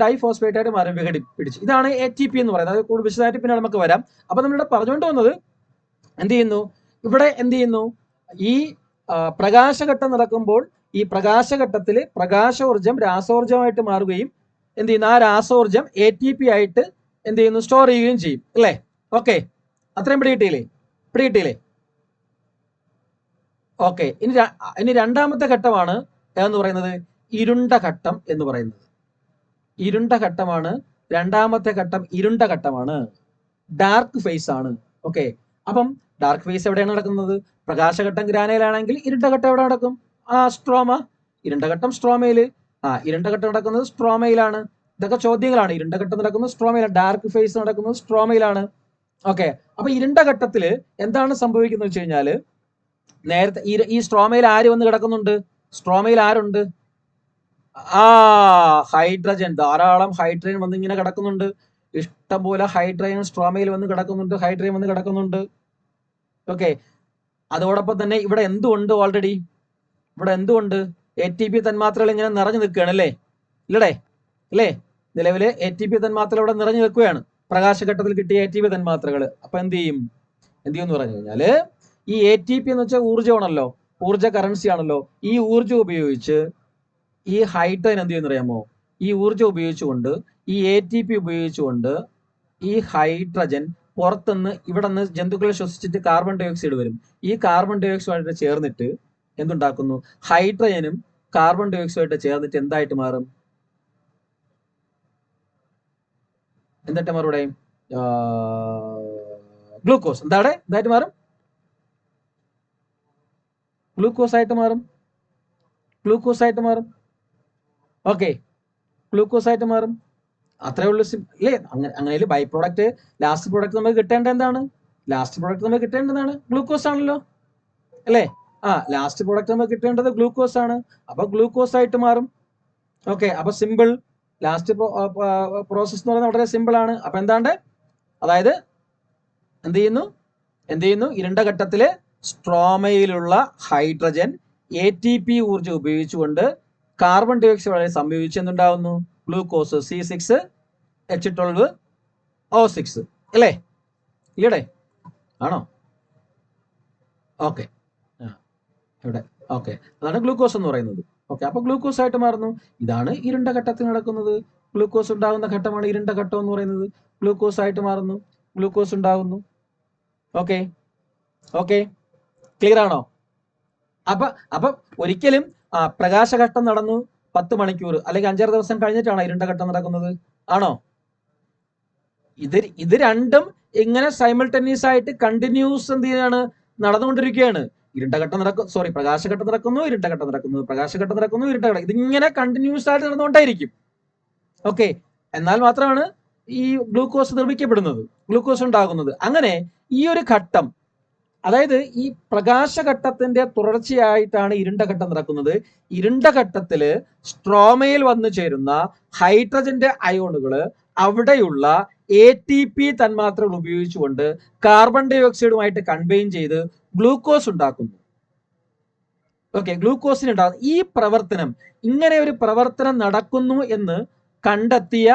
ആയിട്ട് മാറും വിഘടിപ്പിടിച്ച്. ഇതാണ് ATP എന്ന് പറയുന്നത്. അത് കൂടുതൽ വിശദമായിട്ട് പിന്നെ നമുക്ക് വരാം. അപ്പൊ നമ്മളിവിടെ പറഞ്ഞുകൊണ്ട് വന്നത് ഇവിടെ എന്ത് ചെയ്യുന്നു? ഈ പ്രകാശഘട്ടം നടക്കുമ്പോൾ ഈ പ്രകാശഘട്ടത്തിൽ പ്രകാശോർജം രാസോർജമായിട്ട് മാറുകയും എന്ത് ചെയ്യുന്നു? ആ രാസോർജം ATP ആയിട്ട് എന്ത് ചെയ്യുന്നു? സ്റ്റോർ ചെയ്യുകയും ചെയ്യും, അല്ലേ? ഓക്കെ, അത്രയും പിടികിട്ടിയില്ലേ? ഓക്കെ, ഇനി രണ്ടാമത്തെ ഘട്ടമാണ് എന്ന് പറയുന്നത് ഇരുണ്ട ഘട്ടം എന്ന് പറയുന്നത്. രണ്ടാമത്തെ ഘട്ടം ഇരുണ്ട ഘട്ടമാണ്, ഡാർക്ക് ഫേസ് ആണ്. ഓക്കെ, അപ്പം ഡാർക്ക് ഫേസ് എവിടെയാണ് നടക്കുന്നത്? പ്രകാശഘട്ടം ഗ്രാനയിലാണെങ്കിൽ ഇരുണ്ട ഘട്ടം എവിടെ നടക്കും? സ്ട്രോമ. ഇരുണ്ട ഘട്ടം സ്ട്രോമയില്. ഇരുണ്ട ഘട്ടം നടക്കുന്നത് സ്ട്രോമയിലാണ്. ഇതൊക്കെ ചോദ്യങ്ങളാണ്. ഇരുണ്ട ഘട്ടം നടക്കുന്നത് സ്ട്രോമയിലാണ്, ഡാർക്ക് ഫേസ് നടക്കുന്നത് സ്ട്രോമയിലാണ്. ഓക്കെ, അപ്പൊ ഇരുണ്ട ഘട്ടത്തില് എന്താണ് സംഭവിക്കുന്നത് വെച്ച് കഴിഞ്ഞാല്, നേരത്തെ ഈ സ്ട്രോമയിൽ ആര് വന്ന് കിടക്കുന്നുണ്ട്? സ്ട്രോമയിൽ ആരുണ്ട്? ഹൈഡ്രജൻ, ധാരാളം ഹൈഡ്രജൻ വന്ന് ഇങ്ങനെ കിടക്കുന്നുണ്ട്. ഇഷ്ടംപോലെ ഹൈഡ്രജൻ സ്ട്രോമയിൽ വന്ന് കിടക്കുന്നുണ്ട്. ഓക്കെ, അതോടൊപ്പം തന്നെ ഇവിടെ എന്തുകൊണ്ട് ഓൾറെഡി ഇവിടെ എന്തുകൊണ്ട് ATP തന്മാത്രകൾ ഇങ്ങനെ നിറഞ്ഞു നിൽക്കുകയാണ് അല്ലേ? നിലവിലെ ATP തന്മാത്രകൾ ഇവിടെ നിറഞ്ഞു നിൽക്കുകയാണ്, പ്രകാശഘട്ടത്തിൽ കിട്ടിയ ATP തന്മാത്രകൾ. അപ്പൊ എന്ത് ചെയ്യും എന്ന് പറഞ്ഞു കഴിഞ്ഞാല് ഈ ATP എന്ന് വെച്ചാൽ ഊർജ്ജമാണല്ലോ, ഊർജ്ജ കറൻസി ആണല്ലോ. ഈ ഊർജ്ജം ഉപയോഗിച്ച് ഈ ഹൈഡ്രജൻ എന്ത് ചെയ്യുന്ന അറിയാമോ? ഈ ഊർജ്ജം ഉപയോഗിച്ചുകൊണ്ട്, ഈ ATP ഉപയോഗിച്ചുകൊണ്ട് ഈ ഹൈഡ്രജൻ പുറത്തുനിന്ന് ഇവിടെ നിന്ന് ജന്തുക്കളെ ശ്വസിച്ചിട്ട് കാർബൺ ഡൈ ഓക്സൈഡ് വരും. ഈ കാർബൺ ഡൈ ഓക്സൈഡ് ചേർന്നിട്ട് എന്തുണ്ടാക്കുന്നു? ഹൈഡ്രജനും കാർബൺ ഡൈ ഓക്സൈഡ് ചേർന്നിട്ട് എന്തായിട്ട് മാറും? എന്തായിട്ട് മാറും ഇവിടെ? ഗ്ലൂക്കോസ്. എന്തായിട്ട് മാറും? ഗ്ലൂക്കോസ് ആയിട്ട് മാറും. ഓക്കെ, ഗ്ലൂക്കോസ് ആയിട്ട് മാറും. അത്രേ ഉള്ളൂ അല്ലേ? അങ്ങനെ ബൈ പ്രോഡക്റ്റ്, ലാസ്റ്റ് പ്രോഡക്റ്റ് നമുക്ക് കിട്ടേണ്ടത് എന്താണ്? ഗ്ലൂക്കോസ് ആണല്ലോ അല്ലേ? ലാസ്റ്റ് പ്രോഡക്റ്റ് നമുക്ക് കിട്ടേണ്ടത് ഗ്ലൂക്കോസ് ആണ്. അപ്പൊ ഗ്ലൂക്കോസ് ആയിട്ട് മാറും. ഓക്കെ, അപ്പൊ സിമ്പിൾ. ലാസ്റ്റ് പ്രോസസ് എന്ന് പറയുന്നത് വളരെ സിമ്പിൾ ആണ്. അപ്പൊ അതായത് എന്ത് ചെയ്യുന്നു? ഇരുണ്ട ഘട്ടത്തില് സ്ട്രോമയിലുള്ള ഹൈഡ്രജൻ ATP ഊർജ്ജം ഉപയോഗിച്ചുകൊണ്ട് കാർബൺ ഡൈ ഓക്സൈഡ് സംയോജിച്ച് എന്തുണ്ടാവുന്നു? ഗ്ലൂക്കോസ് C6H12O6 അല്ലേ? ഇല്ലടെ ആണോ? ഓക്കെ, ഇവിടെ ഓക്കെ, അതാണ് ഗ്ലൂക്കോസ് എന്ന് പറയുന്നത്. ഓക്കെ, അപ്പൊ ഗ്ലൂക്കോസ് ആയിട്ട് മാറുന്നു. ഇതാണ് ഇരുണ്ട ഘട്ടത്തിൽ നടക്കുന്നത്. ഗ്ലൂക്കോസ് ഉണ്ടാകുന്ന ഘട്ടമാണ് ഇരുണ്ട ഘട്ടം എന്ന് പറയുന്നത്. ഗ്ലൂക്കോസ് ആയിട്ട് മാറുന്നു, ഗ്ലൂക്കോസ് ഉണ്ടാകുന്നു. ഓക്കെ, ക്ലിയർ ആണോ? അപ്പൊ ഒരിക്കലും പ്രകാശഘട്ടം നടന്നു 10 മണിക്കൂർ അല്ലെങ്കിൽ 5-6 ദിവസം കഴിഞ്ഞിട്ടാണ് ഇരുണ്ട ഘട്ടം നടക്കുന്നത്, ആണോ? ഇത് രണ്ടും ഇങ്ങനെ സൈമൾട്ടേനിയസ് ആയിട്ട് കണ്ടിന്യൂസ് എന്ത് ചെയ്യാണ്? നടന്നുകൊണ്ടിരിക്കുകയാണ്. പ്രകാശഘട്ടം നടക്കുന്നു, ഇരുണ്ട ഘട്ടം നടക്കുന്നു, പ്രകാശഘട്ടം നടക്കുന്നു, ഇരുണ്ട ഘട്ടം. ഇതിങ്ങനെ കണ്ടിന്യൂസ് ആയിട്ട് നടന്നുകൊണ്ടേയിരിക്കും. ഓക്കെ, എന്നാൽ മാത്രമാണ് ഈ ഗ്ലൂക്കോസ് നിർമ്മിക്കപ്പെടുന്നത്, ഗ്ലൂക്കോസ് ഉണ്ടാകുന്നത്. അങ്ങനെ ഈ ഒരു ഘട്ടം, അതായത് ഈ പ്രകാശഘട്ടത്തിന്റെ തുടർച്ചയായിട്ടാണ് ഇരുണ്ട ഘട്ടം നടക്കുന്നത്. ഇരുണ്ട ഘട്ടത്തില് സ്ട്രോമയിൽ വന്നു ചേരുന്ന ഹൈഡ്രജന്റെ അയോണുകള് അവിടെയുള്ള ATP തന്മാത്രകൾ ഉപയോഗിച്ചുകൊണ്ട് കാർബൺ ഡൈ ഓക്സൈഡുമായിട്ട് കൺബൈൻ ചെയ്ത് ഗ്ലൂക്കോസ് ഉണ്ടാക്കുന്നു. ഓക്കെ, ഗ്ലൂക്കോസിനുണ്ടാകുന്ന ഈ പ്രവർത്തനം, ഇങ്ങനെ ഒരു പ്രവർത്തനം നടക്കുന്നു എന്ന് കണ്ടെത്തിയ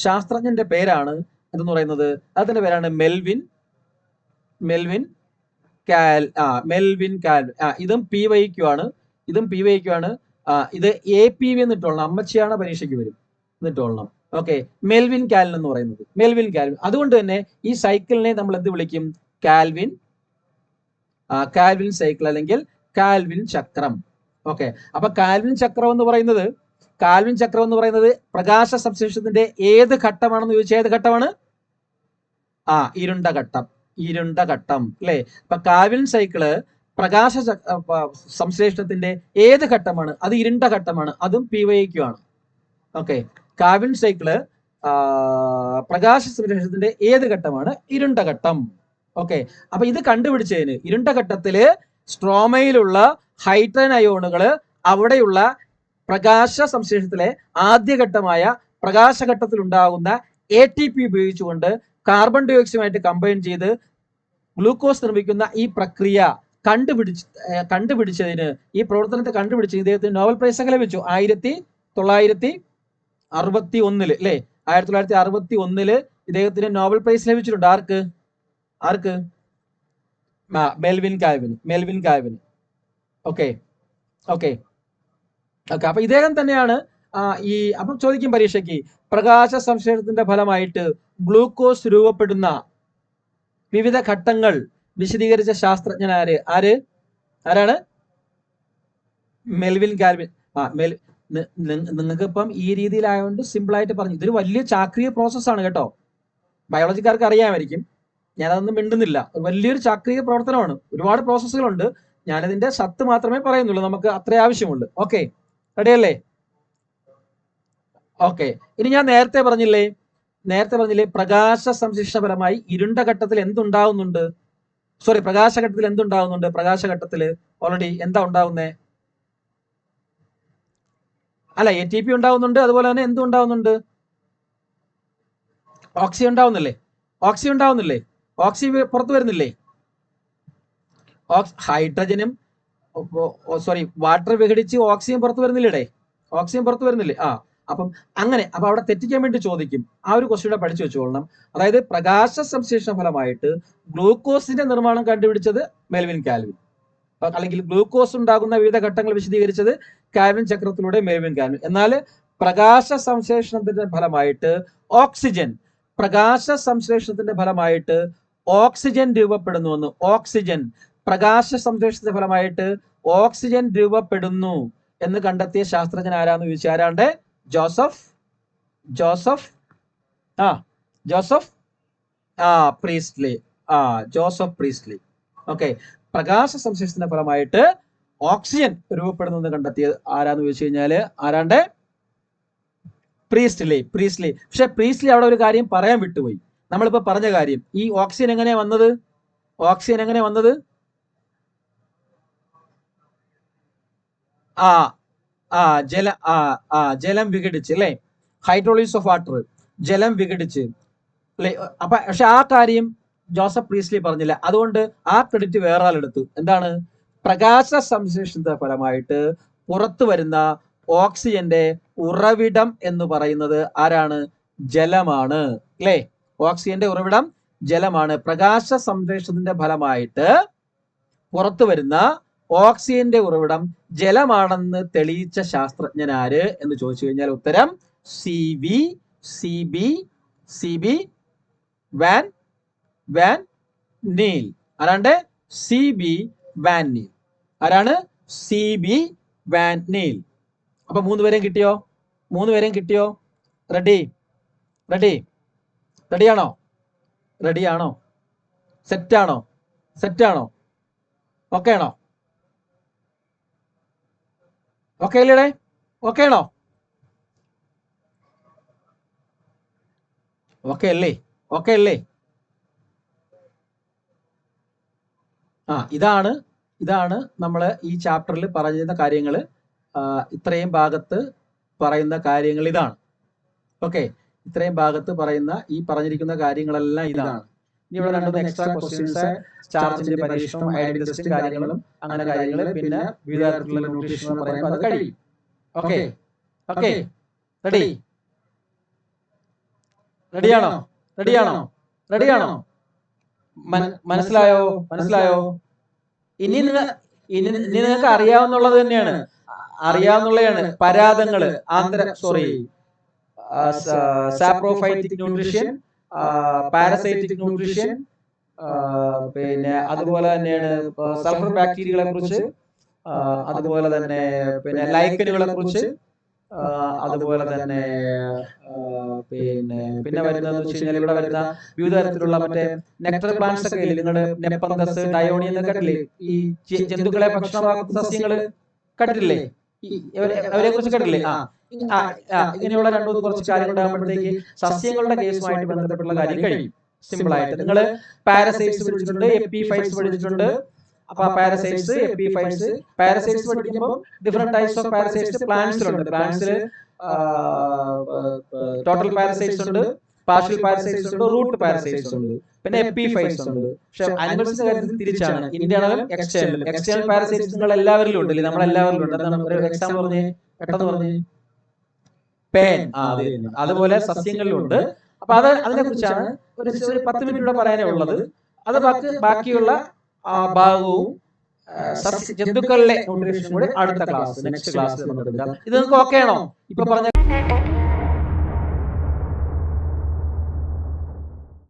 ശാസ്ത്രജ്ഞന്റെ പേരാണ് എന്തെന്ന് പറയുന്നത്? അതിന്റെ പേരാണ് മെൽവിൻ കാൽവിൻ. ഇതും PYQ ആണ്. ഇത് APV എന്നിട്ടോളണം. അമ്മച്ചിയാണ് പരീക്ഷയ്ക്ക് വരും എന്നിട്ടോളണം. ഓക്കെ, മെൽവിൻ കാൽവിൻ എന്ന് പറയുന്നത്. അതുകൊണ്ട് തന്നെ ഈ സൈക്കിളിനെ നമ്മൾ എന്ത് വിളിക്കും? കാൽവിൻ സൈക്കിൾ അല്ലെങ്കിൽ കാൽവിൻ ചക്രം. ഓക്കെ, അപ്പൊ കാൽവിൻ ചക്രം എന്ന് പറയുന്നത് പ്രകാശ സംശ്ലേഷണത്തിന്റെ ഏത് ഘട്ടമാണെന്ന് ചോദിച്ചാൽ ഏത് ഘട്ടമാണ്? ഇരുണ്ട ഘട്ടം അല്ലെ? അപ്പൊ കാൽവിൻ സൈക്കിള് പ്രകാശ സംശ്ലേഷണത്തിന്റെ ഏത് ഘട്ടമാണ്? അത് ഇരുണ്ട ഘട്ടമാണ്. അതും PYQ ആണ്. ഓക്കെ, കാൽവിൻ സൈക്കിള് പ്രകാശ സംശ്ലേഷണത്തിന്റെ ഏത് ഘട്ടമാണ്? ഇരുണ്ട ഘട്ടം. ഓക്കെ, അപ്പൊ ഇത് കണ്ടുപിടിച്ചതിന് ഇരുണ്ട ഘട്ടത്തില് സ്ട്രോമയിലുള്ള ഹൈഡ്രജൻ അയോണുകള് അവിടെയുള്ള പ്രകാശ സംശ്ലേഷണത്തിലെ ആദ്യഘട്ടമായ പ്രകാശഘട്ടത്തിൽ ഉണ്ടാകുന്ന ATP ഉപയോഗിച്ചുകൊണ്ട് കാർബൺ ഡൈ ഓക്സൈഡുമായിട്ട് കമ്പൈൻ ചെയ്ത് ഗ്ലൂക്കോസ് നിർമ്മിക്കുന്ന ഈ പ്രക്രിയ കണ്ടുപിടിച്ചതിന്, ഈ പ്രവർത്തനത്തെ കണ്ടുപിടിച്ചതിന് ഇദ്ദേഹത്തിന് നോബൽ പ്രൈസ് ഒക്കെ ലഭിച്ചു 1961 അല്ലെ? 1961 ഇദ്ദേഹത്തിന് നോബൽ പ്രൈസ് ലഭിച്ചിട്ടുണ്ട്. ആർക്ക്? Melvin Calvin. ഓക്കെ, അപ്പൊ ഇദ്ദേഹം തന്നെയാണ് അപ്പം ചോദിക്കും പരീക്ഷയ്ക്ക്, പ്രകാശ സംശ്ലേഷണത്തിന്റെ ഫലമായിട്ട് ഗ്ലൂക്കോസ് രൂപപ്പെടുന്ന വിവിധ ഘട്ടങ്ങൾ വിശദീകരിച്ച ശാസ്ത്രജ്ഞൻ ആരാണ്? Melvin Calvin. നിങ്ങൾക്ക് ഇപ്പം ഈ രീതിയിലായതുകൊണ്ട് സിമ്പിൾ ആയിട്ട് പറഞ്ഞു. ഇതൊരു വലിയ ചാക്രിക പ്രോസസ്സാണ് കേട്ടോ. ബയോളജിക്കാർക്ക് അറിയാമായിരിക്കും, ഞാനതൊന്നും മിണ്ടുന്നില്ല. വലിയൊരു ചാക്രിക പ്രവർത്തനമാണ്, ഒരുപാട് പ്രോസസ്സുകളുണ്ട്. ഞാനതിന്റെ സത്ത് മാത്രമേ പറയുന്നുള്ളൂ, നമുക്ക് അത്രേ ആവശ്യമുള്ളൂ. ഓക്കെ, റെഡിയല്ലേ? ഓക്കെ, ഇനി ഞാൻ നേരത്തെ പറഞ്ഞില്ലേ പ്രകാശ സംശ്ലേഷണ ഫലമായി ഇരുണ്ട ഘട്ടത്തിൽ എന്തുണ്ടാവുന്നുണ്ട്? പ്രകാശഘട്ടത്തിൽ എന്തുണ്ടാവുന്നുണ്ട്? പ്രകാശഘട്ടത്തിൽ ഓൾറെഡി എന്താ ഉണ്ടാവുന്നേ? ATP ഉണ്ടാവുന്നുണ്ട്. അതുപോലെ തന്നെ എന്തുണ്ടാവുന്നുണ്ട്? ഓക്സിജൻ ഉണ്ടാവുന്നില്ലേ? ഓക്സിജൻ പുറത്തു വരുന്നില്ലേ? ഹൈഡ്രജനും വാട്ടർ വിഘടിച്ച് ഓക്സിജൻ പുറത്തു വരുന്നില്ലേ? ഓക്സിജൻ പുറത്തു വരുന്നില്ലേ? അപ്പം അങ്ങനെ അവിടെ തെറ്റിക്കാൻ വേണ്ടി ചോദിക്കും. ആ ഒരു ക്വസ്റ്റ്യൻ പഠിച്ചു വെച്ചോളണം. അതായത് പ്രകാശ സംശ്ലേഷണ ഫലമായിട്ട് ഗ്ലൂക്കോസിന്റെ നിർമ്മാണം കണ്ടുപിടിച്ചത് മെൽവിൻ കാൽവിൻ, അല്ലെങ്കിൽ ഗ്ലൂക്കോസ് ഉണ്ടാകുന്ന വിവിധ ഘട്ടങ്ങൾ വിശദീകരിച്ചത് കാൽവിൻ ചക്രത്തിലൂടെ മെൽവിൻ കാൽവിൻ. എന്നാൽ പ്രകാശ സംശ്ലേഷണത്തിന്റെ ഫലമായിട്ട് ഓക്സിജൻ രൂപപ്പെടുന്നു. പ്രകാശ സംശ്ലേഷണത്തിന്റെ ഫലമായിട്ട് ഓക്സിജൻ രൂപപ്പെടുന്നു എന്ന് കണ്ടെത്തിയ ശാസ്ത്രജ്ഞൻ ആരാന്ന് ചോദിച്ചാൽ ആരാണ്ട്? Joseph Priestley. Joseph Priestley. Okay, പ്രകാശ സംശ്ലേഷണത്തിന്റെ ഫലമായിട്ട് ഓക്സിജൻ രൂപപ്പെടുന്നു എന്ന് കണ്ടെത്തിയത് ആരാന്ന് ചോദിച്ചു കഴിഞ്ഞാല് ആരാണ്ട്? പ്രീസ്റ്റ്ലി. പക്ഷെ പ്രീസ്റ്റ്ലി അവിടെ ഒരു കാര്യം പറയാൻ വിട്ടുപോയി. നമ്മളിപ്പോ പറഞ്ഞ കാര്യം, ഈ ഓക്സിജൻ എങ്ങനെയാ വന്നത്? ജലം വിഘടിച്ച് അല്ലെ, ഹൈഡ്രോളിസിസ് ഓഫ് വാട്ടർ, ജലം വിഘടിച്ച് അല്ലെ. പക്ഷെ ആ കാര്യം ജോസഫ് പ്രീസ്റ്റ്ലി പറഞ്ഞില്ല. അതുകൊണ്ട് ആ ക്രെഡിറ്റ് വേറെ ആളെടുത്തു. എന്താണ്? പ്രകാശ സംശ്ലേഷണത്തിന്റെ ഫലമായിട്ട് പുറത്തു വരുന്ന ഓക്സിജന്റെ ഉറവിടം എന്ന് പറയുന്നത് ആരാണ്? ജലമാണ് അല്ലെ. ഓക്സിജന്റെ ഉറവിടം ജലമാണ്. പ്രകാശ സംശ്ലേഷണത്തിന്റെ ഫലമായിട്ട് പുറത്തു വരുന്ന ഓക്സിജന്റെ ഉറവിടം ജലമാണെന്ന് തെളിയിച്ച ശാസ്ത്രജ്ഞൻ ആര് എന്ന് ചോദിച്ചു കഴിഞ്ഞാൽ ഉത്തരം CB വാൻ നീൽ. ആരാണ്ട്? CB Van Niel. ആരാണ്? CB Van Niel. അപ്പൊ 3 പേരെയും കിട്ടിയോ? റെഡിയാണോ? സെറ്റാണോ? ഓക്കെ ആണോ? ഓക്കെ അല്ലേ? ഓക്കെ ആണോ? ഓക്കെ അല്ലേ? ഇതാണ് നമ്മള് ഈ ചാപ്റ്ററിൽ പറയുന്ന കാര്യങ്ങള്. ഇത്രയും ഭാഗത്ത് പറയുന്ന കാര്യങ്ങൾ ഇതാണ്. ഓക്കെ, ഇത്രയും ഭാഗത്ത് പറയുന്ന ഈ പറഞ്ഞിരിക്കുന്ന കാര്യങ്ങളെല്ലാം ഇതാണ്. ഇനി ഇവിടെ 2 എക്സ്ട്രാ ക്വസ്റ്റ്യൻസ്, ചാർജിന്റെ പരീക്ഷണം, ഐഡന്റിറ്റി ടെസ്റ്റും കാര്യങ്ങളും, അങ്ങനെ കാര്യങ്ങൾ, പിന്നെ വിവിധ തരത്തിലുള്ള ന്യൂട്രീഷൻ പറയുമ്പോൾ അത് കഴിയും. ഓക്കെ, റെഡിയാണോ? മനസ്സിലായോ? ഇനി നിങ്ങൾക്ക് അറിയാവുന്നുള്ളത് തന്നെയാണ്. പരാദങ്ങള്, സാപ്രോഫൈറ്റിക് ന്യൂട്രീഷൻ, പാരസൈറ്റിക് ന്യൂട്രീഷൻ, പിന്നെ അതുപോലെ തന്നെയാണ് സൾഫർ ബാക്ടീരിയകളെ കുറിച്ച്, അതുപോലെ തന്നെ പിന്നെ ലൈക്കനുകളെ കുറിച്ച്, അതുപോലെ തന്നെ പിന്നെ വരുന്നതെന്ന് വെച്ച് കഴിഞ്ഞാൽ ഇവിടെ വരുന്ന വിവിധ തരത്തിലുള്ള മറ്റേ നെക്ടർ പ്ലാന്റ്സ് ഒക്കെ ഇല്ലേ, നിങ്ങളുടെ നെപ്പന്തസ്, ഡയോണി എന്നൊക്കെ കണ്ടില്ലേ? ഈ ജന്തുക്കളെ ഭക്ഷണമാക്കുന്ന സസ്യങ്ങള് കണ്ടിട്ടില്ലേ? അവരെ കുറിച്ച് കണ്ടില്ലേ? ഇങ്ങനെയുള്ള 2-3 കുറച്ച് കാര്യങ്ങൾ ഉണ്ടാകുമ്പോഴത്തേക്ക് സസ്യങ്ങളുടെ കേസുമായിട്ട് ബന്ധപ്പെട്ടുള്ള കാര്യം കഴിയും സിമ്പിൾ ആയിട്ട്. നിങ്ങൾ പാരസൈറ്റ്സ് പഠിച്ചിട്ടുണ്ട്, എപ്പിഫൈറ്റ്സ് പഠിച്ചിട്ടുണ്ട്. അപ്പൊ പാരസൈറ്റ്സ്, എപ്പിഫൈറ്റ്സ്, പാരസൈറ്റ്സ് പഠിക്കുമ്പോൾ ഡിഫറെന്റ് ടൈപ്സ് ഓഫ് പാരസൈറ്റ്സ് പ്ലാന്റ്സിലുണ്ട്. പ്ലാന്റ്സിൽ ടോട്ടൽ പാരസൈറ്റ്സ് ഉണ്ട്, പാർഷ്യൽ പാരസൈറ്റ്സ് ഉണ്ട്, റൂട്ട് പാരസൈറ്റ്സ് ഉണ്ട്, പിന്നെ എപ്പിഫൈറ്റ്സ് ഉണ്ട്. പക്ഷെ ആനിമൽസിന്റെ കാര്യത്തിൽ തിരിച്ചാണ്, ഇന്റേണലും എക്സ്റ്റേണലും. എക്സ്റ്റേണൽ പാരസൈറ്റ്സ് നിങ്ങൾ എല്ലാവരിലും ഉണ്ടല്ലേ? നമ്മളെല്ലാവരിലും ഉണ്ട്. എന്താണ് ഒരു എക്സാമ്പിൾ പെട്ടെന്ന് പറഞ്ഞേ? പേൻ. അതുപോലെ സസ്യങ്ങളിലുണ്ട്. അപ്പൊ അതിനെ കുറിച്ചാണ് ഒരു 10 മിനിറ്റ് പറയാനേ ഉള്ളത്. അത് ബാക്കിയുള്ള ഭാഗവും ജന്തുക്കളിലെ ന്യൂട്രീഷൻ കൂടി അടുത്ത ക്ലാസ്, നെക്സ്റ്റ് ക്ലാസ്സിൽ നമുക്ക് എടുക്കാം. ഇത് നിങ്ങൾക്ക് ഓക്കെ ആണോ? ഇപ്പൊ പറഞ്ഞ